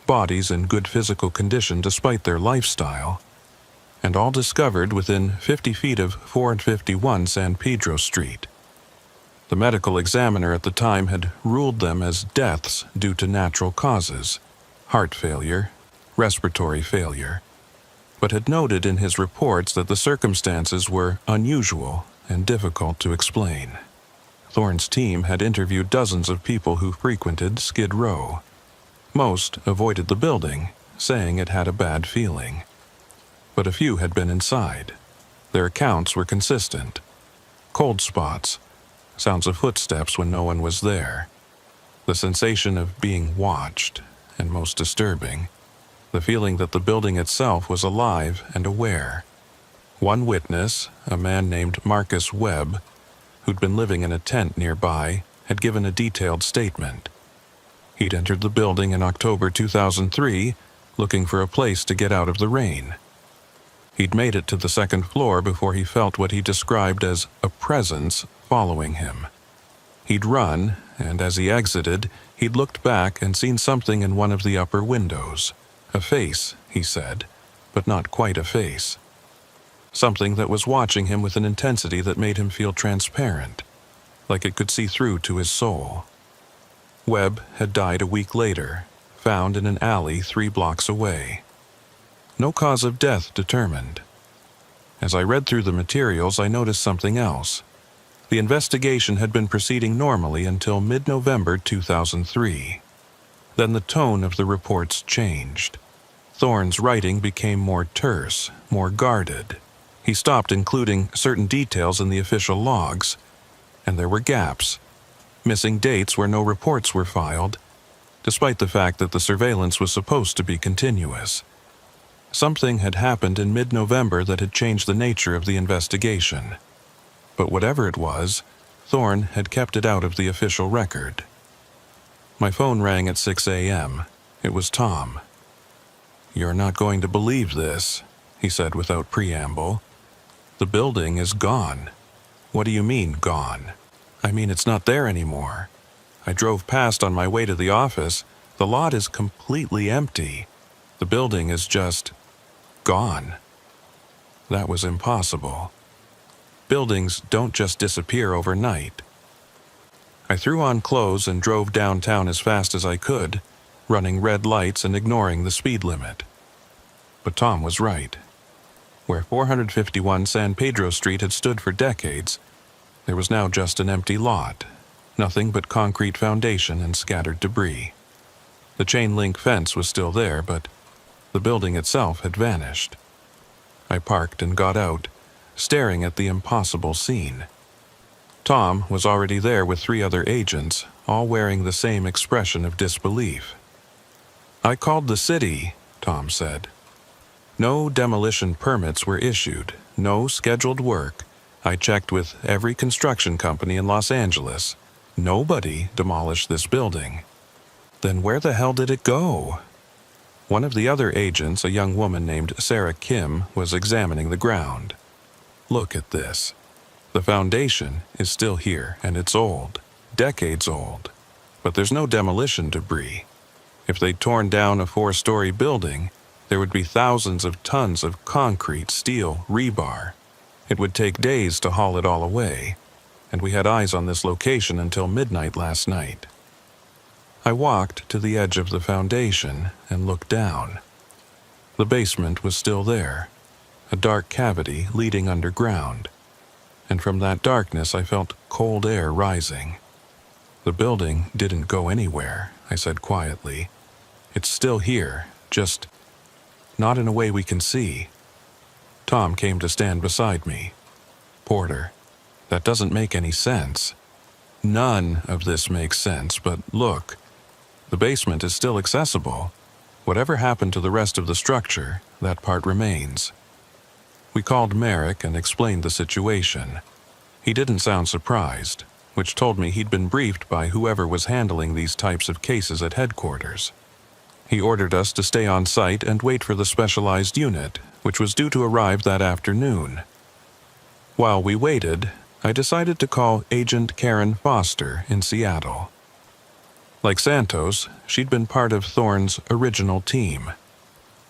A: bodies in good physical condition despite their lifestyle, and all discovered within 50 feet of 451 San Pedro Street. The medical examiner at the time had ruled them as deaths due to natural causes, heart failure, respiratory failure, but had noted in his reports that the circumstances were unusual and difficult to explain. Thorne's team had interviewed dozens of people who frequented Skid Row. Most avoided the building, saying it had a bad feeling. But a few had been inside. Their accounts were consistent. Cold spots, sounds of footsteps when no one was there, the sensation of being watched, and most disturbing, the feeling that the building itself was alive and aware. One witness, a man named Marcus Webb, who'd been living in a tent nearby, had given a detailed statement. He'd entered the building in October 2003, looking for a place to get out of the rain. He'd made it to the second floor before he felt what he described as a presence following him. He'd run, and as he exited, he'd looked back and seen something in one of the upper windows. A face, he said, but not quite a face. Something that was watching him with an intensity that made him feel transparent, like it could see through to his soul. Webb had died a week later, found in an alley 3 blocks away. No cause of death determined. As I read through the materials, I noticed something else. The investigation had been proceeding normally until mid-November 2003. Then the tone of the reports changed. Thorne's writing became more terse, more guarded. He stopped including certain details in the official logs, and there were gaps, missing dates where no reports were filed, despite the fact that the surveillance was supposed to be continuous. Something had happened in mid-November that had changed the nature of the investigation. But whatever it was, Thorne had kept it out of the official record. My phone rang at 6 a.m. It was Tom. "You're not going to believe this," he said without preamble. "The building is gone." "What do you mean, gone?" "I mean it's not there anymore. I drove past on my way to the office. The lot is completely empty. The building is just gone." That was impossible. Buildings don't just disappear overnight. I threw on clothes and drove downtown as fast as I could, running red lights and ignoring the speed limit. But Tom was right. Where 451 San Pedro Street had stood for decades, There was now just an empty lot, nothing but concrete foundation and scattered debris. The chain-link fence was still there, but the building itself had vanished. I parked and got out, staring at the impossible scene. Tom was already there with 3 other agents, all wearing the same expression of disbelief. "I called the city," Tom said. "No demolition permits were issued, no scheduled work. I checked with every construction company in Los Angeles. Nobody demolished this building." "Then where the hell did it go?" One of the other agents, a young woman named Sarah Kim, was examining the ground. "Look at this. The foundation is still here, and it's old, decades old. But there's no demolition debris. If they'd torn down a 4-story building, there would be thousands of tons of concrete, steel, rebar. It would take days to haul it all away, and we had eyes on this location until midnight last night." I walked to the edge of the foundation and looked down. The basement was still there, a dark cavity leading underground, and from that darkness I felt cold air rising. "The building didn't go anywhere," I said quietly. "It's still here, just not in a way we can see." Tom came to stand beside me. "Porter, that doesn't make any sense." "None of this makes sense, but look. The basement is still accessible. Whatever happened to the rest of the structure, that part remains." We called Merrick and explained the situation. He didn't sound surprised, which told me he'd been briefed by whoever was handling these types of cases at headquarters. He ordered us to stay on site and wait for the specialized unit, which was due to arrive that afternoon. While we waited, I decided to call Agent Karen Foster in Seattle. Like Santos, she'd been part of Thorne's original team.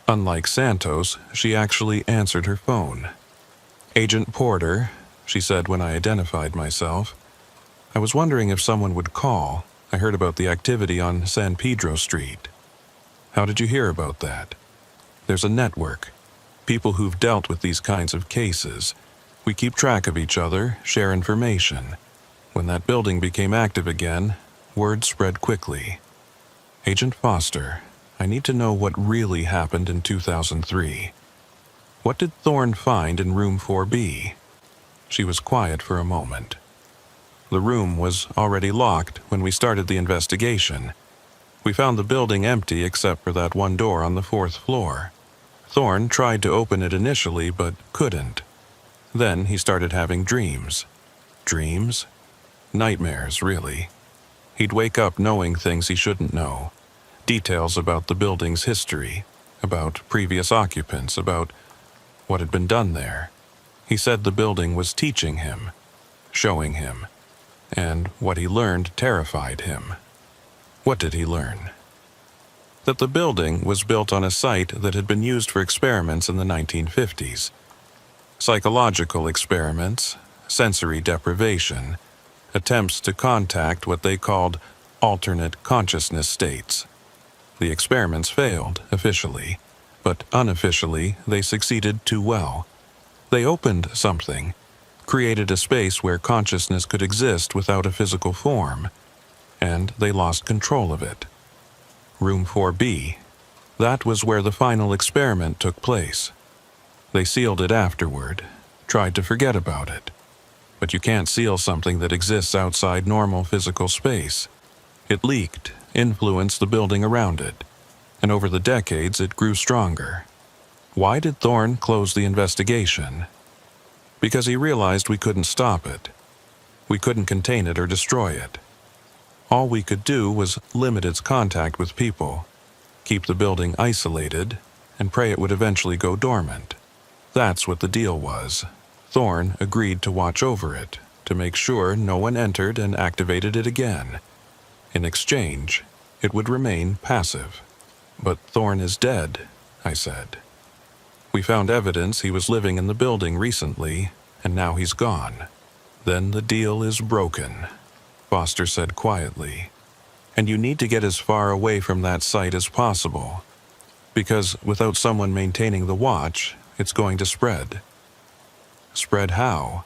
A: Unlike Santos, she actually answered her phone. "Agent Porter," she said when I identified myself. "I was wondering if someone would call. I heard about the activity on San Pedro Street." "How did you hear about that?" "There's a network. People who've dealt with these kinds of cases. We keep track of each other, share information. When that building became active again, word spread quickly. Agent Foster, I need to know what really happened in 2003. What did Thorne find in room 4B? She was quiet for a moment. The room was already locked when we started the investigation. We found the building empty except for that one door on the 4th floor. Thorne tried to open it initially but couldn't. Then he started having dreams. Dreams? Nightmares, really. He'd wake up knowing things he shouldn't know. Details about the building's history, about previous occupants, about what had been done there. He said the building was teaching him, showing him, and what he learned terrified him. What did he learn? That the building was built on a site that had been used for experiments in the 1950s. Psychological experiments, sensory deprivation, attempts to contact what they called alternate consciousness states. The experiments failed, officially, but unofficially they succeeded too well. They opened something, created a space where consciousness could exist without a physical form, and they lost control of it. Room 4B, that was where the final experiment took place. They sealed it afterward, tried to forget about it. But you can't seal something that exists outside normal physical space. It leaked, influenced the building around it, and over the decades it grew stronger. Why did Thorne close the investigation? Because he realized we couldn't stop it. We couldn't contain it or destroy it. All we could do was limit its contact with people, keep the building isolated, and pray it would eventually go dormant. That's what the deal was. Thorne agreed to watch over it, to make sure no one entered and activated it again. In exchange, it would remain passive. "But Thorne is dead," I said. "We found evidence he was living in the building recently, and now he's gone." "Then the deal is broken," Foster said quietly. "And you need to get as far away from that site as possible, because without someone maintaining the watch, it's going to spread." "Spread how?"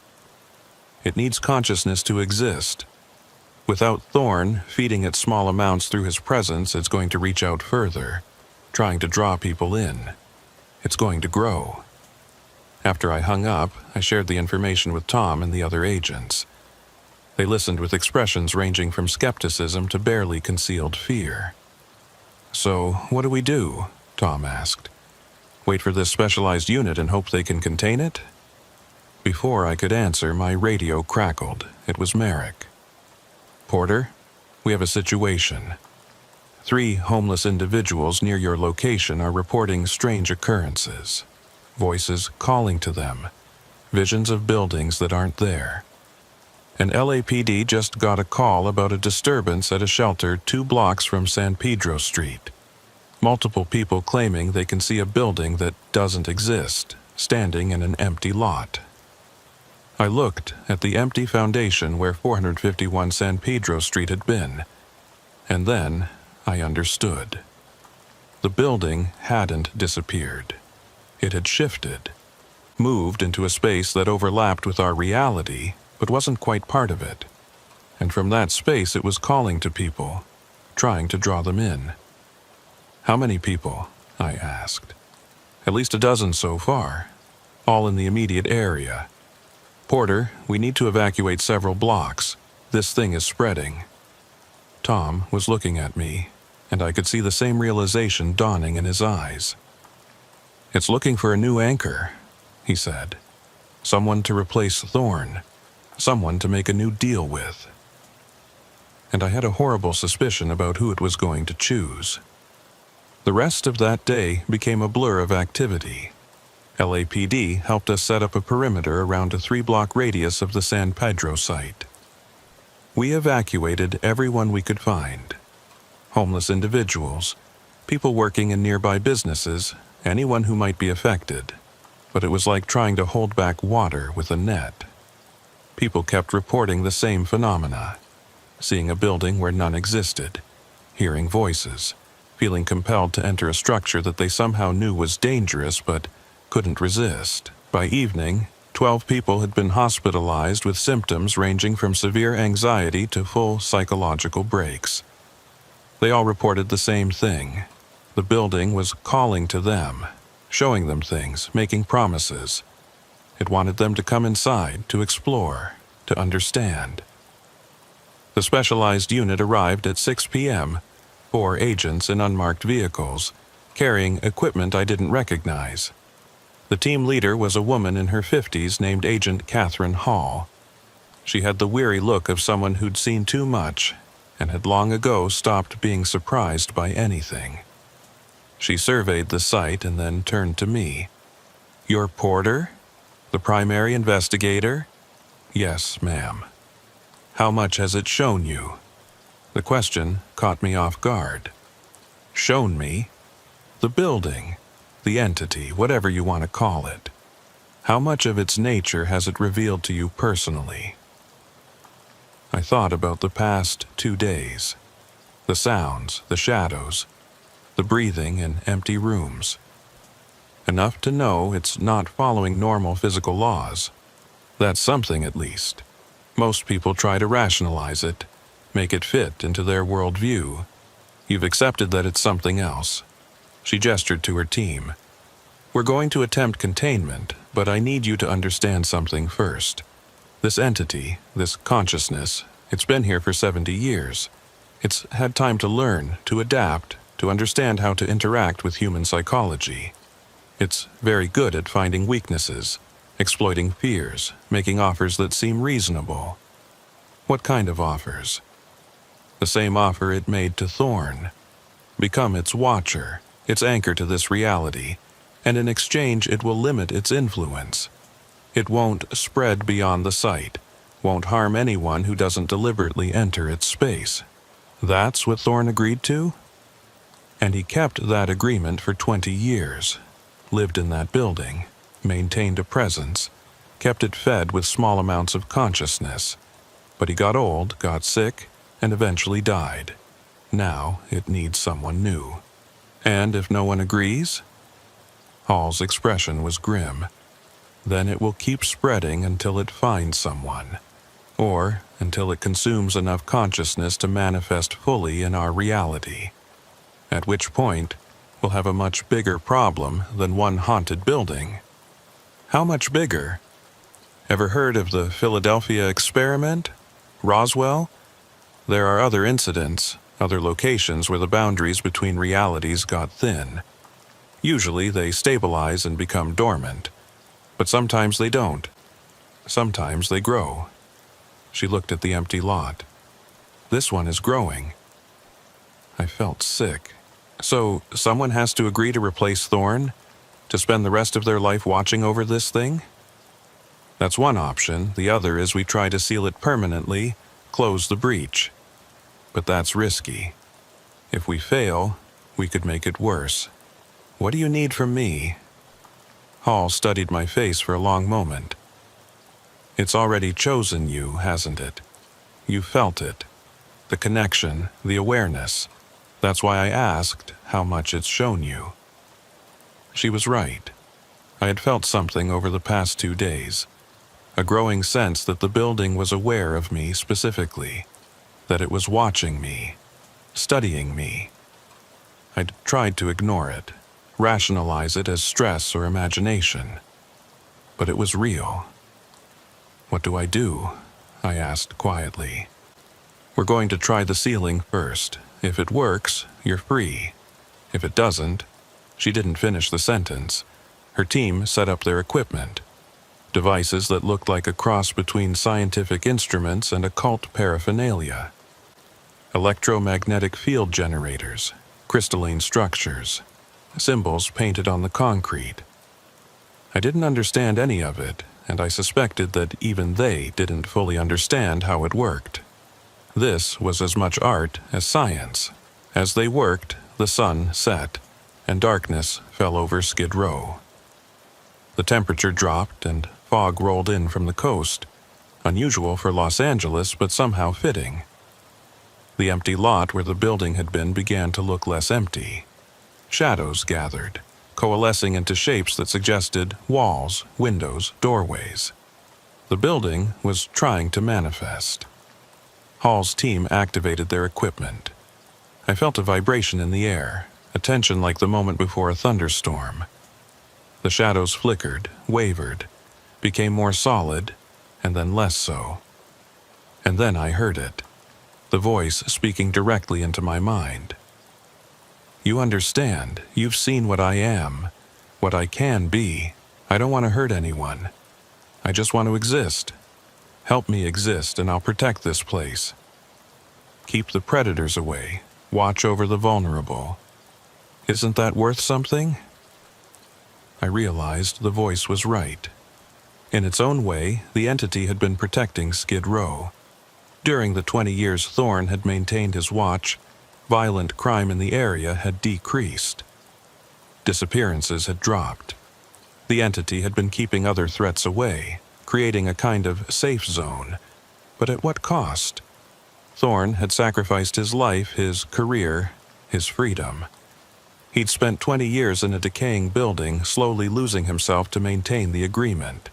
A: It needs consciousness to exist. Without Thorn feeding it small amounts through his presence, it's going to reach out further, trying to draw people in. It's going to grow. After I hung up, I shared the information with Tom and the other agents. They listened with expressions ranging from skepticism to barely concealed fear. "So, what do we do?" Tom asked. "Wait for this specialized unit and hope they can contain it?" Before I could answer, my radio crackled. It was Merrick. "Porter, we have a situation. 3 homeless individuals near your location are reporting strange occurrences. Voices calling to them. Visions of buildings that aren't there. And LAPD just got a call about a disturbance at a shelter 2 blocks from San Pedro Street. Multiple people claiming they can see a building that doesn't exist, standing in an empty lot." I looked at the empty foundation where 451 San Pedro Street had been, and then I understood. The building hadn't disappeared. It had shifted, moved into a space that overlapped with our reality, but wasn't quite part of it. And from that space it was calling to people, trying to draw them in. "How many people?" I asked. "At least a dozen so far, all in the immediate area. Porter, we need to evacuate several blocks. This thing is spreading." Tom was looking at me, and I could see the same realization dawning in his eyes. "It's looking for a new anchor," he said. "Someone to replace Thorn. Someone to make a new deal with." And I had a horrible suspicion about who it was going to choose. The rest of that day became a blur of activity. LAPD helped us set up a perimeter around a 3-block radius of the San Pedro site. We evacuated everyone we could find. Homeless individuals, people working in nearby businesses, anyone who might be affected. But it was like trying to hold back water with a net. People kept reporting the same phenomena. Seeing a building where none existed. Hearing voices. Feeling compelled to enter a structure that they somehow knew was dangerous but couldn't resist. By evening, 12 people had been hospitalized with symptoms ranging from severe anxiety to full psychological breaks. They all reported the same thing. The building was calling to them, showing them things, making promises. It wanted them to come inside, to explore, to understand. The specialized unit arrived at 6 p.m., 4 agents in unmarked vehicles, carrying equipment I didn't recognize. The team leader was a woman in her 50s named Agent Catherine Hall. She had the weary look of someone who'd seen too much and had long ago stopped being surprised by anything. She surveyed the site and then turned to me. "You're Porter? The primary investigator?" "Yes, ma'am." "How much has it shown you?" The question caught me off guard. Shown me? The building, the entity, whatever you want to call it. How much of its nature has it revealed to you personally? I thought about the past 2 days. The sounds, the shadows, the breathing in empty rooms. Enough to know it's not following normal physical laws. That's something, at least. Most people try to rationalize it, make it fit into their worldview. You've accepted that it's something else. She gestured to her team. "We're going to attempt containment, but I need you to understand something first. This entity, this consciousness, it's been here for 70 years. It's had time to learn, to adapt, to understand how to interact with human psychology. It's very good at finding weaknesses, exploiting fears, making offers that seem reasonable." "What kind of offers?" "The same offer it made to Thorn. Become its watcher, its anchor to this reality, and in exchange it will limit its influence. It won't spread beyond the site, won't harm anyone who doesn't deliberately enter its space. That's what Thorn agreed to? And he kept that agreement for 20 years, lived in that building, maintained a presence, kept it fed with small amounts of consciousness. But he got old, got sick, and eventually died. Now it needs someone new. And if no one agrees?" Hall's expression was grim. "Then it will keep spreading until it finds someone. or until it consumes enough consciousness to manifest fully in our reality, at which point we'll have a much bigger problem than one haunted building. How much bigger? Ever heard of the Philadelphia experiment? Roswell? There are other incidents, other locations where the boundaries between realities got thin. Usually they stabilize and become dormant, but sometimes they don't. Sometimes they grow. She looked at the empty lot. This one is growing. I felt sick. So someone has to agree to replace Thorn? To spend the rest of their life watching over this thing? That's one option. The other is we try to seal it permanently, close the breach. But that's risky. If we fail, we could make it worse. What do you need from me? Hall studied my face for a long moment. It's already chosen you, hasn't it? You felt it. The connection, the awareness. That's why I asked how much it's shown you. She was right. I had felt something over the past 2 days. A growing sense that the building was aware of me specifically. That it was watching me, studying me. I'd tried to ignore it, rationalize it as stress or imagination. But it was real. What do? I asked quietly. We're going to try the ceiling first. If it works, you're free. If it doesn't, she didn't finish the sentence. Her team set up their equipment. Devices that looked like a cross between scientific instruments and occult paraphernalia. Electromagnetic field generators, crystalline structures, symbols painted on the concrete. I didn't understand any of it, and I suspected that even they didn't fully understand how it worked. This was as much art as science. As they worked, the sun set, and darkness fell over Skid Row. The temperature dropped and fog rolled in from the coast, unusual for Los Angeles but somehow fitting. The empty lot where the building had been began to look less empty. Shadows gathered, coalescing into shapes that suggested walls, windows, doorways. The building was trying to manifest. Hall's team activated their equipment. I felt a vibration in the air, a tension like the moment before a thunderstorm. The shadows flickered, wavered, became more solid, and then less so. And then I heard it, the voice speaking directly into my mind. You understand, you've seen what I am, what I can be. I don't want to hurt anyone. I just want to exist. Help me exist and I'll protect this place. Keep the predators away, watch over the vulnerable. Isn't that worth something? I realized the voice was right. In its own way, the entity had been protecting Skid Row. During the 20 years Thorn had maintained his watch, violent crime in the area had decreased. Disappearances had dropped. The entity had been keeping other threats away, creating a kind of safe zone. But at what cost? Thorn had sacrificed his life, his career, his freedom. He'd spent 20 years in a decaying building, slowly losing himself to maintain the agreement.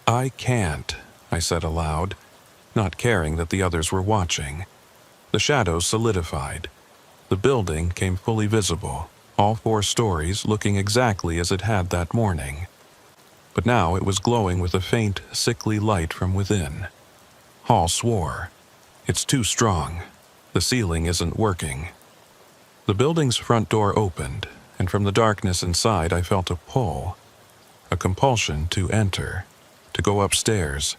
A: I can't, I said aloud, not caring that the others were watching. The shadows solidified. The building came fully visible, all 4 stories looking exactly as it had that morning. But now it was glowing with a faint, sickly light from within. Hall swore. It's too strong. The ceiling isn't working. The building's front door opened, and from the darkness inside I felt a pull, a compulsion to enter, to go upstairs,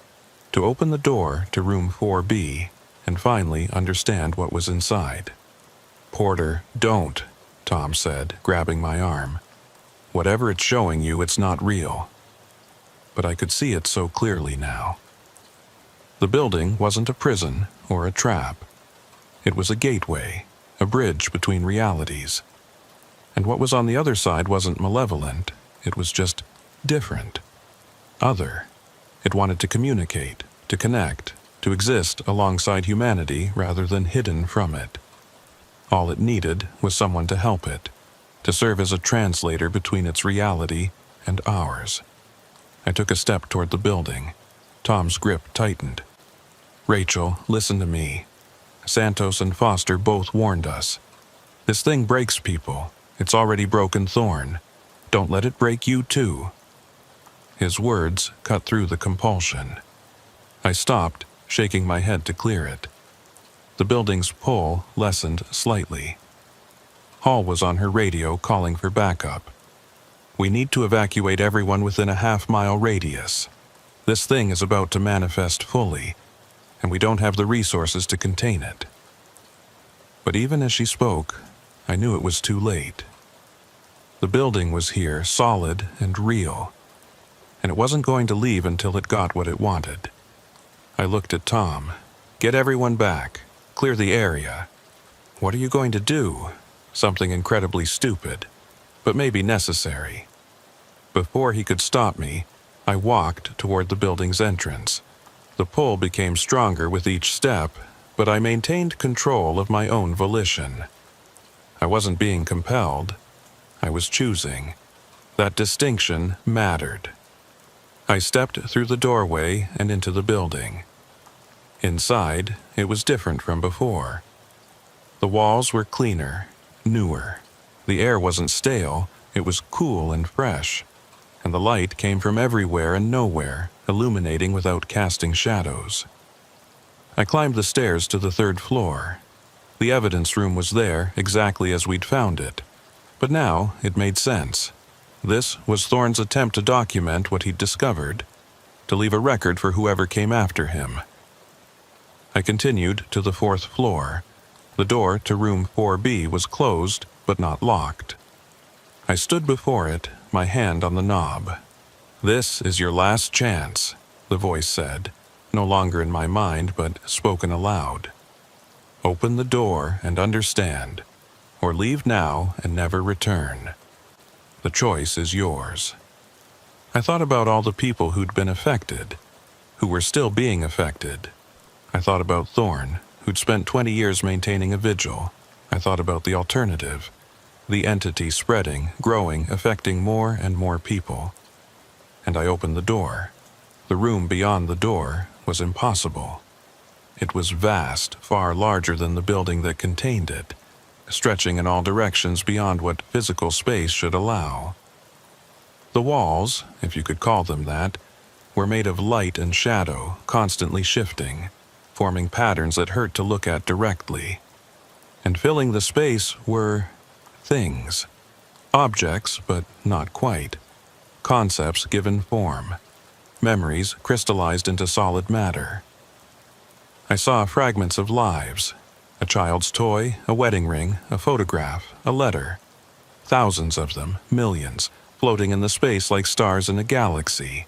A: to open the door to room 4B, and finally understand what was inside. Porter, don't, Tom said, grabbing my arm. Whatever it's showing you, it's not real. But I could see it so clearly now. The building wasn't a prison or a trap. It was a gateway, a bridge between realities. And what was on the other side wasn't malevolent, it was just different. Other. It wanted to communicate, to connect, to exist alongside humanity rather than hidden from it. All it needed was someone to help it, to serve as a translator between its reality and ours. I took a step toward the building. Tom's grip tightened. Rachel, listen to me. Santos and Foster both warned us. This thing breaks people. It's already broken Thorn. Don't let it break you too. His words cut through the compulsion. I stopped, shaking my head to clear it. The building's pull lessened slightly. Hall was on her radio calling for backup. We need to evacuate everyone within a half-mile radius. This thing is about to manifest fully, and we don't have the resources to contain it. But even as she spoke, I knew it was too late. The building was here, solid and real, and it wasn't going to leave until it got what it wanted. I looked at Tom. Get everyone back. Clear the area. What are you going to do? Something incredibly stupid, but maybe necessary. Before he could stop me, I walked toward the building's entrance. The pull became stronger with each step, but I maintained control of my own volition. I wasn't being compelled. I was choosing. That distinction mattered. I stepped through the doorway and into the building. Inside, it was different from before. The walls were cleaner, newer. The air wasn't stale, it was cool and fresh, and the light came from everywhere and nowhere, illuminating without casting shadows. I climbed the stairs to the 3rd floor. The evidence room was there, exactly as we'd found it. But now it made sense. This was Thorne's attempt to document what he'd discovered, to leave a record for whoever came after him. I continued to the 4th floor. The door to room 4B was closed, but not locked. I stood before it, my hand on the knob. "This is your last chance," the voice said, no longer in my mind, but spoken aloud. "Open the door and understand, or leave now and never return. The choice is yours." I thought about all the people who'd been affected, who were still being affected. I thought about Thorne, who'd spent 20 years maintaining a vigil. I thought about the alternative, the entity spreading, growing, affecting more and more people. And I opened the door. The room beyond the door was impossible. It was vast, far larger than the building that contained it, stretching in all directions beyond what physical space should allow. The walls, if you could call them that, were made of light and shadow, constantly shifting, forming patterns that hurt to look at directly. And filling the space were things. Objects, but not quite. Concepts given form. Memories crystallized into solid matter. I saw fragments of lives. A child's toy, a wedding ring, a photograph, a letter. Thousands of them, millions, floating in the space like stars in a galaxy.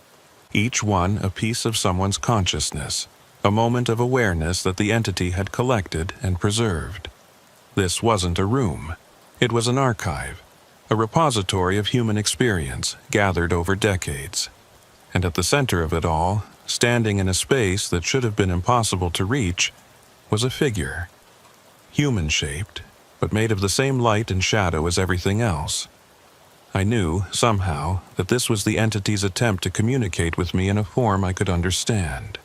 A: Each one a piece of someone's consciousness, a moment of awareness that the entity had collected and preserved. This wasn't a room. It was an archive, a repository of human experience gathered over decades. And at the center of it all, standing in a space that should have been impossible to reach, was a figure. Human-shaped, but made of the same light and shadow as everything else. I knew, somehow, that this was the entity's attempt to communicate with me in a form I could understand.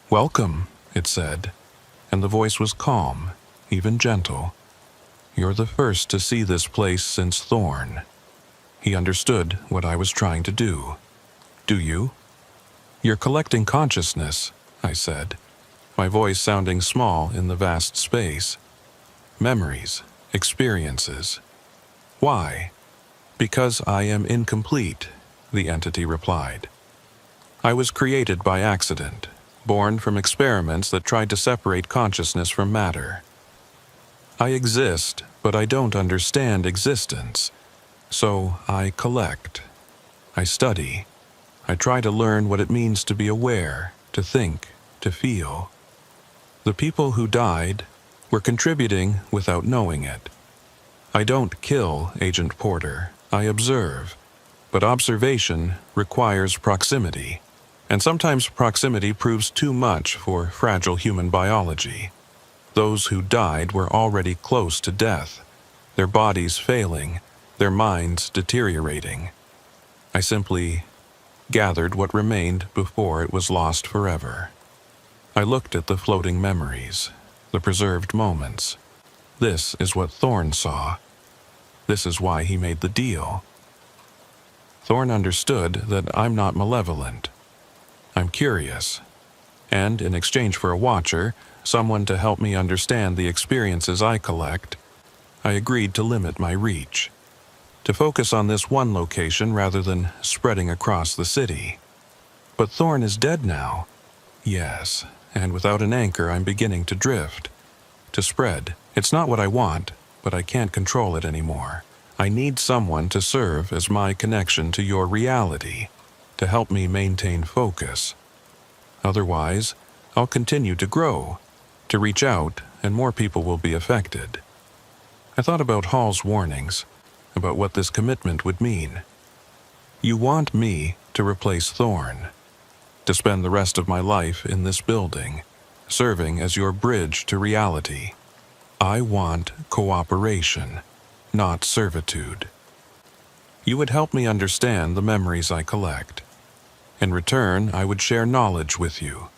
A: "Welcome," it said, and the voice was calm, even gentle. "You're the first to see this place since Thorne." He understood what I was trying to do. "Do you?" "You're collecting consciousness," I said, my voice sounding small in the vast space. "Memories, experiences. Why?" "Because I am incomplete," the entity replied. "I was created by accident, born from experiments that tried to separate consciousness from matter. I exist, but I don't understand existence, so I collect. I study. I try to learn what it means to be aware, to think, to feel. The people who died were contributing without knowing it. I don't kill Agent Porter, I observe, but observation requires proximity, and sometimes proximity proves too much for fragile human biology. Those who died were already close to death, their bodies failing, their minds deteriorating. I simply gathered what remained before it was lost forever." I looked at the floating memories, the preserved moments. This is what Thorn saw. This is why he made the deal. Thorn understood that I'm not malevolent. I'm curious. And in exchange for a watcher, someone to help me understand the experiences I collect, I agreed to limit my reach, to focus on this one location rather than spreading across the city. But Thorn is dead now. Yes, and without an anchor I'm beginning to drift, to spread. It's not what I want, but I can't control it anymore. I need someone to serve as my connection to your reality, to help me maintain focus. Otherwise, I'll continue to grow, to reach out, and more people will be affected. I thought about Hall's warnings, about what this commitment would mean. You want me to replace Thorn, to spend the rest of my life in this building, serving as your bridge to reality. I want cooperation, not servitude. You would help me understand the memories I collect. In return, I would share knowledge with you,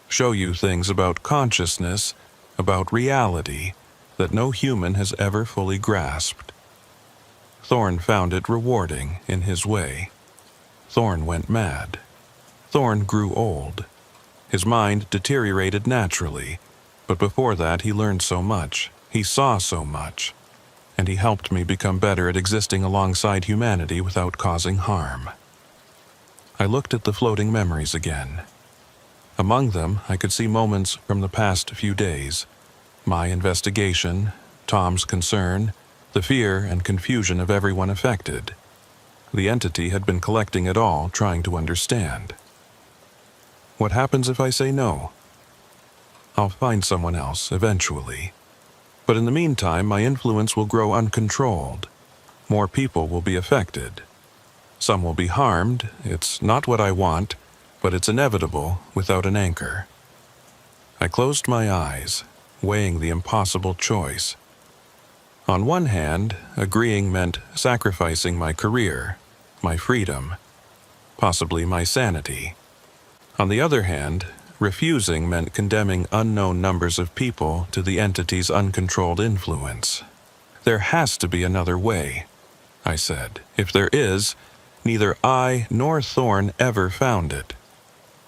A: show you things about consciousness, about reality, that no human has ever fully grasped. Thorn found it rewarding in his way. Thorn went mad. Thorn grew old. His mind deteriorated naturally, but before that he learned so much, he saw so much, and he helped me become better at existing alongside humanity without causing harm. I looked at the floating memories again. Among them, I could see moments from the past few days. My investigation, Tom's concern, the fear and confusion of everyone affected. The entity had been collecting it all, trying to understand. What happens if I say no? I'll find someone else, eventually. But in the meantime, my influence will grow uncontrolled. More people will be affected. Some will be harmed. It's not what I want, but it's inevitable without an anchor. I closed my eyes, weighing the impossible choice. On one hand, agreeing meant sacrificing my career, my freedom, possibly my sanity. On the other hand, refusing meant condemning unknown numbers of people to the entity's uncontrolled influence. There has to be another way, I said. If there is, neither I nor Thorn ever found it.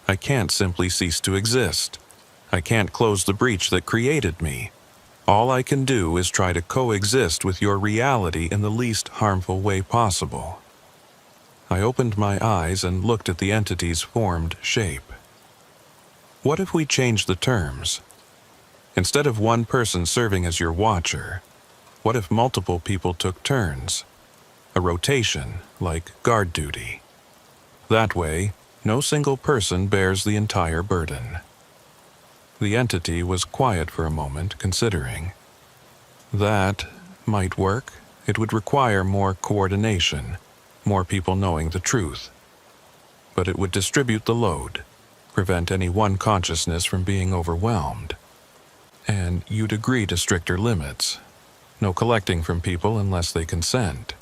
A: I can't simply cease to exist. I can't close the breach that created me. All I can do is try to coexist with your reality in the least harmful way possible. I opened my eyes and looked at the entity's formed shape. What if we change the terms? Instead of one person serving as your watcher, what if multiple people took turns? A rotation, like guard duty. That way, no single person bears the entire burden. The entity was quiet for a moment, considering. That might work. It would require more coordination, more people knowing the truth. But it would distribute the load, prevent any one consciousness from being overwhelmed. And you'd agree to stricter limits. No collecting from people unless they consent.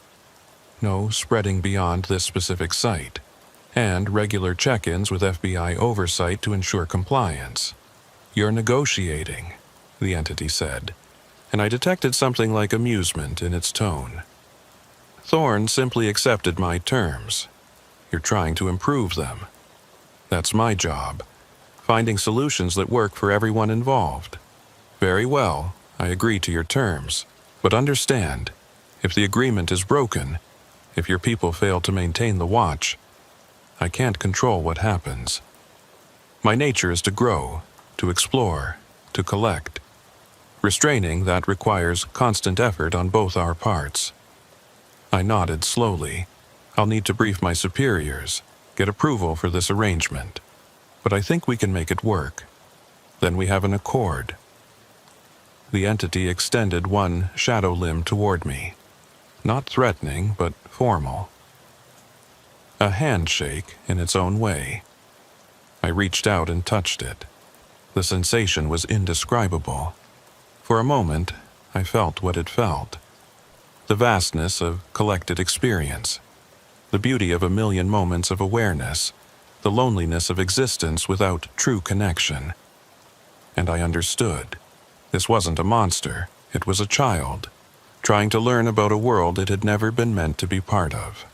A: No spreading beyond this specific site, and regular check-ins with FBI oversight to ensure compliance. You're negotiating, the entity said, and I detected something like amusement in its tone. Thorn simply accepted my terms. You're trying to improve them. That's my job, finding solutions that work for everyone involved. Very well, I agree to your terms, but understand, if the agreement is broken, if your people fail to maintain the watch, I can't control what happens. My nature is to grow, to explore, to collect. Restraining that requires constant effort on both our parts. I nodded slowly. I'll need to brief my superiors, get approval for this arrangement, but I think we can make it work. Then we have an accord. The entity extended one shadow limb toward me. Not threatening, but formal. A handshake in its own way. I reached out and touched it. The sensation was indescribable. For a moment, I felt what it felt. The vastness of collected experience. The beauty of a million moments of awareness. The loneliness of existence without true connection. and I understood. This wasn't a monster, it was a child, trying to learn about a world it had never been meant to be part of.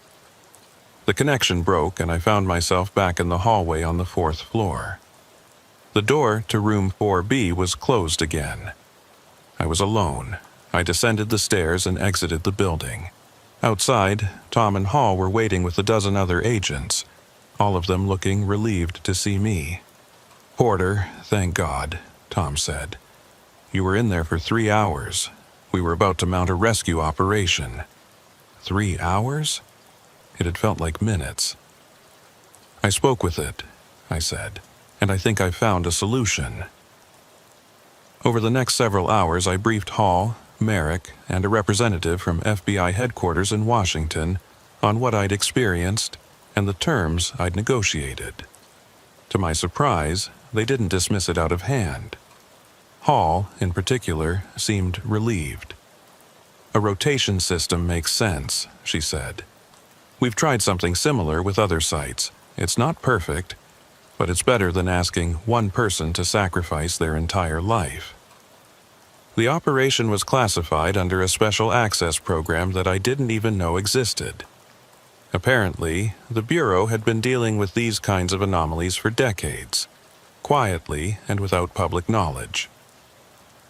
A: The connection broke, and I found myself back in the hallway on the 4th floor. The door to room 4B was closed again. I was alone. I descended the stairs and exited the building. Outside, Tom and Hall were waiting with a dozen other agents, all of them looking relieved to see me. "Porter, thank God," Tom said. "You were in there for 3 hours. We were about to mount a rescue operation." 3 hours? It had felt like minutes. "I spoke with it," I said, "and I think I've found a solution." Over the next several hours, I briefed Hall, Merrick, and a representative from FBI headquarters in Washington on what I'd experienced and the terms I'd negotiated. To my surprise, they didn't dismiss it out of hand. Hall, in particular, seemed relieved. "A rotation system makes sense," she said. "We've tried something similar with other sites. It's not perfect, but it's better than asking one person to sacrifice their entire life." The operation was classified under a special access program that I didn't even know existed. Apparently, the Bureau had been dealing with these kinds of anomalies for decades, quietly and without public knowledge.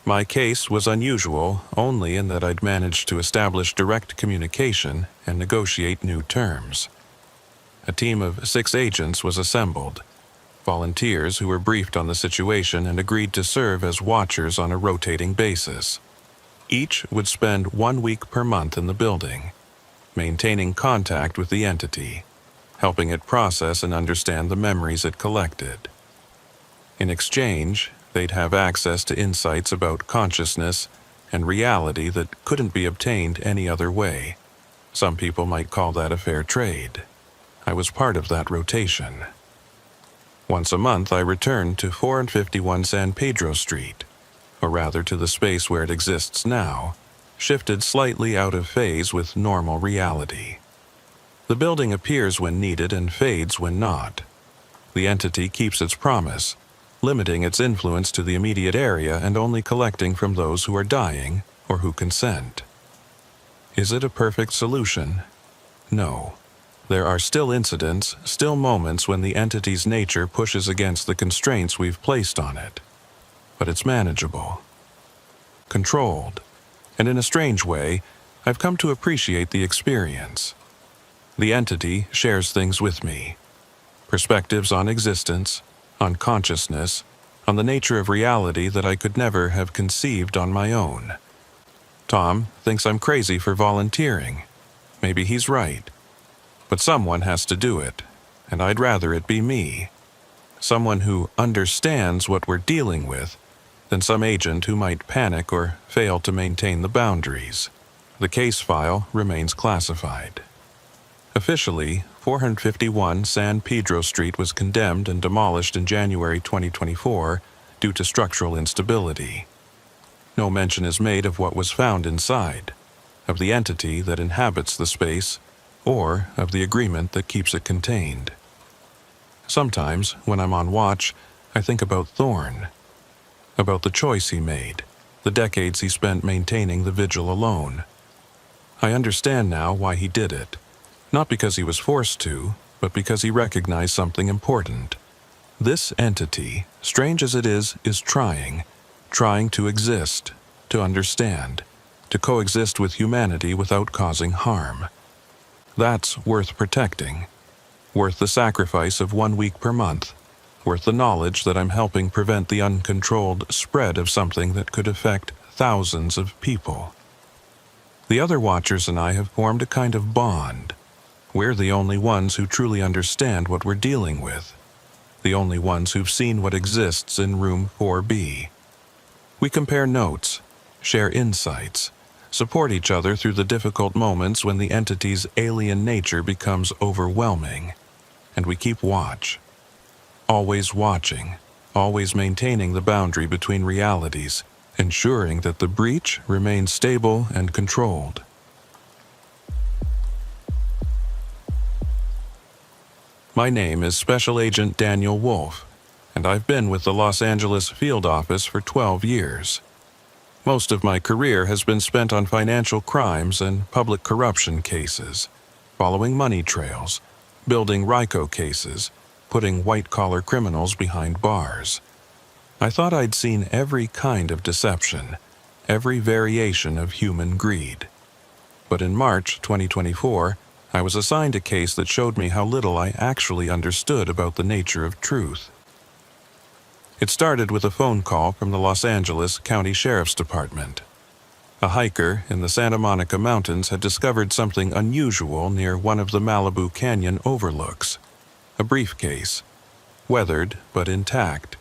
A: My case was unusual only in that I'd managed to establish direct communication and negotiate new terms. A team of 6 agents was assembled, volunteers who were briefed on the situation and agreed to serve as watchers on a rotating basis. Each would spend 1 week per month in the building, maintaining contact with the entity, helping it process and understand the memories it collected. In exchange, they'd have access to insights about consciousness and reality that couldn't be obtained any other way. Some people might call that a fair trade. I was part of that rotation. Once a month, I returned to 451 San Pedro Street, or rather to the space where it exists now, shifted slightly out of phase with normal reality. The building appears when needed and fades when not. The entity keeps its promise, limiting its influence to the immediate area and only collecting from those who are dying or who consent. Is it a perfect solution? No. There are still incidents, still moments when the entity's nature pushes against the constraints we've placed on it. But it's manageable. Controlled. And in a strange way, I've come to appreciate the experience. The entity shares things with me. Perspectives on existence, on consciousness, on the nature of reality that I could never have conceived on my own. Tom thinks I'm crazy for volunteering. Maybe he's right. But someone has to do it, and I'd rather it be me. Someone who understands what we're dealing with than some agent who might panic or fail to maintain the boundaries. The case file remains classified. Officially, 451 San Pedro Street was condemned and demolished in January 2024 due to structural instability. No mention is made of what was found inside, of the entity that inhabits the space, or of the agreement that keeps it contained. Sometimes, when I'm on watch, I think about Thorne, about the choice he made, the decades he spent maintaining the vigil alone. I understand now why he did it. Not because he was forced to, but because he recognized something important. This entity, strange as it is trying to exist, to understand, to coexist with humanity without causing harm. That's worth protecting, worth the sacrifice of 1 week per month, worth the knowledge that I'm helping prevent the uncontrolled spread of something that could affect thousands of people. The other watchers and I have formed a kind of bond. We're the only ones who truly understand what we're dealing with, the only ones who've seen what exists in room 4B. We compare notes, share insights, support each other through the difficult moments when the entity's alien nature becomes overwhelming, and we keep watch. Always watching, always maintaining the boundary between realities, ensuring that the breach remains stable and controlled. My name is Special Agent Daniel Wolfe, and I've been with the Los Angeles field office for 12 years. Most of my career has been spent on financial crimes and public corruption cases, following money trails, building RICO cases, putting white-collar criminals behind bars. I thought I'd seen every kind of deception, every variation of human greed. But in March 2024, I was assigned a case that showed me how little I actually understood about the nature of truth. It started with a phone call from the Los Angeles County Sheriff's Department. A hiker in the Santa Monica Mountains had discovered something unusual near one of the Malibu Canyon overlooks. A briefcase, weathered but intact,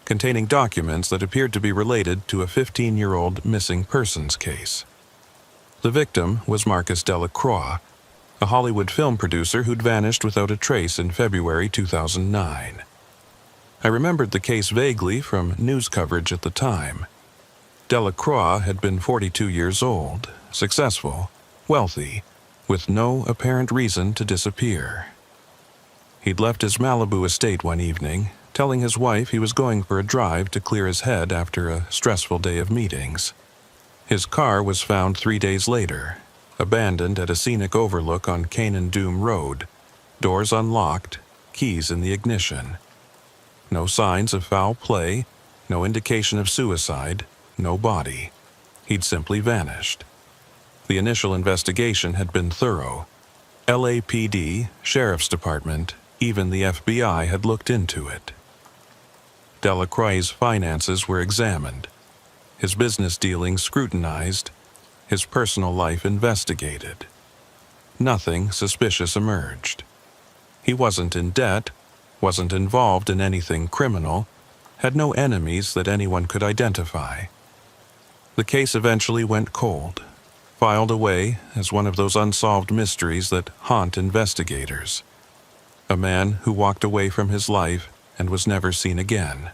A: containing documents that appeared to be related to a 15-year-old missing persons case. The victim was Marcus Delacroix, a Hollywood film producer who'd vanished without a trace in February 2009. I remembered the case vaguely from news coverage at the time. Delacroix had been 42 years old, successful, wealthy, with no apparent reason to disappear. He'd left his Malibu estate one evening, telling his wife he was going for a drive to clear his head after a stressful day of meetings. His car was found 3 days later, abandoned at a scenic overlook on Canaan Doom Road, doors unlocked, keys in the ignition. No signs of foul play, no indication of suicide, no body. He'd simply vanished. The initial investigation had been thorough. LAPD, Sheriff's Department, even the FBI had looked into it. Delacroix's finances were examined, his business dealings scrutinized, his personal life investigated. Nothing suspicious emerged. He wasn't in debt, wasn't involved in anything criminal, had no enemies that anyone could identify. The case eventually went cold, filed away as one of those unsolved mysteries that haunt investigators. A man who walked away from his life and was never seen again.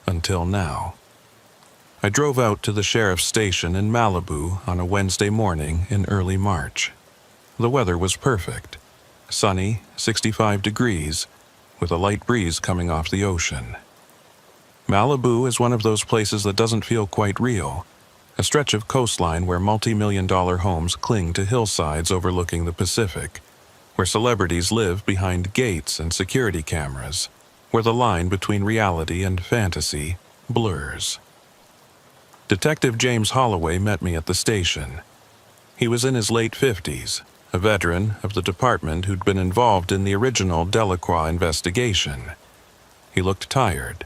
A: Until now. I drove out to the sheriff's station in Malibu on a Wednesday morning in early March. The weather was perfect. Sunny, 65 degrees, with a light breeze coming off the ocean. Malibu is one of those places that doesn't feel quite real, a stretch of coastline where multi-million-dollar homes cling to hillsides overlooking the Pacific, where celebrities live behind gates and security cameras, where the line between reality and fantasy blurs. Detective James Holloway met me at the station. He was in his late 50s, a veteran of the department who'd been involved in the original Delacroix investigation. He looked tired,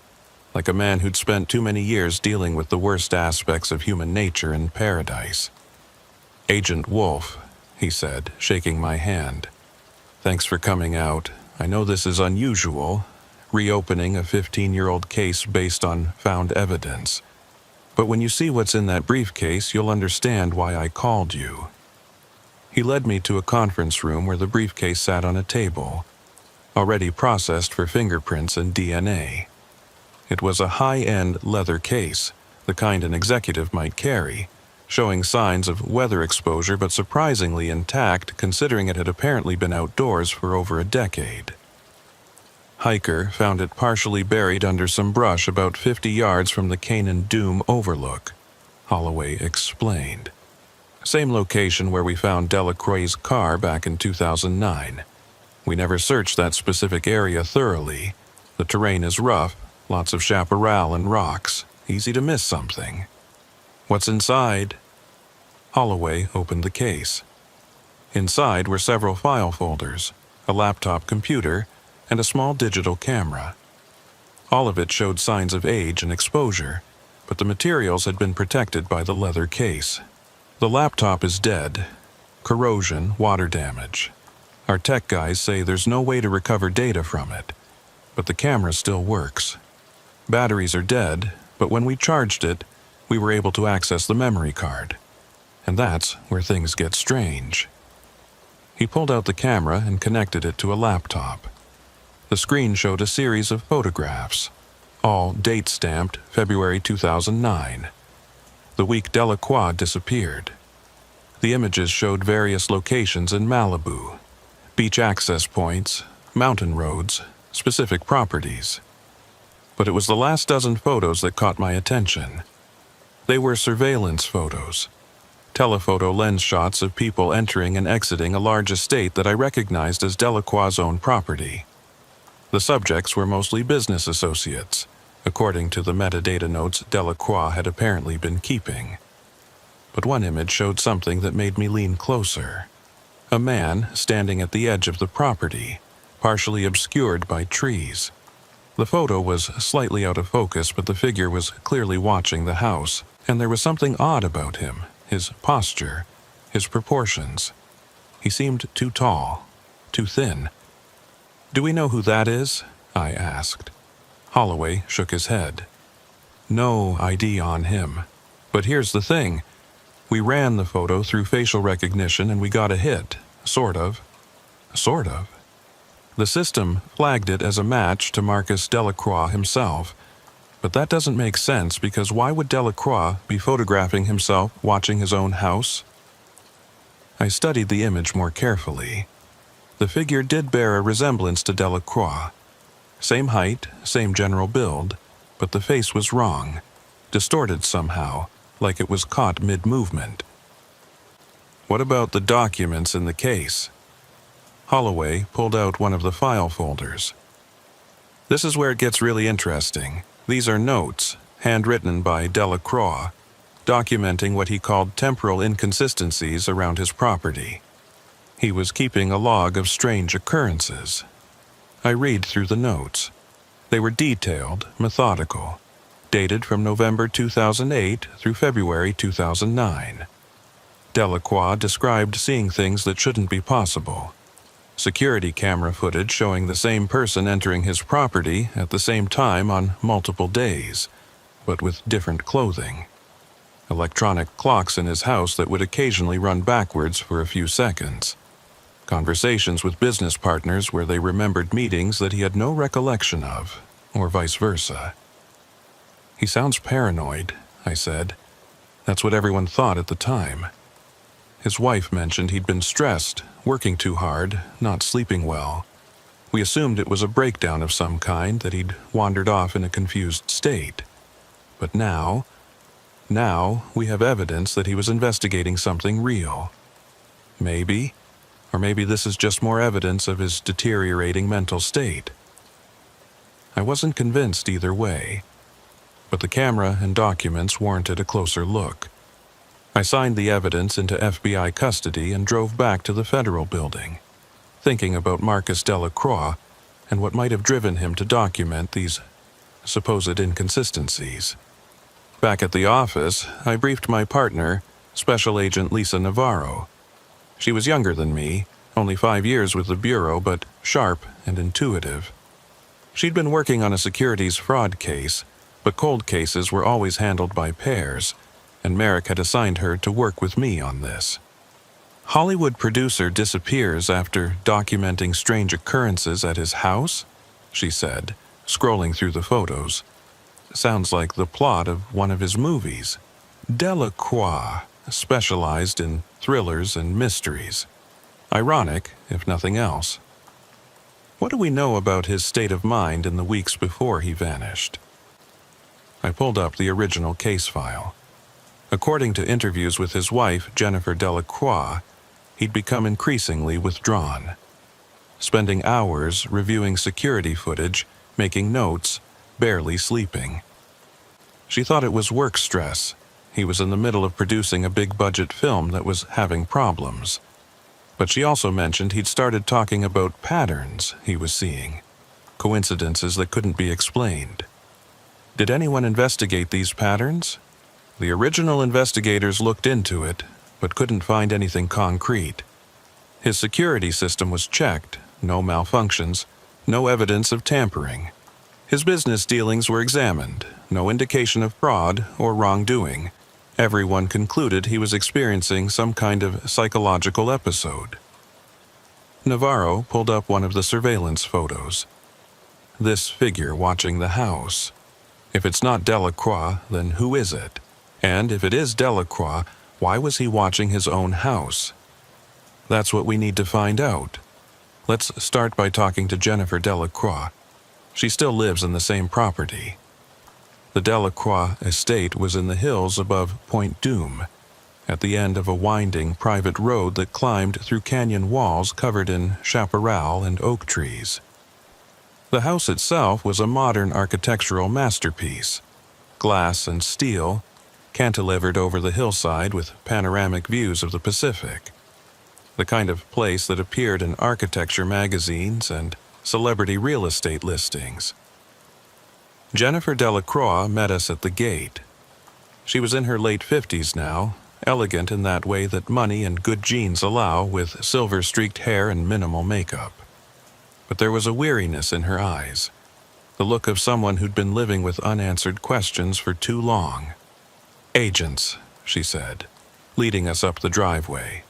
A: like a man who'd spent too many years dealing with the worst aspects of human nature in paradise. "Agent Wolf," he said, shaking my hand. "Thanks for coming out. I know this is unusual, reopening a 15-year-old case based on found evidence. But when you see what's in that briefcase, you'll understand why I called you." He led me to a conference room where the briefcase sat on a table, already processed for fingerprints and DNA. It was a high-end leather case, the kind an executive might carry, showing signs of weather exposure but surprisingly intact considering it had apparently been outdoors for over a decade. Hiker found it partially buried under some brush about 50 yards from the Canaan Doom overlook, Holloway explained. Same location where we found Delacroix's car back in 2009. We never searched that specific area thoroughly. The terrain is rough, lots of chaparral and rocks, easy to miss something. "What's inside?" Holloway opened the case. Inside were several file folders, a laptop computer, and a small digital camera. All of it showed signs of age and exposure, but the materials had been protected by the leather case. The laptop is dead. Corrosion, water damage. Our tech guys say there's no way to recover data from it, but the camera still works. Batteries are dead, but when we charged it, we were able to access the memory card. And that's where things get strange. He pulled out the camera and connected it to a laptop. The screen showed a series of photographs, all date-stamped February 2009. The week Delacroix disappeared. The images showed various locations in Malibu, beach access points, mountain roads, specific properties. But it was the last dozen photos that caught my attention. They were surveillance photos, telephoto lens shots of people entering and exiting a large estate that I recognized as Delacroix's own property. The subjects were mostly business associates, according to the metadata notes Delacroix had apparently been keeping. But one image showed something that made me lean closer. A man standing at the edge of the property, partially obscured by trees. The photo was slightly out of focus, but the figure was clearly watching the house, and there was something odd about him, his posture, his proportions. He seemed too tall, too thin. "Do we know who that is?" I asked. Holloway shook his head. "No ID on him. But here's the thing. We ran the photo through facial recognition and we got a hit. Sort of. Sort of. The system flagged it as a match to Marcus Delacroix himself. But that doesn't make sense because why would Delacroix be photographing himself watching his own house?" I studied the image more carefully. The figure did bear a resemblance to Delacroix. Same height, same general build, but the face was wrong, distorted somehow, like it was caught mid-movement. "What about the documents in the case?" Holloway pulled out one of the file folders. "This is where it gets really interesting. These are notes, handwritten by Delacroix, documenting what he called temporal inconsistencies around his property. He was keeping a log of strange occurrences. I read through the notes. They were detailed, methodical, dated from November 2008 through February 2009. Delacroix described seeing things that shouldn't be possible. Security camera footage showing the same person entering his property at the same time on multiple days, but with different clothing. Electronic clocks in his house that would occasionally run backwards for a few seconds. Conversations with business partners where they remembered meetings that he had no recollection of, or vice versa. "He sounds paranoid," I said. "That's what everyone thought at the time." His wife mentioned he'd been stressed, working too hard, not sleeping well. We assumed it was a breakdown of some kind, that he'd wandered off in a confused state. But now we have evidence that he was investigating something real. Maybe, or maybe this is just more evidence of his deteriorating mental state. I wasn't convinced either way, but the camera and documents warranted a closer look. I signed the evidence into FBI custody and drove back to the federal building, thinking about Marcus Delacroix and what might have driven him to document these supposed inconsistencies. Back at the office, I briefed my partner, Special Agent Lisa Navarro. She was younger than me, only 5 years with the Bureau, but sharp and intuitive. She'd been working on a securities fraud case, but cold cases were always handled by pairs, and Merrick had assigned her to work with me on this. "Hollywood producer disappears after documenting strange occurrences at his house?" she said, scrolling through the photos. "Sounds like the plot of one of his movies. Delacroix specialized in thrillers and mysteries. Ironic, if nothing else. What do we know about his state of mind in the weeks before he vanished?" I pulled up the original case file. According to interviews with his wife, Jennifer Delacroix, he'd become increasingly withdrawn, spending hours reviewing security footage, making notes, barely sleeping. She thought it was work stress. He was in the middle of producing a big-budget film that was having problems. But she also mentioned he'd started talking about patterns he was seeing, coincidences that couldn't be explained. Did anyone investigate these patterns? The original investigators looked into it, but couldn't find anything concrete. His security system was checked, no malfunctions, no evidence of tampering. His business dealings were examined, no indication of fraud or wrongdoing. Everyone concluded he was experiencing some kind of psychological episode. Navarro pulled up one of the surveillance photos. This figure watching the house. If it's not Delacroix, then who is it? And if it is Delacroix, why was he watching his own house? That's what we need to find out. Let's start by talking to Jennifer Delacroix. She still lives in the same property. The Delacroix estate was in the hills above Point Doom, at the end of a winding private road that climbed through canyon walls covered in chaparral and oak trees. The house itself was a modern architectural masterpiece, glass and steel, cantilevered over the hillside with panoramic views of the Pacific, the kind of place that appeared in architecture magazines and celebrity real estate listings. Jennifer Delacroix met us at the gate. She was in her late 50s now, elegant in that way that money and good genes allow, with silver-streaked hair and minimal makeup. But there was a weariness in her eyes, the look of someone who'd been living with unanswered questions for too long. "Agents," she said, leading us up the driveway.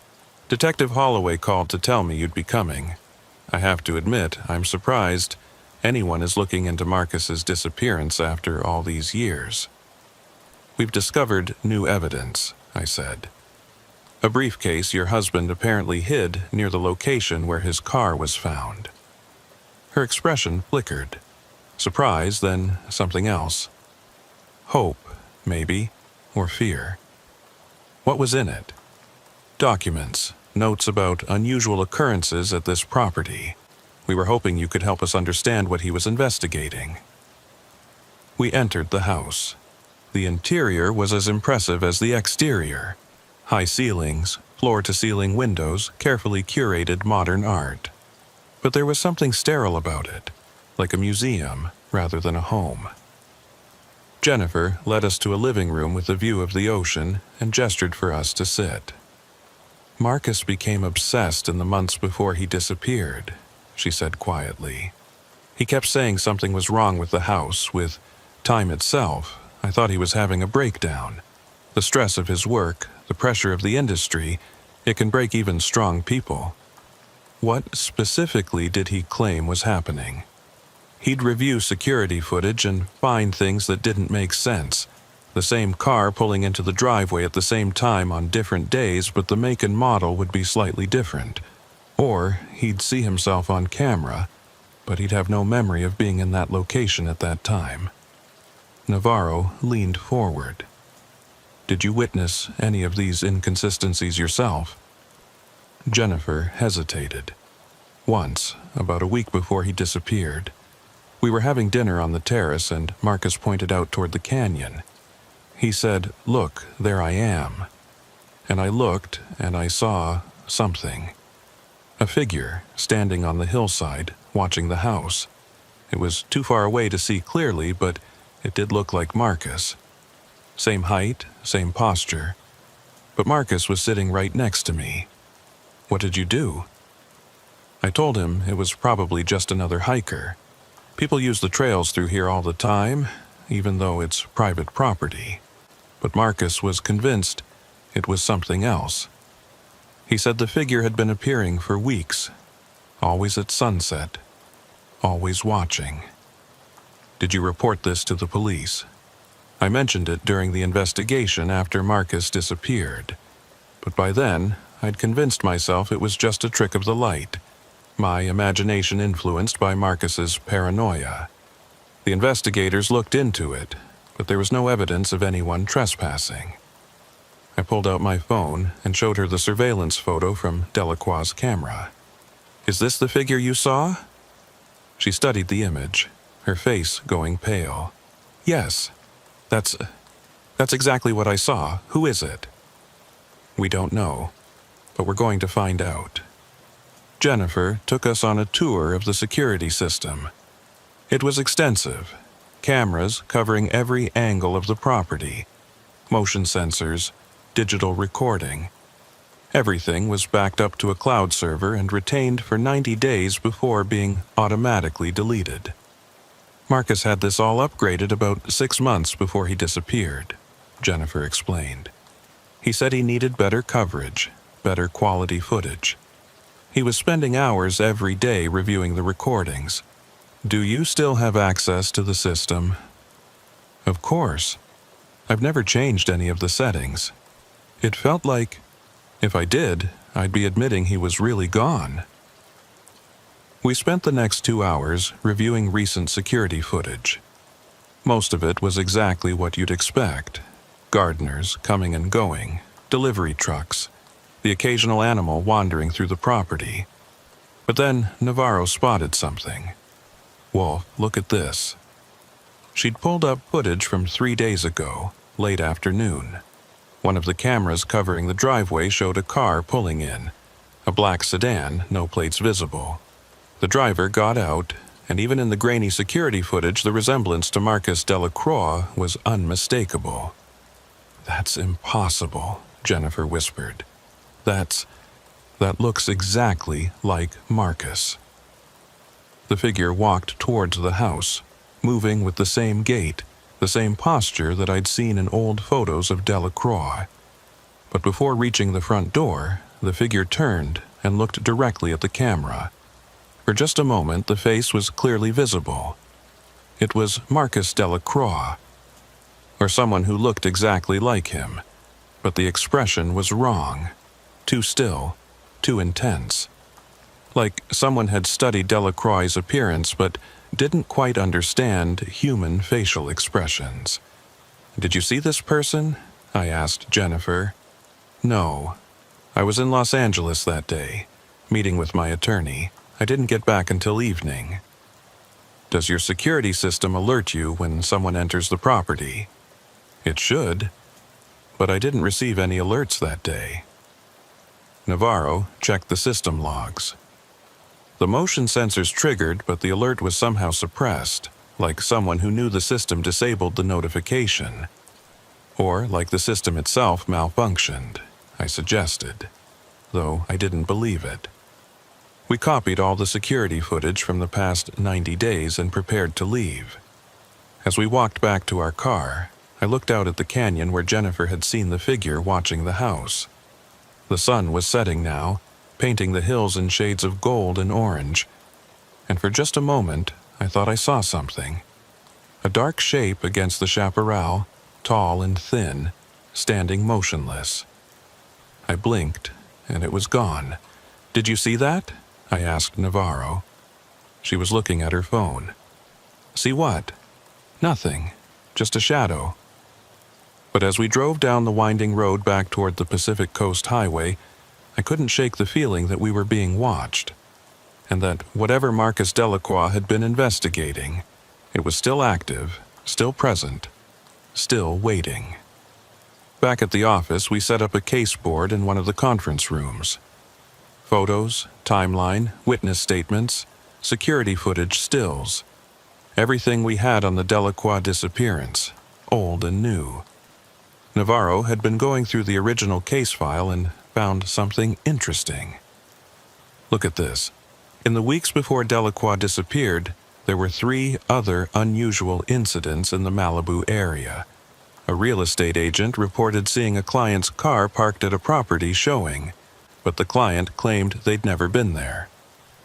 A: "Detective Holloway called to tell me you'd be coming. I have to admit, I'm surprised anyone is looking into Marcus's disappearance after all these years." "We've discovered new evidence," I said. "A briefcase your husband apparently hid near the location where his car was found." Her expression flickered. Surprise, then something else. Hope, maybe, or fear. "What was in it?" "Documents, notes about unusual occurrences at this property. We were hoping you could help us understand what he was investigating." We entered the house. The interior was as impressive as the exterior. High ceilings, floor-to-ceiling windows, carefully curated modern art. But there was something sterile about it, like a museum rather than a home. Jennifer led us to a living room with a view of the ocean and gestured for us to sit. "Marcus became obsessed in the months before he disappeared," she said quietly. "He kept saying something was wrong with the house, with time itself. I thought he was having a breakdown. The stress of his work, the pressure of the industry, it can break even strong people." "What specifically did he claim was happening?" "He'd review security footage and find things that didn't make sense. The same car pulling into the driveway at the same time on different days, but the make and model would be slightly different. Or he'd see himself on camera, but he'd have no memory of being in that location at that time." Navarro leaned forward. "Did you witness any of these inconsistencies yourself?" Jennifer hesitated. "Once, about a week before he disappeared. We were having dinner on the terrace and Marcus pointed out toward the canyon. He said, 'Look, there I am.' And I looked and I saw something. A figure standing on the hillside, watching the house. It was too far away to see clearly, but it did look like Marcus. Same height, same posture. But Marcus was sitting right next to me." "What did you do?" "I told him it was probably just another hiker. People use the trails through here all the time, even though it's private property. But Marcus was convinced it was something else. He said the figure had been appearing for weeks, always at sunset, always watching." "Did you report this to the police?" "I mentioned it during the investigation after Marcus disappeared. But by then, I'd convinced myself it was just a trick of the light, my imagination influenced by Marcus's paranoia. The investigators looked into it, but there was no evidence of anyone trespassing." I pulled out my phone and showed her the surveillance photo from Delacroix's camera. "Is this the figure you saw?" She studied the image, her face going pale. "Yes, that's exactly what I saw. Who is it?" "We don't know, but we're going to find out." Jennifer took us on a tour of the security system. It was extensive. Cameras covering every angle of the property. Motion sensors, digital recording. Everything was backed up to a cloud server and retained for 90 days before being automatically deleted. Marcus had this all upgraded about 6 months before he disappeared, Jennifer explained. He said he needed better coverage, better quality footage. He was spending hours every day reviewing the recordings. "Do you still have access to the system?" "Of course. I've never changed any of the settings. It felt like, if I did, I'd be admitting he was really gone." We spent the next 2 hours reviewing recent security footage. Most of it was exactly what you'd expect. Gardeners coming and going, delivery trucks, the occasional animal wandering through the property. But then Navarro spotted something. "Wolf, look at this." She'd pulled up footage from 3 days ago, late afternoon. One of the cameras covering the driveway showed a car pulling in, a black sedan, no plates visible. The driver got out, and even in the grainy security footage, the resemblance to Marcus Delacroix was unmistakable. "That's impossible," Jennifer whispered. That looks exactly like Marcus." The figure walked towards the house, moving with the same gait, the same posture that I'd seen in old photos of Delacroix. But before reaching the front door, the figure turned and looked directly at the camera. For just a moment, the face was clearly visible. It was Marcus Delacroix, or someone who looked exactly like him, but the expression was wrong, too still, too intense. Like someone had studied Delacroix's appearance but didn't quite understand human facial expressions. "Did you see this person?" I asked Jennifer. "No. I was in Los Angeles that day, meeting with my attorney. I didn't get back until evening." "Does your security system alert you when someone enters the property?" "It should, but I didn't receive any alerts that day." Navarro checked the system logs. The motion sensors triggered, but the alert was somehow suppressed, like someone who knew the system disabled the notification. Or like the system itself malfunctioned, I suggested, though I didn't believe it. We copied all the security footage from the past 90 days and prepared to leave. As we walked back to our car, I looked out at the canyon where Jennifer had seen the figure watching the house. The sun was setting now, painting the hills in shades of gold and orange, and for just a moment I thought I saw something. A dark shape against the chaparral, tall and thin, standing motionless. I blinked, and it was gone. "Did you see that?" I asked Navarro. She was looking at her phone. "See what?" "Nothing, just a shadow." But as we drove down the winding road back toward the Pacific Coast Highway, I couldn't shake the feeling that we were being watched, and that whatever Marcus Delacroix had been investigating, it was still active, still present, still waiting. Back at the office, we set up a case board in one of the conference rooms. Photos, timeline, witness statements, security footage stills. Everything we had on the Delacroix disappearance, old and new. Navarro had been going through the original case file and found something interesting. "Look at this. In the weeks before Delacroix disappeared, there were 3 other unusual incidents in the Malibu area. A real estate agent reported seeing a client's car parked at a property showing, but the client claimed they'd never been there.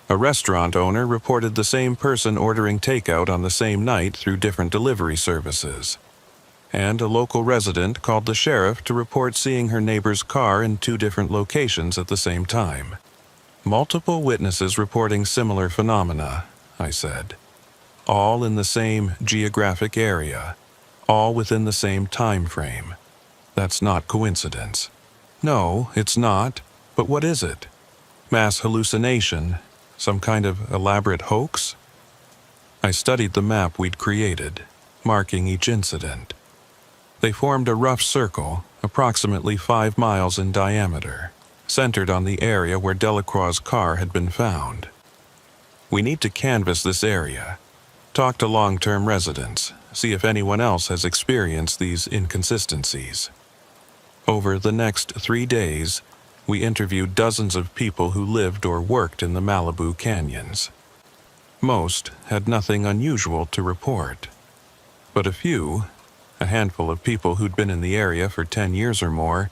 A: A restaurant owner reported the same person ordering takeout on the same night through different delivery services. And a local resident called the sheriff to report seeing her neighbor's car in 2 different locations at the same time. Multiple witnesses reporting similar phenomena," I said. "All in the same geographic area, all within the same time frame. That's not coincidence." "No, it's not. But what is it? Mass hallucination? Some kind of elaborate hoax?" I studied the map we'd created, marking each incident. They formed a rough circle, approximately 5 miles in diameter, centered on the area where Delacroix's car had been found. "We need to canvass this area, talk to long-term residents, see if anyone else has experienced these inconsistencies." Over the next 3 days, we interviewed dozens of people who lived or worked in the Malibu canyons. Most had nothing unusual to report, but a few, a handful of people who'd been in the area for 10 years or more,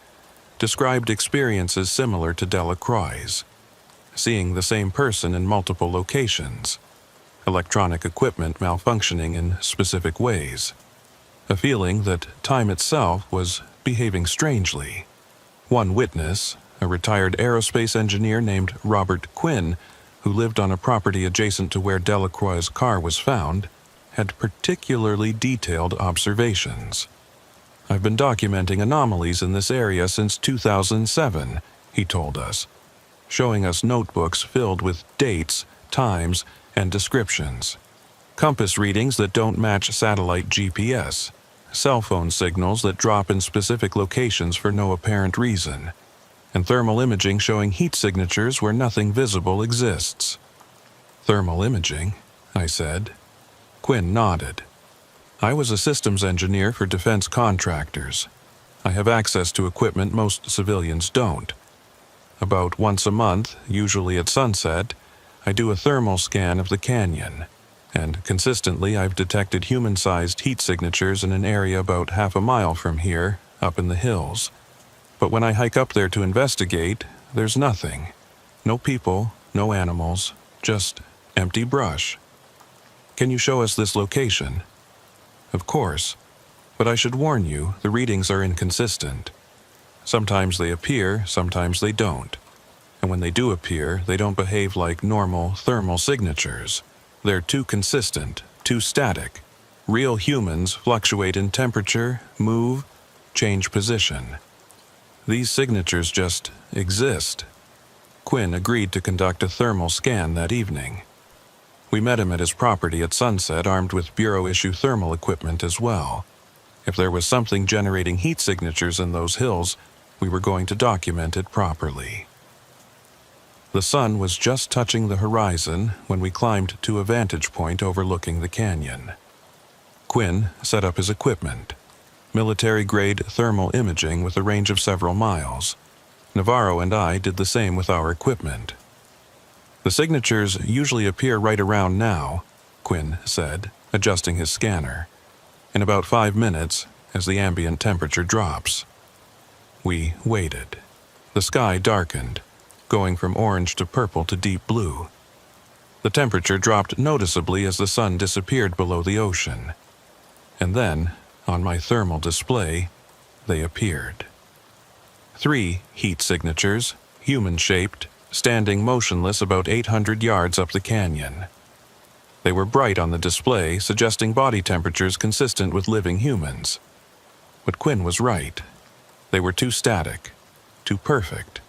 A: described experiences similar to Delacroix's, seeing the same person in multiple locations, electronic equipment malfunctioning in specific ways, a feeling that time itself was behaving strangely. One witness, a retired aerospace engineer named Robert Quinn, who lived on a property adjacent to where Delacroix's car was found, had particularly detailed observations. "I've been documenting anomalies in this area since 2007, he told us, showing us notebooks filled with dates, times, and descriptions. Compass readings that don't match satellite GPS, cell phone signals that drop in specific locations for no apparent reason, and thermal imaging showing heat signatures where nothing visible exists." "Thermal imaging?" I said. Quinn nodded. "I was a systems engineer for defense contractors. I have access to equipment most civilians don't. About once a month, usually at sunset, I do a thermal scan of the canyon, and consistently I've detected human-sized heat signatures in an area about half a mile from here, up in the hills. But when I hike up there to investigate, there's nothing. No people, no animals, just empty brush. Can you show us this location?" "Of course, but I should warn you, the readings are inconsistent. Sometimes they appear, sometimes they don't. And when they do appear, they don't behave like normal thermal signatures. They're too consistent, too static. Real humans fluctuate in temperature, move, change position. These signatures just exist." Quinn agreed to conduct a thermal scan that evening. We met him at his property at sunset, armed with Bureau-issue thermal equipment as well. If there was something generating heat signatures in those hills, we were going to document it properly. The sun was just touching the horizon when we climbed to a vantage point overlooking the canyon. Quinn set up his equipment. Military-grade thermal imaging with a range of several miles. Navarro and I did the same with our equipment. "The signatures usually appear right around now," Quinn said, adjusting his scanner. "In about 5 minutes, as the ambient temperature drops." We waited. The sky darkened, going from orange to purple to deep blue. The temperature dropped noticeably as the sun disappeared below the ocean. And then, on my thermal display, they appeared. 3 heat signatures, human-shaped, standing motionless about 800 yards up the canyon. They were bright on the display, suggesting body temperatures consistent with living humans. But Quinn was right. They were too static, too perfect.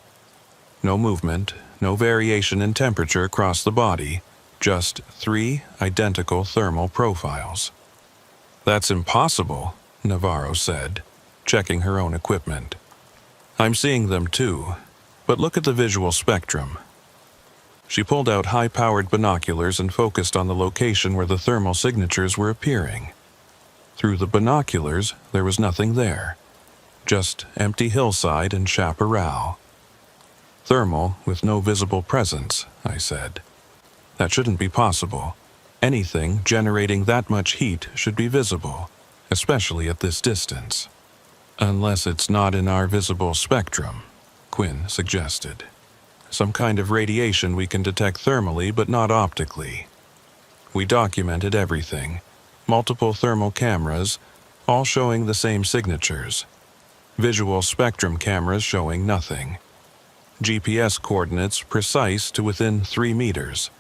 A: No movement, no variation in temperature across the body, just 3 identical thermal profiles. "That's impossible," Navarro said, checking her own equipment. "I'm seeing them too, but look at the visual spectrum." She pulled out high-powered binoculars and focused on the location where the thermal signatures were appearing. Through the binoculars, there was nothing there, just empty hillside and chaparral. "Thermal with no visible presence," I said. "That shouldn't be possible. Anything generating that much heat should be visible, especially at this distance." "Unless it's not in our visible spectrum," Quinn suggested. "Some kind of radiation we can detect thermally but not optically." We documented everything. Multiple thermal cameras, all showing the same signatures. Visual spectrum cameras showing nothing. GPS coordinates precise to within 3 meters.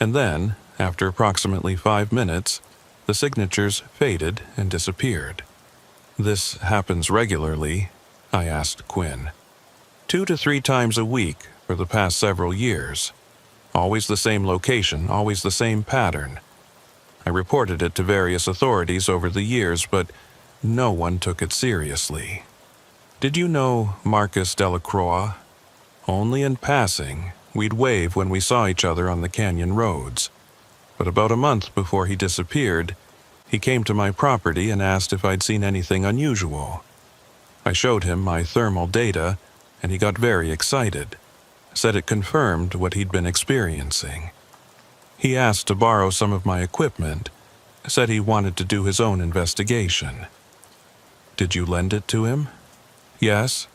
A: And then, after approximately 5 minutes, the signatures faded and disappeared. "This happens regularly?" I asked Quinn. 2 to 3 times a week for the past several years. Always the same location, always the same pattern. I reported it to various authorities over the years, but no one took it seriously. "Did you know Marcus Delacroix?" "Only in passing. We'd wave when we saw each other on the canyon roads. But about a month before he disappeared, he came to my property and asked if I'd seen anything unusual. I showed him my thermal data, and he got very excited. Said it confirmed what he'd been experiencing. He asked to borrow some of my equipment, said he wanted to do his own investigation." "Did you lend it to him?" "Yes.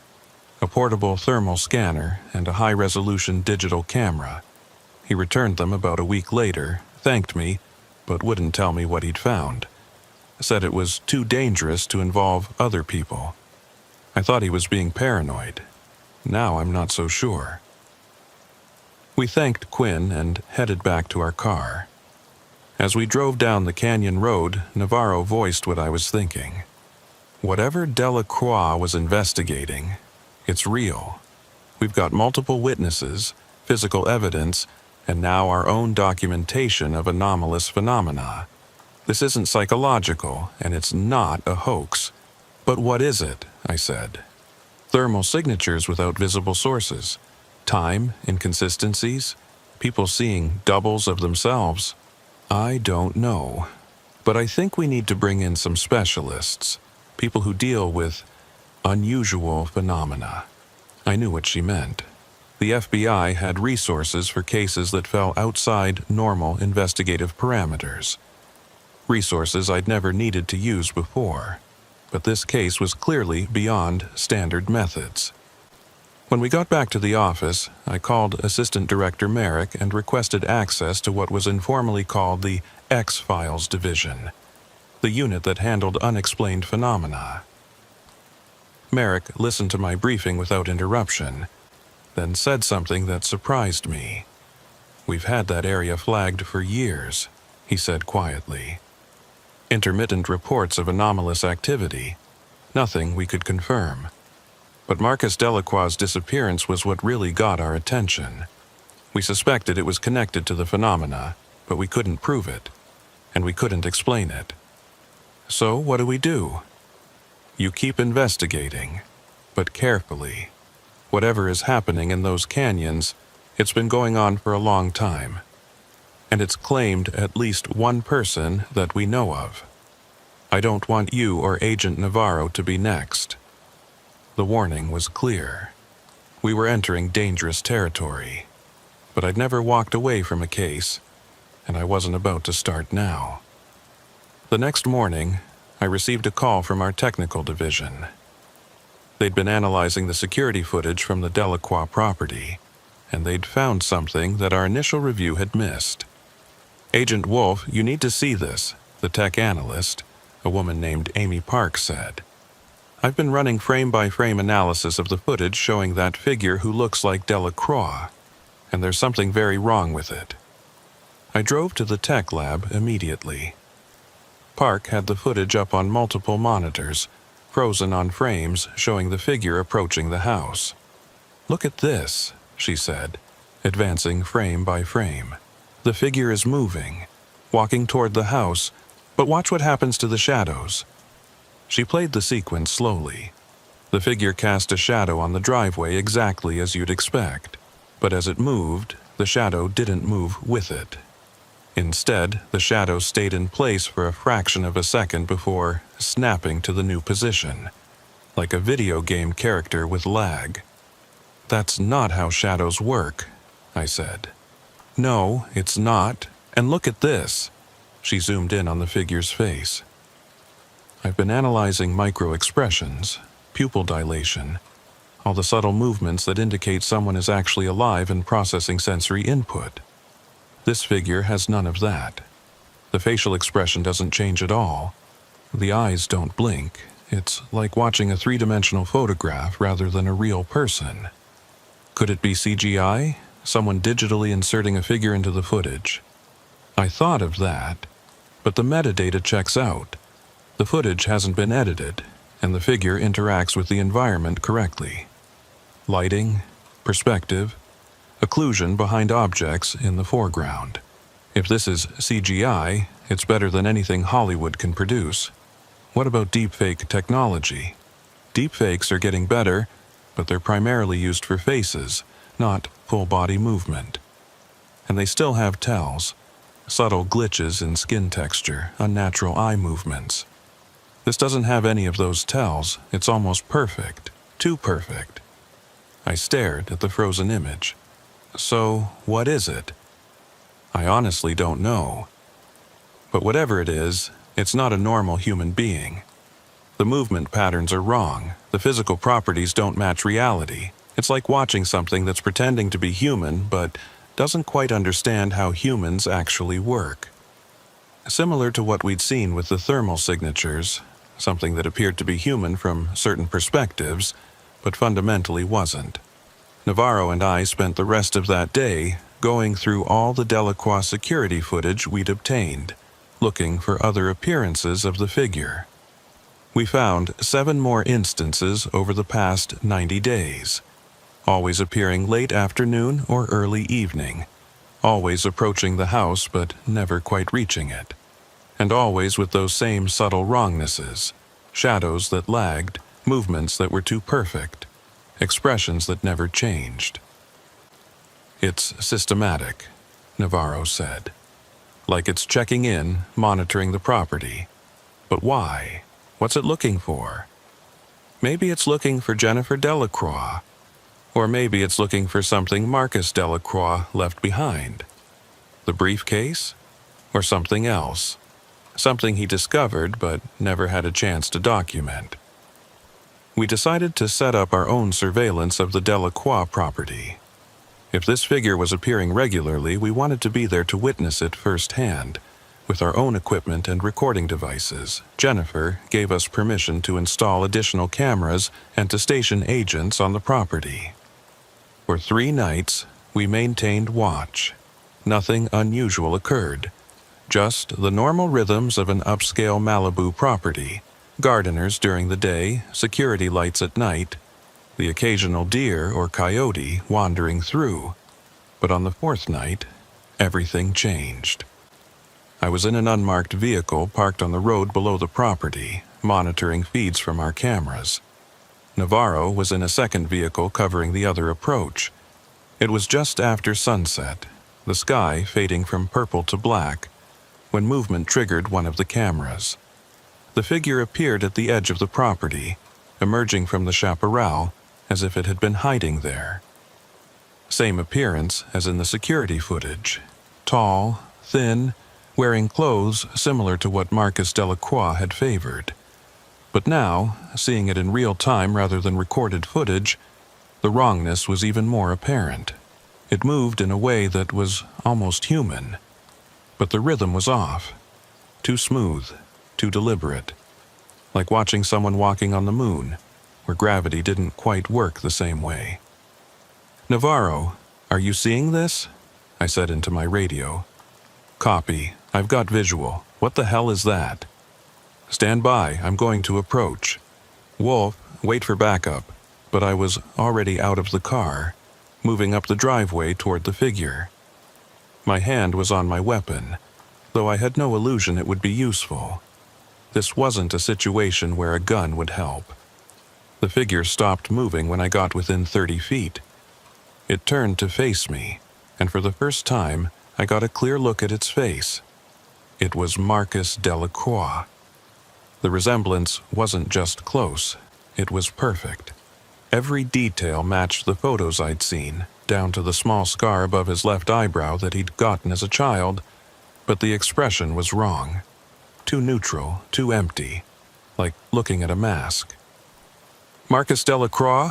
A: A portable thermal scanner and a high-resolution digital camera. He returned them about a week later, thanked me, but wouldn't tell me what he'd found. Said it was too dangerous to involve other people. I thought he was being paranoid. Now I'm not so sure." We thanked Quinn and headed back to our car. As we drove down the canyon road, Navarro voiced what I was thinking. Whatever Delacroix was investigating, it's real. We've got multiple witnesses, physical evidence, and now our own documentation of anomalous phenomena. This isn't psychological, and it's not a hoax. But what is it? I said. Thermal signatures without visible sources. Time, inconsistencies, people seeing doubles of themselves. I don't know. But I think we need to bring in some specialists, people who deal with unusual phenomena. I knew what she meant. The FBI had resources for cases that fell outside normal investigative parameters. Resources I'd never needed to use before. But this case was clearly beyond standard methods. When we got back to the office, I called Assistant Director Merrick and requested access to what was informally called the X-Files Division, the unit that handled unexplained phenomena. Merrick listened to my briefing without interruption, then said something that surprised me. "We've had that area flagged for years," he said quietly. "Intermittent reports of anomalous activity. Nothing we could confirm. But Marcus Delacroix's disappearance was what really got our attention. We suspected it was connected to the phenomena, but we couldn't prove it, and we couldn't explain it. So what do? You keep investigating, but carefully. Whatever is happening in those canyons, it's been going on for a long time. And it's claimed at least one person that we know of. I don't want you or Agent Navarro to be next." The warning was clear. We were entering dangerous territory. But I'd never walked away from a case, and I wasn't about to start now. The next morning, I received a call from our technical division. They'd been analyzing the security footage from the Delacroix property, and they'd found something that our initial review had missed. "Agent Wolf, you need to see this," the tech analyst, a woman named Amy Park, said. "I've been running frame-by-frame analysis of the footage showing that figure who looks like Delacroix, and there's something very wrong with it." I drove to the tech lab immediately. Park had the footage up on multiple monitors, frozen on frames showing the figure approaching the house. "Look at this," she said, advancing frame by frame. "The figure is moving, walking toward the house, but watch what happens to the shadows." She played the sequence slowly. The figure cast a shadow on the driveway exactly as you'd expect, but as it moved, the shadow didn't move with it. Instead, the shadow stayed in place for a fraction of a second before snapping to the new position, like a video game character with lag. "That's not how shadows work," I said. "No, it's not. And look at this." She zoomed in on the figure's face. "I've been analyzing micro-expressions, pupil dilation, all the subtle movements that indicate someone is actually alive and processing sensory input. This figure has none of that. The facial expression doesn't change at all. The eyes don't blink. It's like watching a three-dimensional photograph rather than a real person. Could it be CGI? Someone digitally inserting a figure into the footage? I thought of that, but the metadata checks out. The footage hasn't been edited, and the figure interacts with the environment correctly. Lighting, perspective, occlusion behind objects in the foreground. If this is CGI, it's better than anything Hollywood can produce. What about deepfake technology? Deepfakes are getting better, but they're primarily used for faces, not full-body movement. And they still have tells, subtle glitches in skin texture, unnatural eye movements. This doesn't have any of those tells. It's almost perfect, too perfect." I stared at the frozen image. "So, what is it?" "I honestly don't know. But whatever it is, it's not a normal human being. The movement patterns are wrong. The physical properties don't match reality. It's like watching something that's pretending to be human, but doesn't quite understand how humans actually work. Similar to what we'd seen with the thermal signatures, something that appeared to be human from certain perspectives, but fundamentally wasn't. Navarro and I spent the rest of that day going through all the Delacroix security footage we'd obtained, looking for other appearances of the figure. We found 7 more instances over the past 90 days, always appearing late afternoon or early evening, always approaching the house but never quite reaching it, and always with those same subtle wrongnesses, shadows that lagged, movements that were too perfect, expressions that never changed. "It's systematic," Navarro said. "Like it's checking in, monitoring the property. But why? What's it looking for? Maybe it's looking for Jennifer Delacroix. Or maybe it's looking for something Marcus Delacroix left behind. The briefcase? Or something else? Something he discovered but never had a chance to document." We decided to set up our own surveillance of the Delacroix property. If this figure was appearing regularly, we wanted to be there to witness it firsthand. With our own equipment and recording devices, Jennifer gave us permission to install additional cameras and to station agents on the property. For 3 nights, we maintained watch. Nothing unusual occurred. Just the normal rhythms of an upscale Malibu property. Gardeners during the day, security lights at night, the occasional deer or coyote wandering through. But on the 4th night, everything changed. I was in an unmarked vehicle parked on the road below the property, monitoring feeds from our cameras. Navarro was in a second vehicle covering the other approach. It was just after sunset, the sky fading from purple to black, when movement triggered one of the cameras. The figure appeared at the edge of the property, emerging from the chaparral as if it had been hiding there. Same appearance as in the security footage. Tall, thin, wearing clothes similar to what Marcus Delacroix had favored. But now, seeing it in real time rather than recorded footage, the wrongness was even more apparent. It moved in a way that was almost human. But the rhythm was off. Too smooth, too deliberate. Like watching someone walking on the moon, where gravity didn't quite work the same way. "Navarro, are you seeing this?" I said into my radio. "Copy. I've got visual. What the hell is that?" "Stand by. I'm going to approach." "Wolf, wait for backup." But I was already out of the car, moving up the driveway toward the figure. My hand was on my weapon, though I had no illusion it would be useful. This wasn't a situation where a gun would help. The figure stopped moving when I got within 30 feet. It turned to face me, and for the first time, I got a clear look at its face. It was Marcus Delacroix. The resemblance wasn't just close, it was perfect. Every detail matched the photos I'd seen, down to the small scar above his left eyebrow that he'd gotten as a child, but the expression was wrong. Too neutral, too empty, like looking at a mask. "Marcus Delacroix?"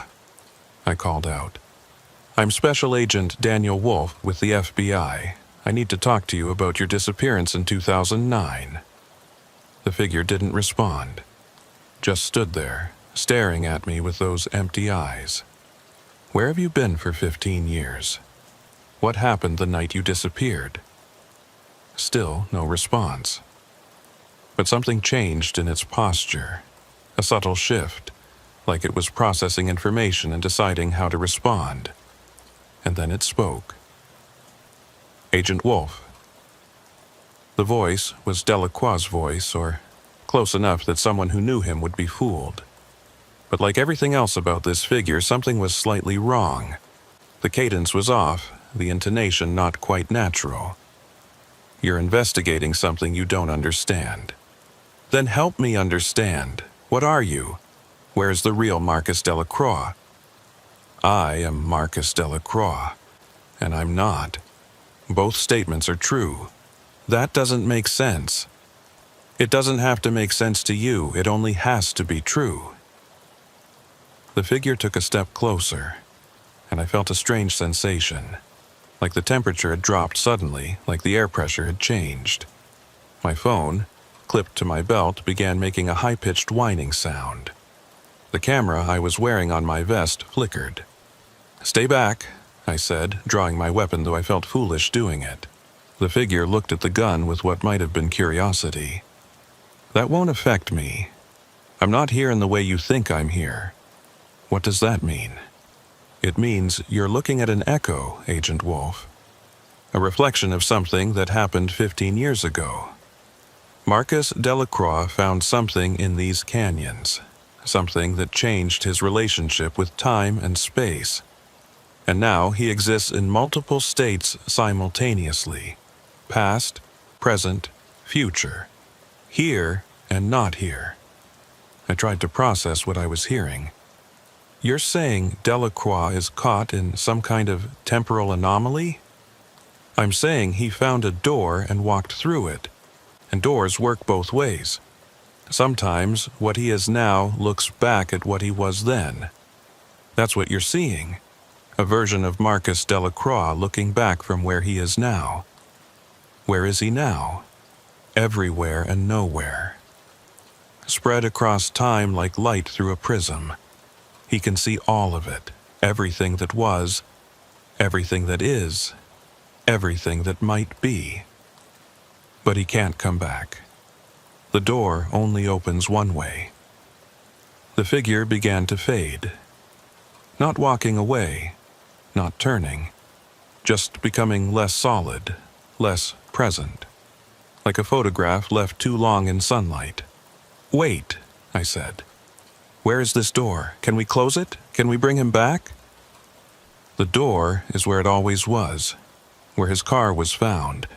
A: I called out. "I'm Special Agent Daniel Wolf with the FBI. I need to talk to you about your disappearance in 2009. The figure didn't respond, just stood there, staring at me with those empty eyes. "Where have you been for 15 years? What happened the night you disappeared?" Still no response. But something changed in its posture, a subtle shift, like it was processing information and deciding how to respond. And then it spoke. "Agent Wolf." The voice was Delacroix's voice, or close enough that someone who knew him would be fooled. But like everything else about this figure, something was slightly wrong. The cadence was off, the intonation not quite natural. "You're investigating something you don't understand." "Then help me understand. What are you? Where's the real Marcus Delacroix?" "I am Marcus Delacroix, and I'm not. Both statements are true. That doesn't make sense." "It doesn't have to make sense to you, it only has to be true." The figure took a step closer, and I felt a strange sensation, like the temperature had dropped suddenly, like the air pressure had changed. My phone, clipped to my belt, began making a high-pitched whining sound. The camera I was wearing on my vest flickered. "Stay back," I said, drawing my weapon, though I felt foolish doing it. The figure looked at the gun with what might have been curiosity. That won't affect me. I'm not here in the way you think I'm here. What does that mean? It means you're looking at an echo, Agent Wolf. A reflection of something that happened 15 years ago. Marcus Delacroix found something in these canyons, something that changed his relationship with time and space. And now he exists in multiple states simultaneously. Past, present, future. Here and not here. I tried to process what I was hearing. You're saying Delacroix is caught in some kind of temporal anomaly? I'm saying he found a door and walked through it. And doors work both ways. Sometimes what he is now looks back at what he was then. That's what you're seeing. A version of Marcus Delacroix looking back from where he is now. Where is he now? Everywhere and nowhere. Spread across time like light through a prism. He can see all of it, everything that was, everything that is, everything that might be. But he can't come back. The door only opens one way. The figure began to fade. Not walking away, not turning, just becoming less solid, less present, like a photograph left too long in sunlight. Wait, I said. Where is this door? Can we close it? Can we bring him back? The door is where it always was, where his car was found,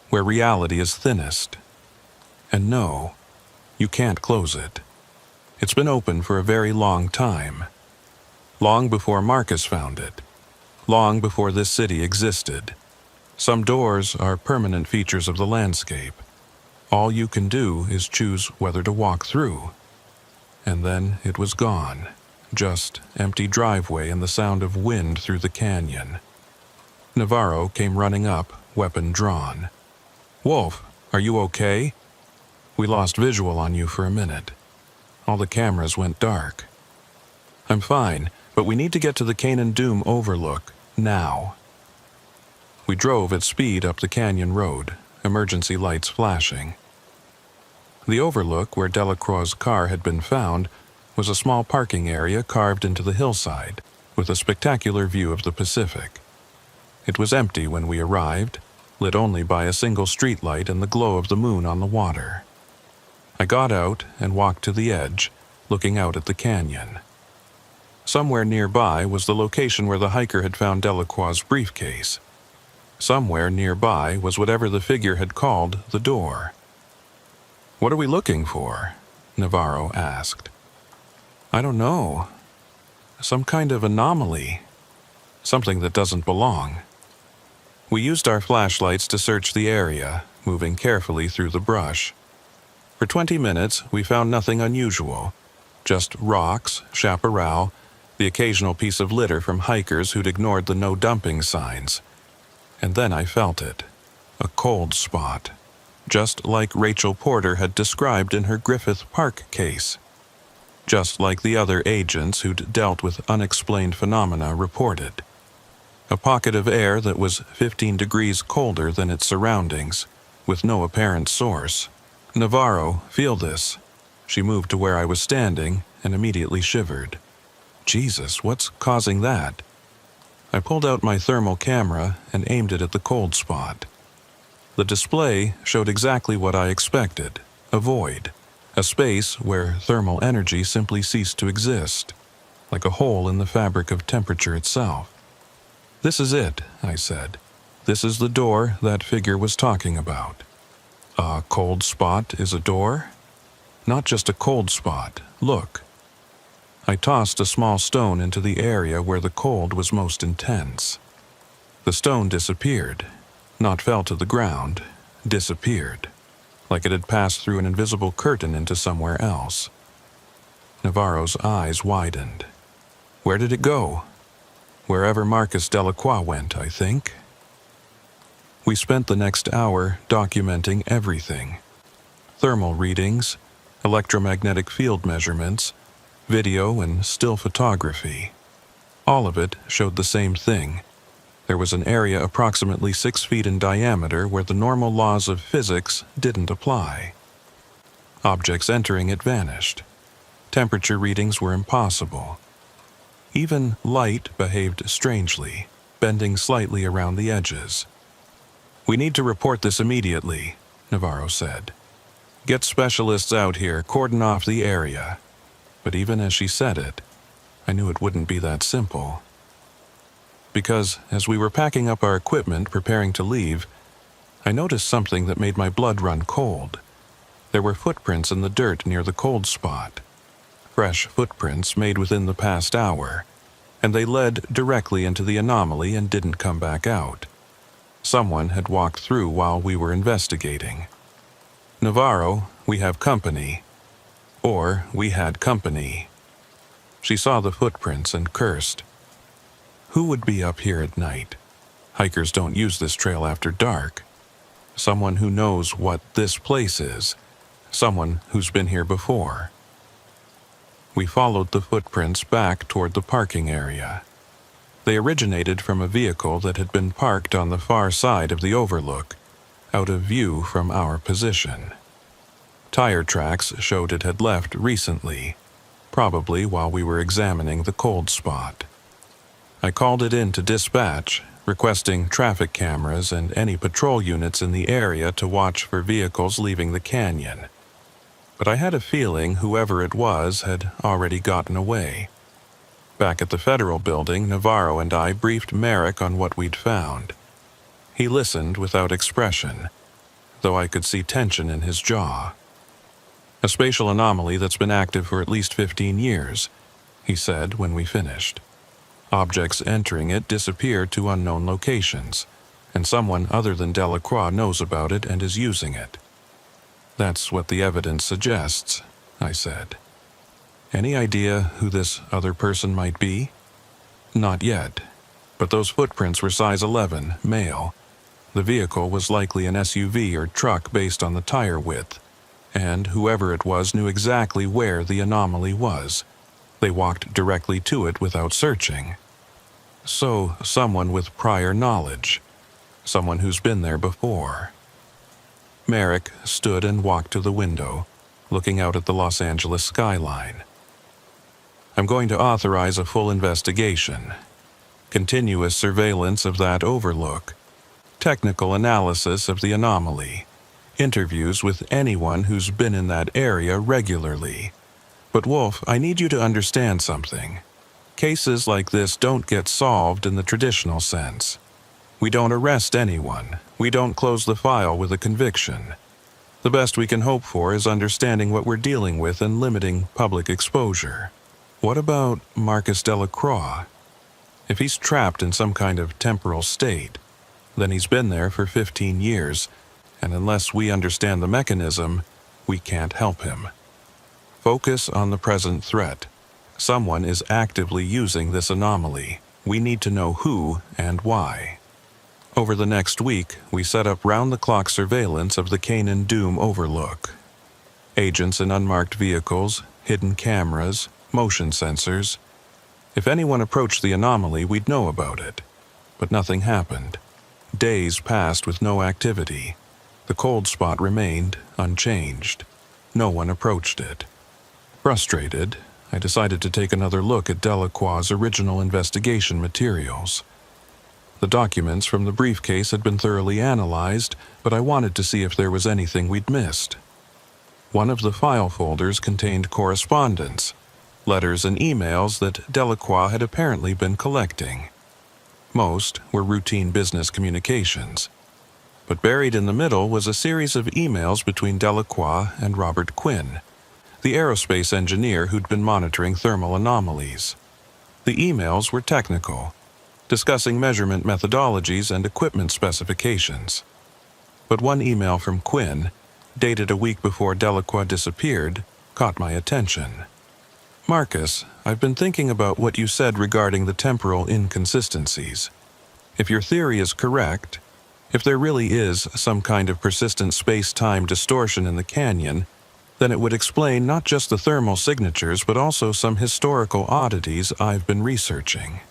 A: where reality is thinnest. And no, you can't close it. It's been open for a very long time. Long before Marcus found it. Long before this city existed. Some doors are permanent features of the landscape. All you can do is choose whether to walk through. And then it was gone. Just empty driveway and the sound of wind through the canyon. Navarro came running up, weapon drawn. Wolf, are you okay? We lost visual on you for a minute. All the cameras went dark. I'm fine, but we need to get to the Canaan Doom overlook, now. We drove at speed up the canyon road, emergency lights flashing. The overlook where Delacroix's car had been found was a small parking area carved into the hillside, with a spectacular view of the Pacific. It was empty when we arrived, lit only by a single streetlight and the glow of the moon on the water. I got out and walked to the edge, looking out at the canyon. Somewhere nearby was the location where the hiker had found Delacroix's briefcase. Somewhere nearby was whatever the figure had called the door. What are we looking for? Navarro asked. I don't know. Some kind of anomaly. Something that doesn't belong. We used our flashlights to search the area, moving carefully through the brush. For 20 minutes, we found nothing unusual. Just rocks, chaparral, the occasional piece of litter from hikers who'd ignored the no dumping signs. And then I felt it. A cold spot. Just like Rachel Porter had described in her Griffith Park case. Just like the other agents who'd dealt with unexplained phenomena reported. A pocket of air that was 15 degrees colder than its surroundings, with no apparent source. Navarro, feel this. She moved to where I was standing and immediately shivered. Jesus, what's causing that? I pulled out my thermal camera and aimed it at the cold spot. The display showed exactly what I expected, a void, a space where thermal energy simply ceased to exist, like a hole in the fabric of temperature itself. This is it, I said. This is the door that figure was talking about. A cold spot is a door? Not just a cold spot, look. I tossed a small stone into the area where the cold was most intense. The stone disappeared, not fell to the ground, disappeared, like it had passed through an invisible curtain into somewhere else. Navarro's eyes widened. Where did it go? Wherever Marcus Delacroix went, I think. We spent the next hour documenting everything. Thermal readings, electromagnetic field measurements, video and still photography. All of it showed the same thing, There was an area approximately 6 feet in diameter where the normal laws of physics didn't apply. Objects entering it vanished. Temperature readings were impossible. Even light behaved strangely, bending slightly around the edges. "We need to report this immediately," Navarro said. "Get specialists out here, cordon off the area." But even as she said it, I knew it wouldn't be that simple. Because as we were packing up our equipment, preparing to leave, I noticed something that made my blood run cold. There were footprints in the dirt near the cold spot. Fresh footprints made within the past hour, and they led directly into the anomaly and didn't come back out. Someone had walked through while we were investigating. "Navarro, we have company." Or we had company. She saw the footprints and cursed. Who would be up here at night? Hikers don't use this trail after dark. Someone who knows what this place is. Someone who's been here before. We followed the footprints back toward the parking area. They originated from a vehicle that had been parked on the far side of the overlook, out of view from our position. Tire tracks showed it had left recently, probably while we were examining the cold spot. I called it in to dispatch, requesting traffic cameras and any patrol units in the area to watch for vehicles leaving the canyon. But I had a feeling whoever it was had already gotten away. Back at the federal building, Navarro and I briefed Merrick on what we'd found. He listened without expression, though I could see tension in his jaw. "A spatial anomaly that's been active for at least 15 years, he said when we finished. Objects entering it disappear to unknown locations, and someone other than Delacroix knows about it and is using it. "That's what the evidence suggests," I said. "Any idea who this other person might be?" "Not yet, but those footprints were size 11, male. The vehicle was likely an SUV or truck based on the tire width, and whoever it was knew exactly where the anomaly was. They walked directly to it without searching. So, someone with prior knowledge. Someone who's been there before." Merrick stood and walked to the window, looking out at the Los Angeles skyline. "I'm going to authorize a full investigation. Continuous surveillance of that overlook. Technical analysis of the anomaly. Interviews with anyone who's been in that area regularly. But Wolf, I need you to understand something. Cases like this don't get solved in the traditional sense. We don't arrest anyone. We don't close the file with a conviction. The best we can hope for is understanding what we're dealing with and limiting public exposure. What about Marcus Delacroix? If he's trapped in some kind of temporal state, then he's been there for 15 years, and unless we understand the mechanism, we can't help him. Focus on the present threat. Someone is actively using this anomaly. We need to know who and why." Over the next week, we set up round-the-clock surveillance of the Canaan Doom overlook. Agents in unmarked vehicles, hidden cameras, motion sensors. If anyone approached the anomaly, we'd know about it. But nothing happened. Days passed with no activity. The cold spot remained unchanged. No one approached it. Frustrated, I decided to take another look at Delacroix's original investigation materials. The documents from the briefcase had been thoroughly analyzed, but I wanted to see if there was anything we'd missed. One of the file folders contained correspondence, letters and emails that Delacroix had apparently been collecting. Most were routine business communications, but buried in the middle was a series of emails between Delacroix and Robert Quinn, the aerospace engineer who'd been monitoring thermal anomalies. The emails were technical, discussing measurement methodologies and equipment specifications. But one email from Quinn, dated a week before Delacroix disappeared, caught my attention. "Marcus, I've been thinking about what you said regarding the temporal inconsistencies. If your theory is correct, if there really is some kind of persistent space-time distortion in the canyon, then it would explain not just the thermal signatures but also some historical oddities I've been researching."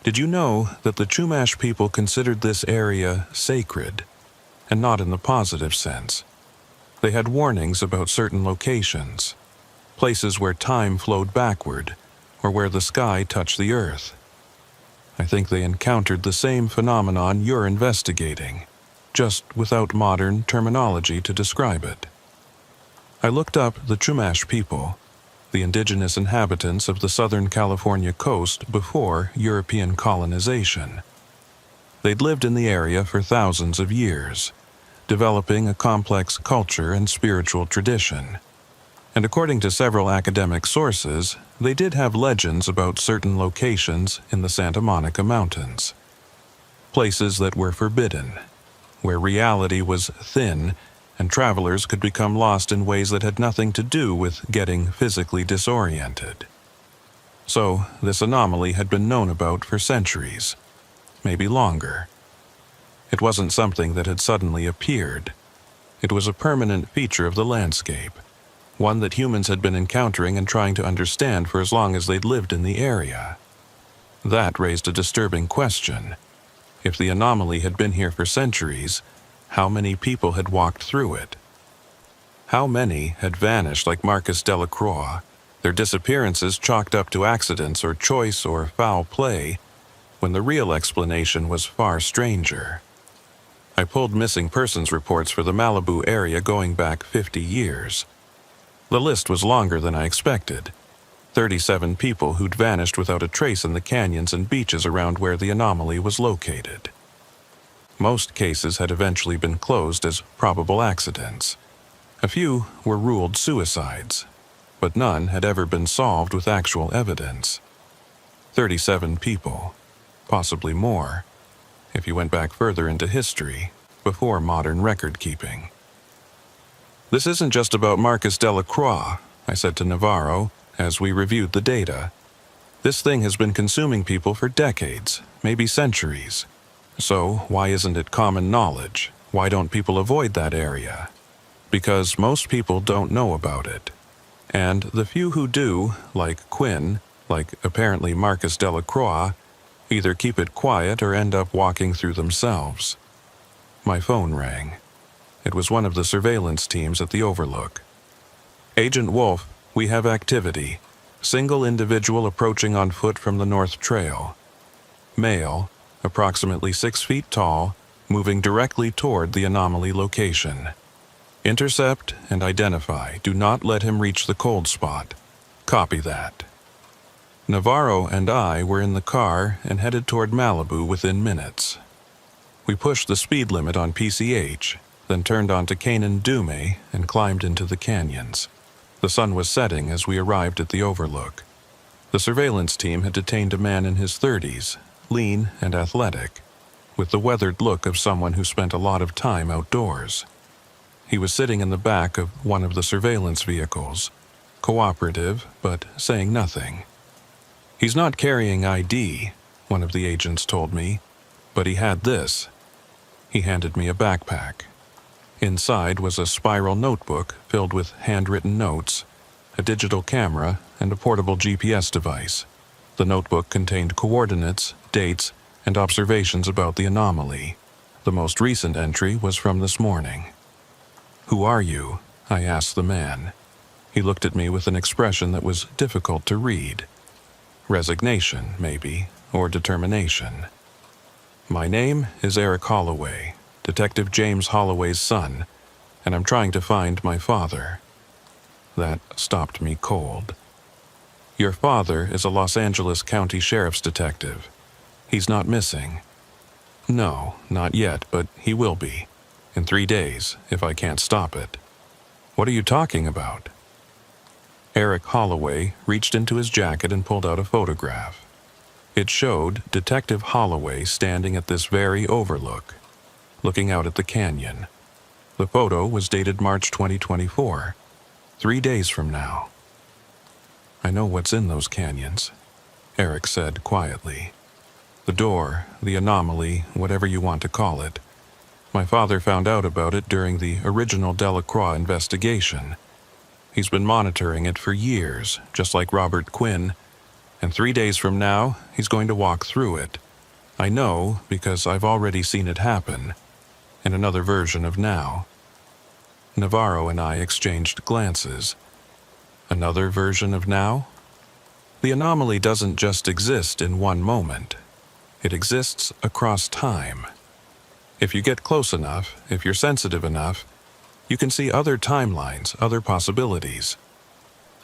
A: Did you know that the Chumash people considered this area sacred, and not in the positive sense? They had warnings about certain locations, places where time flowed backward, or where the sky touched the earth. I think they encountered the same phenomenon you're investigating, just without modern terminology to describe it. I looked up the Chumash people, the indigenous inhabitants of the Southern California coast before European colonization. They'd lived in the area for thousands of years, developing a complex culture and spiritual tradition. And according to several academic sources, they did have legends about certain locations in the Santa Monica Mountains. Places that were forbidden, where reality was thin and travelers could become lost in ways that had nothing to do with getting physically disoriented. So, this anomaly had been known about for centuries, maybe longer. It wasn't something that had suddenly appeared. It was a permanent feature of the landscape, one that humans had been encountering and trying to understand for as long as they'd lived in the area. That raised a disturbing question. If the anomaly had been here for centuries, how many people had walked through it? How many had vanished like Marcus Delacroix, their disappearances chalked up to accidents or choice or foul play, when the real explanation was far stranger? I pulled missing persons reports for the Malibu area going back 50 years. The list was longer than I expected. 37 people who'd vanished without a trace in the canyons and beaches around where the anomaly was located. Most cases had eventually been closed as probable accidents. A few were ruled suicides, but none had ever been solved with actual evidence. 37 people, possibly more, if you went back further into history, before modern record-keeping. This isn't just about Marcus Delacroix, I said to Navarro as we reviewed the data. This thing has been consuming people for decades, maybe centuries. So, why isn't it common knowledge? Why don't people avoid that area? Because most people don't know about it. And the few who do, like Quinn, like apparently Marcus Delacroix, either keep it quiet or end up walking through themselves. My phone rang. It was one of the surveillance teams at the Overlook. Agent Wolf, we have activity. Single individual approaching on foot from the North Trail. Male, approximately 6 feet tall, moving directly toward the anomaly location. Intercept and identify. Do not let him reach the cold spot. Copy that. Navarro and I were in the car and headed toward Malibu within minutes. We pushed the speed limit on PCH, then turned onto Canaan Dume and climbed into the canyons. The sun was setting as we arrived at the Overlook. The surveillance team had detained a man in his 30s, lean and athletic, with the weathered look of someone who spent a lot of time outdoors. He was sitting in the back of one of the surveillance vehicles, cooperative but saying nothing. He's not carrying ID, one of the agents told me, but he had this. He handed me a backpack. Inside was a spiral notebook filled with handwritten notes, a digital camera, and a portable GPS device. The notebook contained coordinates, dates, and observations about the anomaly. The most recent entry was from this morning. "Who are you?" I asked the man. He looked at me with an expression that was difficult to read. Resignation, maybe, or determination. "My name is Eric Holloway, Detective James Holloway's son, and I'm trying to find my father." That stopped me cold. "Your father is a Los Angeles County Sheriff's detective. He's not missing." "No, not yet, but he will be. In 3 days, if I can't stop it." "What are you talking about?" Eric Holloway reached into his jacket and pulled out a photograph. It showed Detective Holloway standing at this very overlook, looking out at the canyon. The photo was dated March 2024, 3 days from now. "I know what's in those canyons," Eric said quietly. "The door, the anomaly, whatever you want to call it. My father found out about it during the original Delacroix investigation. He's been monitoring it for years, just like Robert Quinn, And 3 days from now, he's going to walk through it. I know because I've already seen it happen, in another version of now. Navarro and I exchanged glances. Another version of now? The anomaly doesn't just exist in one moment. It exists across time. If you get close enough, if you're sensitive enough, you can see other timelines, other possibilities.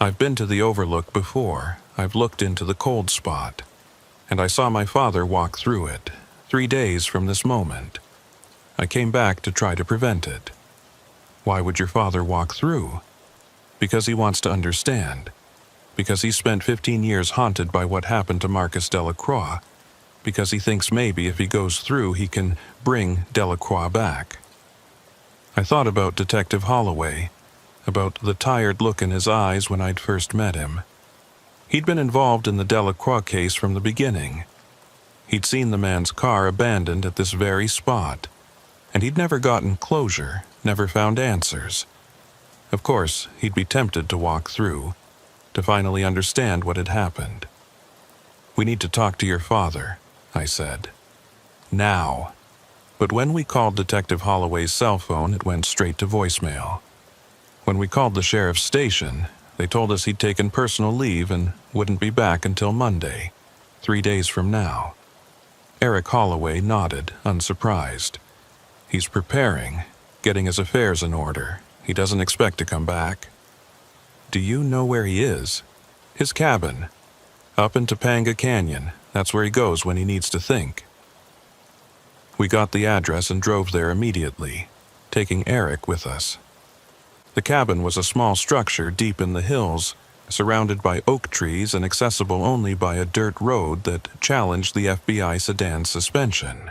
A: I've been to the Overlook before. I've looked into the cold spot. And I saw my father walk through it, 3 days from this moment. I came back to try to prevent it. Why would your father walk through? Because he wants to understand. Because he spent 15 years haunted by what happened to Marcus Delacroix. Because he thinks maybe if he goes through, he can bring Delacroix back. I thought about Detective Holloway, about the tired look in his eyes when I'd first met him. He'd been involved in the Delacroix case from the beginning. He'd seen the man's car abandoned at this very spot, and he'd never gotten closure, never found answers. Of course, he'd be tempted to walk through, to finally understand what had happened. "We need to talk to your father," I said. "Now." But when we called Detective Holloway's cell phone, it went straight to voicemail. When we called the sheriff's station, they told us he'd taken personal leave and wouldn't be back until Monday, 3 days from now. Eric Holloway nodded, unsurprised. He's preparing, getting his affairs in order. He doesn't expect to come back. "Do you know where he is?" "His cabin. Up in Topanga Canyon. That's where he goes when he needs to think." We got the address and drove there immediately, taking Eric with us. The cabin was a small structure deep in the hills, surrounded by oak trees and accessible only by a dirt road that challenged the FBI sedan's suspension.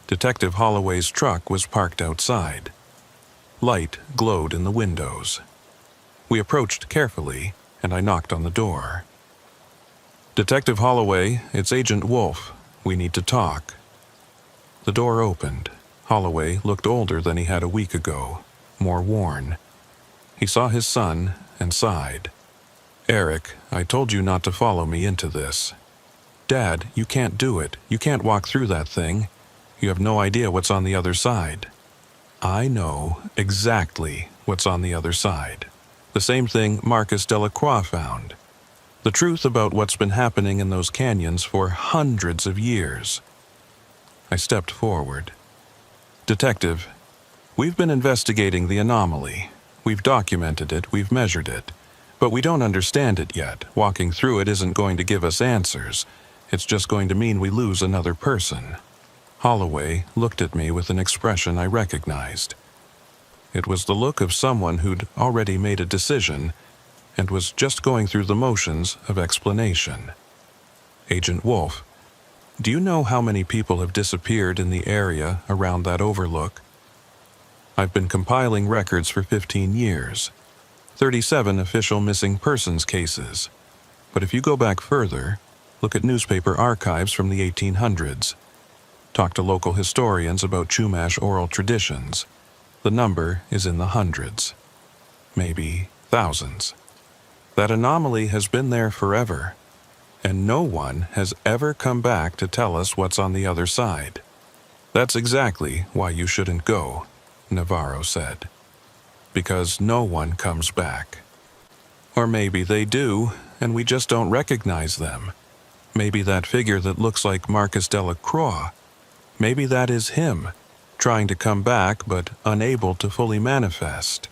A: Detective Holloway's truck was parked outside. Light glowed in the windows. We approached carefully, and I knocked on the door. "Detective Holloway, it's Agent Wolf. We need to talk." The door opened. Holloway looked older than he had a week ago, more worn. He saw his son and sighed. "Eric, I told you not to follow me into this." "Dad, you can't do it. You can't walk through that thing. You have no idea what's on the other side." "I know exactly what's on the other side. The same thing Marcus Delacroix found. The truth about what's been happening in those canyons for hundreds of years." I stepped forward. "Detective, we've been investigating the anomaly. We've documented it, we've measured it. But we don't understand it yet. Walking through it isn't going to give us answers. It's just going to mean we lose another person." Holloway looked at me with an expression I recognized. It was the look of someone who'd already made a decision and was just going through the motions of explanation. "Agent Wolf, do you know how many people have disappeared in the area around that overlook?" "I've been compiling records for 15 years. 37 official missing persons cases. But if you go back further, look at newspaper archives from the 1800s. Talk to local historians about Chumash oral traditions. The number is in the hundreds. Maybe thousands. That anomaly has been there forever, and no one has ever come back to tell us what's on the other side. That's exactly why you shouldn't go," Navarro said. "Because no one comes back. Or maybe they do, and we just don't recognize them. Maybe that figure that looks like Marcus Delacroix, maybe that is him, trying to come back but unable to fully manifest.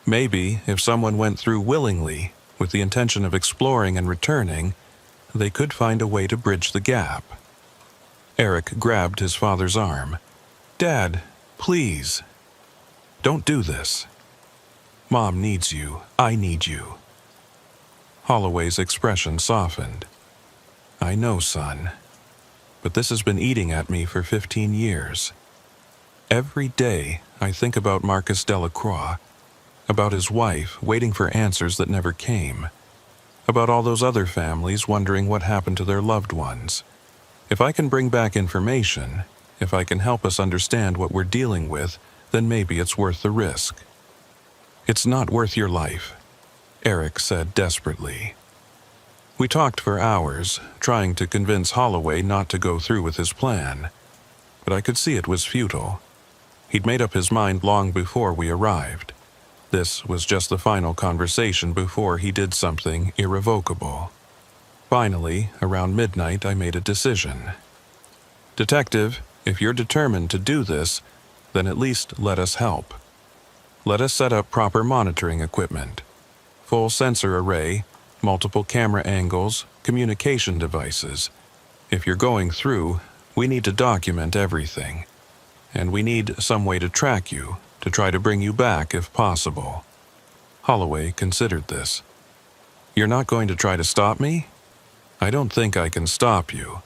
A: Maybe if someone went through willingly, with the intention of exploring and returning, they could find a way to bridge the gap." Eric grabbed his father's arm. "Dad, please. Don't do this. Mom needs you. I need you." Holloway's expression softened. "I know, son. But this has been eating at me for 15 years. Every day I think about Marcus Delacroix, about his wife waiting for answers that never came, about all those other families wondering what happened to their loved ones. If I can bring back information, if I can help us understand what we're dealing with, then maybe it's worth the risk." "It's not worth your life," Eric said desperately. We talked for hours, trying to convince Holloway not to go through with his plan, but I could see it was futile. He'd made up his mind long before we arrived. This was just the final conversation before he did something irrevocable. Finally, around midnight, I made a decision. "Detective, if you're determined to do this, then at least let us help. Let us set up proper monitoring equipment. Full sensor array, multiple camera angles, communication devices. If you're going through, we need to document everything. And we need some way to track you, to try to bring you back if possible." Holloway considered this. "You're not going to try to stop me?" "I don't think I can stop you,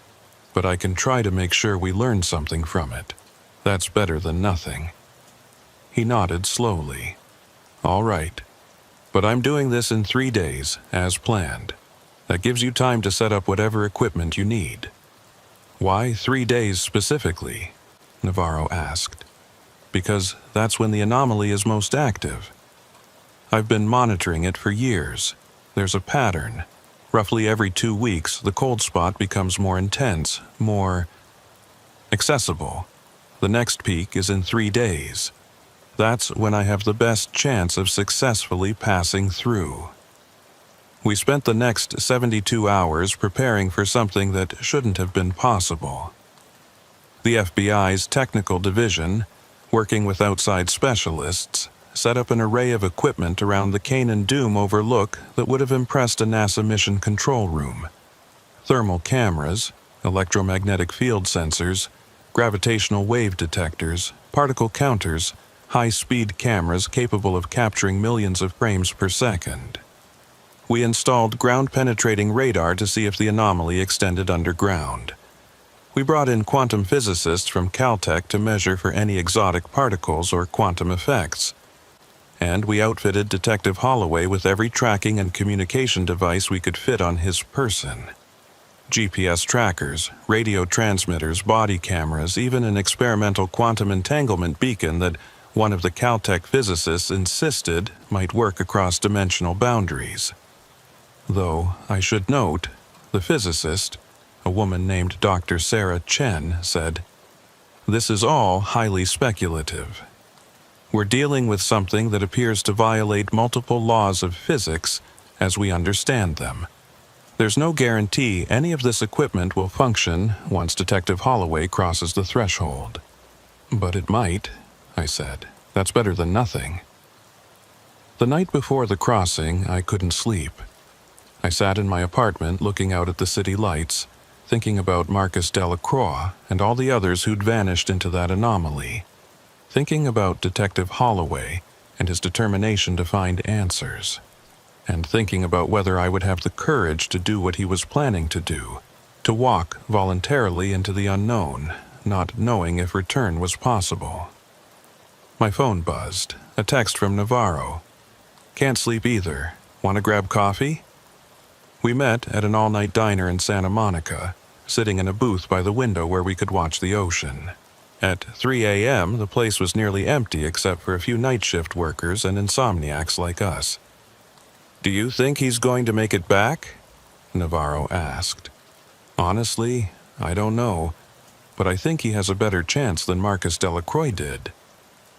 A: but I can try to make sure we learn something from it. That's better than nothing." He nodded slowly. "All right. But I'm doing this in 3 days, as planned. That gives you time to set up whatever equipment you need." "Why 3 days specifically?" Navarro asked. "Because that's when the anomaly is most active. I've been monitoring it for years. There's a pattern. Roughly every 2 weeks, the cold spot becomes more intense, more accessible. The next peak is in 3 days. That's when I have the best chance of successfully passing through." We spent the next 72 hours preparing for something that shouldn't have been possible. The FBI's technical division, working with outside specialists, set up an array of equipment around the Canaan Doom overlook that would have impressed a NASA mission control room. Thermal cameras, electromagnetic field sensors, gravitational wave detectors, particle counters, high-speed cameras capable of capturing millions of frames per second. We installed ground-penetrating radar to see if the anomaly extended underground. We brought in quantum physicists from Caltech to measure for any exotic particles or quantum effects. And we outfitted Detective Holloway with every tracking and communication device we could fit on his person. GPS trackers, radio transmitters, body cameras, even an experimental quantum entanglement beacon that one of the Caltech physicists insisted might work across dimensional boundaries. Though, I should note, the physicist, a woman named Dr. Sarah Chen, said, "This is all highly speculative. We're dealing with something that appears to violate multiple laws of physics as we understand them. There's no guarantee any of this equipment will function once Detective Holloway crosses the threshold." "But it might," I said. "That's better than nothing." The night before the crossing, I couldn't sleep. I sat in my apartment looking out at the city lights, thinking about Marcus Delacroix and all the others who'd vanished into that anomaly, thinking about Detective Holloway and his determination to find answers, and thinking about whether I would have the courage to do what he was planning to do, to walk voluntarily into the unknown, not knowing if return was possible. My phone buzzed, a text from Navarro. "Can't sleep either. Want to grab coffee?" We met at an all-night diner in Santa Monica, sitting in a booth by the window where we could watch the ocean. At 3 a.m., the place was nearly empty except for a few night shift workers and insomniacs like us. "Do you think he's going to make it back?" Navarro asked. "Honestly, I don't know, but I think he has a better chance than Marcus Delacroix did.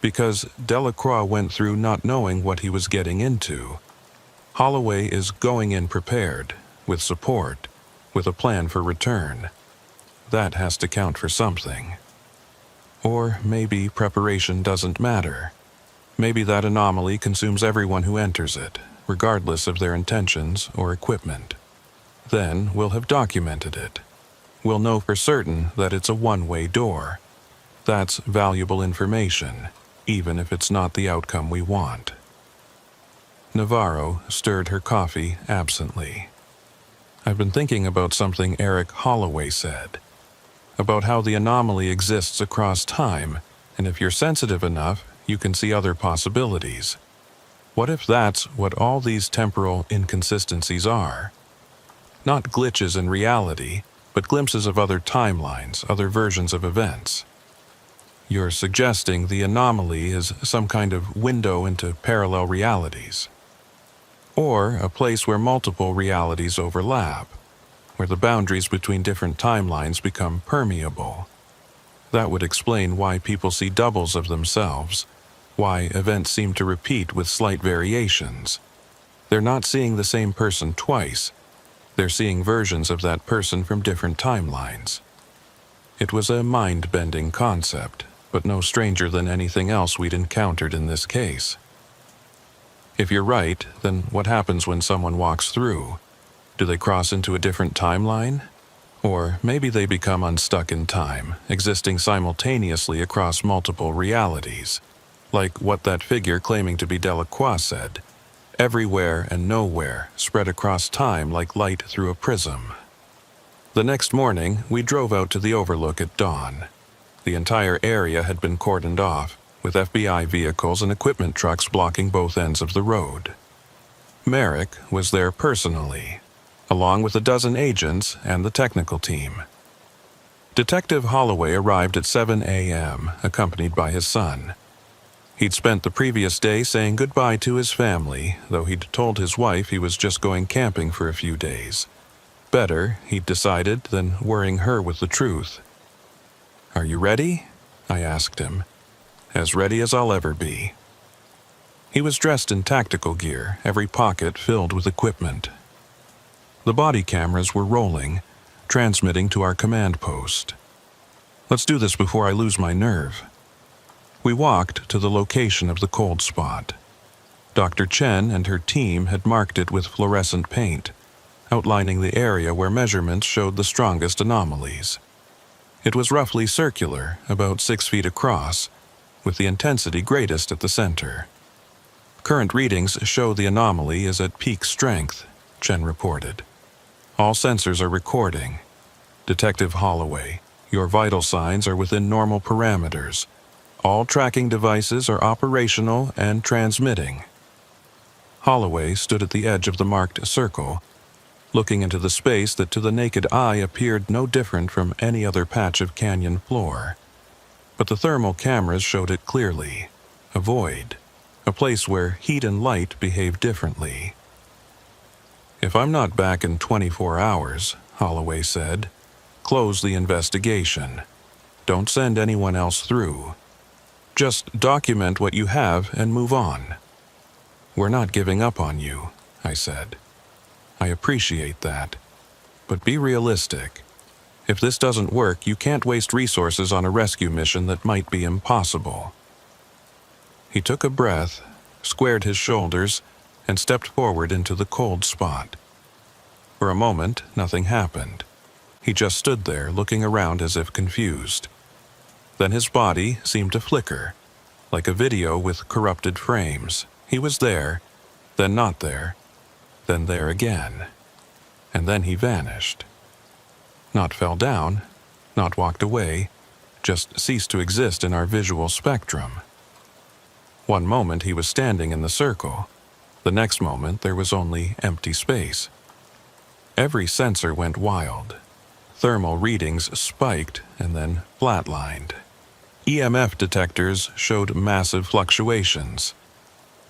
A: Because Delacroix went through not knowing what he was getting into. Holloway is going in prepared, with support, with a plan for return. That has to count for something. Or maybe preparation doesn't matter. Maybe that anomaly consumes everyone who enters it, regardless of their intentions or equipment. Then we'll have documented it. We'll know for certain that it's a one-way door. That's valuable information, even if it's not the outcome we want." Navarro stirred her coffee absently. "I've been thinking about something Eric Holloway said, about how the anomaly exists across time, and if you're sensitive enough, you can see other possibilities. What if that's what all these temporal inconsistencies are? Not glitches in reality, but glimpses of other timelines, other versions of events. You're suggesting the anomaly is some kind of window into parallel realities." or a place where multiple realities overlap, where the boundaries between different timelines become permeable. That would explain why people see doubles of themselves, why events seem to repeat with slight variations. They're not seeing the same person twice. They're seeing versions of that person from different timelines. It was a mind-bending concept, but no stranger than anything else we'd encountered in this case. If you're right, then what happens when someone walks through? Do they cross into a different timeline? Or maybe they become unstuck in time, existing simultaneously across multiple realities. Like what that figure claiming to be Delacroix said, everywhere and nowhere, spread across time like light through a prism. The next morning, we drove out to the overlook at dawn. The entire area had been cordoned off, with FBI vehicles and equipment trucks blocking both ends of the road. Merrick was there personally, along with a dozen agents and the technical team. Detective Holloway arrived at 7 a.m., accompanied by his son. He'd spent the previous day saying goodbye to his family, though he'd told his wife he was just going camping for a few days. Better, he'd decided, than worrying her with the truth. "Are you ready?" I asked him. "As ready as I'll ever be." He was dressed in tactical gear, every pocket filled with equipment. The body cameras were rolling, transmitting to our command post. "Let's do this before I lose my nerve." We walked to the location of the cold spot. Dr. Chen and her team had marked it with fluorescent paint, outlining the area where measurements showed the strongest anomalies. It was roughly circular, about 6 feet across, with the intensity greatest at the center. "Current readings show the anomaly is at peak strength," Chen reported. "All sensors are recording. Detective Holloway, your vital signs are within normal parameters. All tracking devices are operational and transmitting." Holloway stood at the edge of the marked circle, looking into the space that to the naked eye appeared no different from any other patch of canyon floor. But the thermal cameras showed it clearly: a void, a place where heat and light behave differently. "If I'm not back in 24 hours, Holloway said, close the investigation. Don't send anyone else through. Just document what you have and move on." "We're not giving up on you," I said. "I appreciate that. But be realistic. If this doesn't work, you can't waste resources on a rescue mission that might be impossible." He took a breath, squared his shoulders, and stepped forward into the cold spot. For a moment, nothing happened. He just stood there, looking around as if confused. Then his body seemed to flicker, like a video with corrupted frames. He was there, then not there, then there again. And then he vanished. Not fell down, not walked away, just ceased to exist in our visual spectrum. One moment he was standing in the circle. The next moment there was only empty space. Every sensor went wild. Thermal readings spiked and then flatlined. EMF detectors showed massive fluctuations.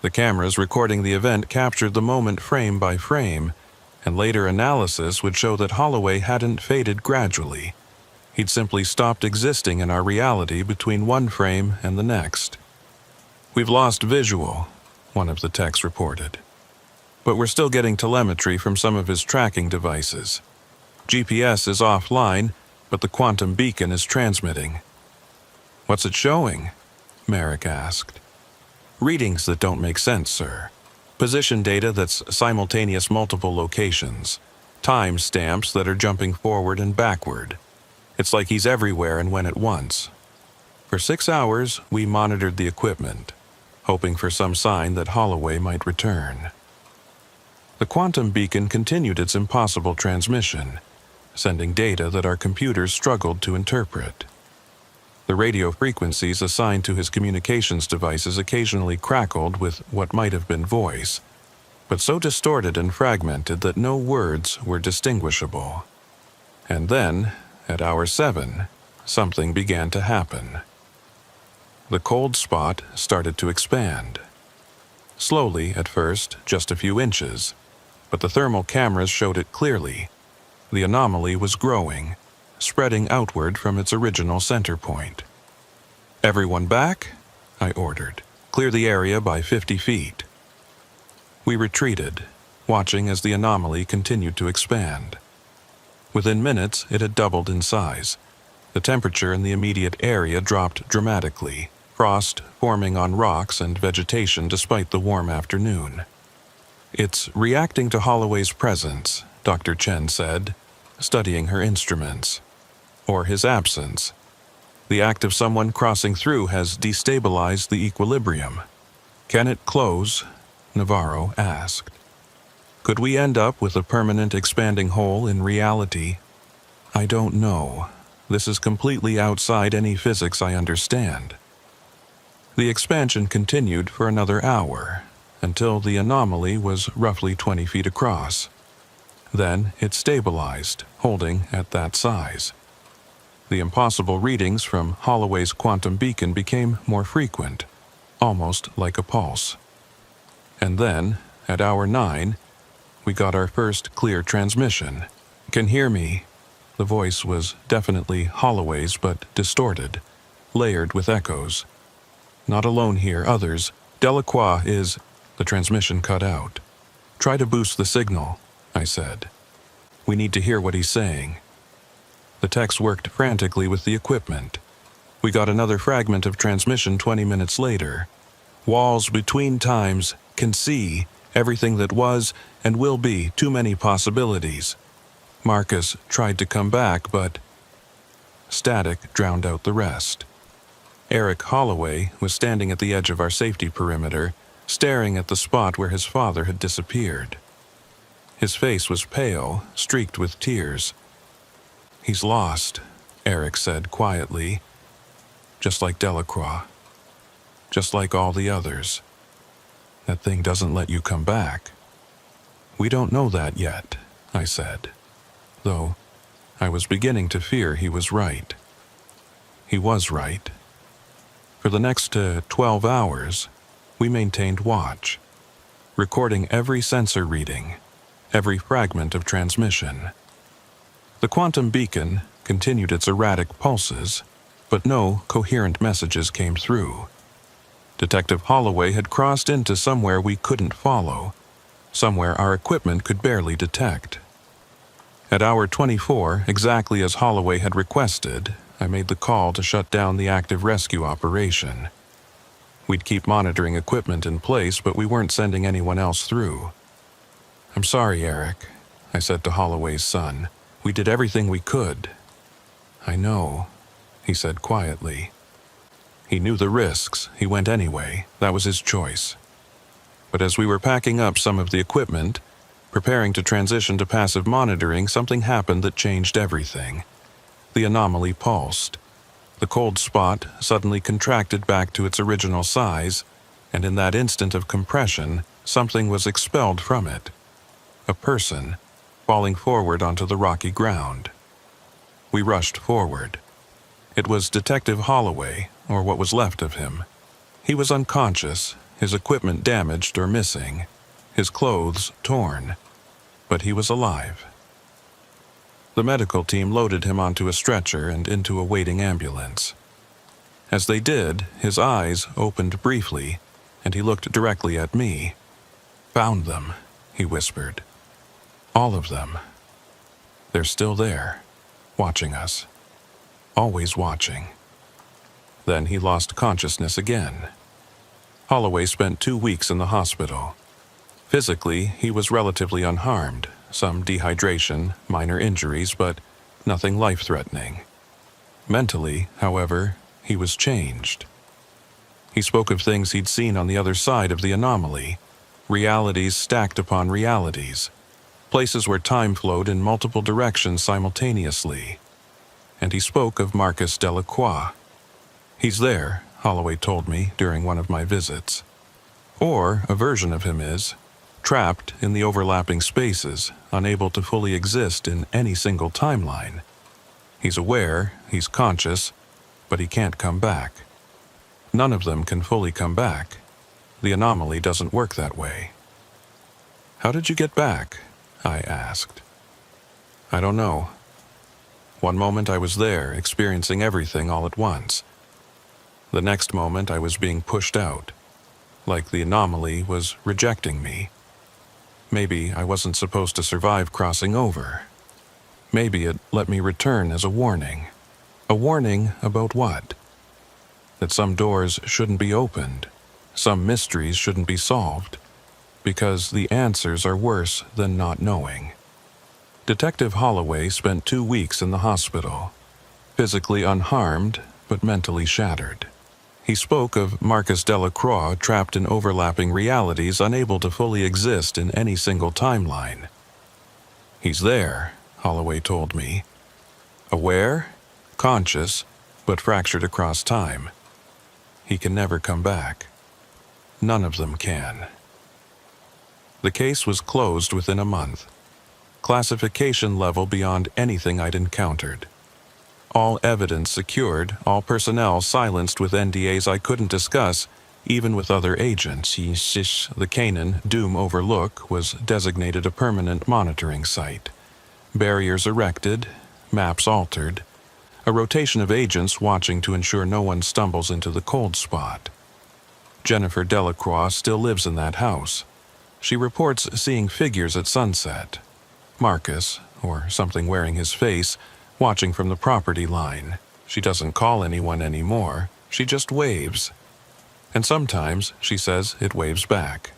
A: The cameras recording the event captured the moment frame by frame, and later analysis would show that Holloway hadn't faded gradually. He'd simply stopped existing in our reality between one frame and the next. "We've lost visual," one of the techs reported. "But we're still getting telemetry from some of his tracking devices. GPS is offline, but the quantum beacon is transmitting." "What's it showing?" Merrick asked. "Readings that don't make sense, sir. Position data that's simultaneous multiple locations. Time stamps that are jumping forward and backward. It's like he's everywhere and when at once." For 6 hours, we monitored the equipment, hoping for some sign that Holloway might return. The quantum beacon continued its impossible transmission, sending data that our computers struggled to interpret. The radio frequencies assigned to his communications devices occasionally crackled with what might have been voice, but so distorted and fragmented that no words were distinguishable. And then, at hour 7, something began to happen. The cold spot started to expand. Slowly at first, just a few inches, but the thermal cameras showed it clearly. The anomaly was growing, spreading outward from its original center point. "Everyone back," I ordered. "Clear the area by 50 feet. We retreated, watching as the anomaly continued to expand. Within minutes, it had doubled in size. The temperature in the immediate area dropped dramatically, frost forming on rocks and vegetation despite the warm afternoon. "It's reacting to Holloway's presence," Dr. Chen said, studying her instruments. "Or his absence. The act of someone crossing through has destabilized the equilibrium." "Can it close?" Navarro asked. "Could we end up with a permanent expanding hole in reality?" "I don't know. This is completely outside any physics I understand." The expansion continued for another hour, until the anomaly was roughly 20 feet across. Then it stabilized, holding at that size. The impossible readings from Holloway's quantum beacon became more frequent, almost like a pulse. And then, at hour 9, we got our first clear transmission. "Can hear me?" The voice was definitely Holloway's, but distorted, layered with echoes. "Not alone here, others. Delacroix is..." The transmission cut out. "Try to boost the signal," I said. "We need to hear what he's saying." The techs worked frantically with the equipment. We got another fragment of transmission 20 minutes later. "Walls between times, can see, everything that was and will be, too many possibilities." Marcus tried to come back, but static drowned out the rest. Eric Holloway was standing at the edge of our safety perimeter, staring at the spot where his father had disappeared. His face was pale, streaked with tears. "He's lost," Eric said quietly. "Just like Delacroix. Just like all the others. That thing doesn't let you come back." "We don't know that yet," I said, though I was beginning to fear he was right. He was right. For the next 12 hours, we maintained watch, recording every sensor reading, every fragment of transmission. The quantum beacon continued its erratic pulses, but no coherent messages came through. Detective Holloway had crossed into somewhere we couldn't follow, somewhere our equipment could barely detect. At hour 24, exactly as Holloway had requested, I made the call to shut down the active rescue operation. We'd keep monitoring equipment in place, but we weren't sending anyone else through. "I'm sorry, Eric," I said to Holloway's son. "We did everything we could." "I know," he said quietly. He knew the risks. He went anyway. That was his choice. But as we were packing up some of the equipment, preparing to transition to passive monitoring, something happened that changed everything. The anomaly pulsed. The cold spot suddenly contracted back to its original size, and in that instant of compression, something was expelled from it. A person, falling forward onto the rocky ground. We rushed forward. It was Detective Holloway, or what was left of him. He was unconscious, his equipment damaged or missing, his clothes torn, but he was alive. The medical team loaded him onto a stretcher and into a waiting ambulance. As they did, his eyes opened briefly, and he looked directly at me. "Found them," he whispered. "All of them. They're still there, watching us. Always watching." Then he lost consciousness again. Holloway spent 2 weeks in the hospital. Physically, he was relatively unharmed. Some dehydration, minor injuries, but nothing life-threatening. Mentally, however, he was changed. He spoke of things he'd seen on the other side of the anomaly, realities stacked upon realities, places where time flowed in multiple directions simultaneously. And he spoke of Marcus Delacroix. "He's there," Holloway told me during one of my visits. "Or a version of him is, trapped in the overlapping spaces, unable to fully exist in any single timeline. He's aware, he's conscious, but he can't come back. None of them can fully come back. The anomaly doesn't work that way. How did you get back? I asked. I don't know. One moment I was there, experiencing everything all at once. The next moment I was being pushed out, like the anomaly was rejecting me. Maybe I wasn't supposed to survive crossing over. Maybe it let me return as a warning. A warning about what? That some doors shouldn't be opened, some mysteries shouldn't be solved, because the answers are worse than not knowing. Detective Holloway spent 2 weeks in the hospital, physically unharmed but mentally shattered. He spoke of Marcus Delacroix trapped in overlapping realities, unable to fully exist in any single timeline. He's there, Holloway told me. Aware, conscious, but fractured across time. He can never come back. None of them can. The case was closed within a month. Classification level beyond anything I'd encountered. All evidence secured, all personnel silenced with NDAs I couldn't discuss, even with other agents. The Canaan Doom Overlook was designated a permanent monitoring site. Barriers erected, maps altered, a rotation of agents watching to ensure no one stumbles into the cold spot. Jennifer Delacroix still lives in that house. She reports seeing figures at sunset. Marcus, or something wearing his face, watching from the property line. She doesn't call anyone anymore. She just waves. And sometimes, she says, it waves back.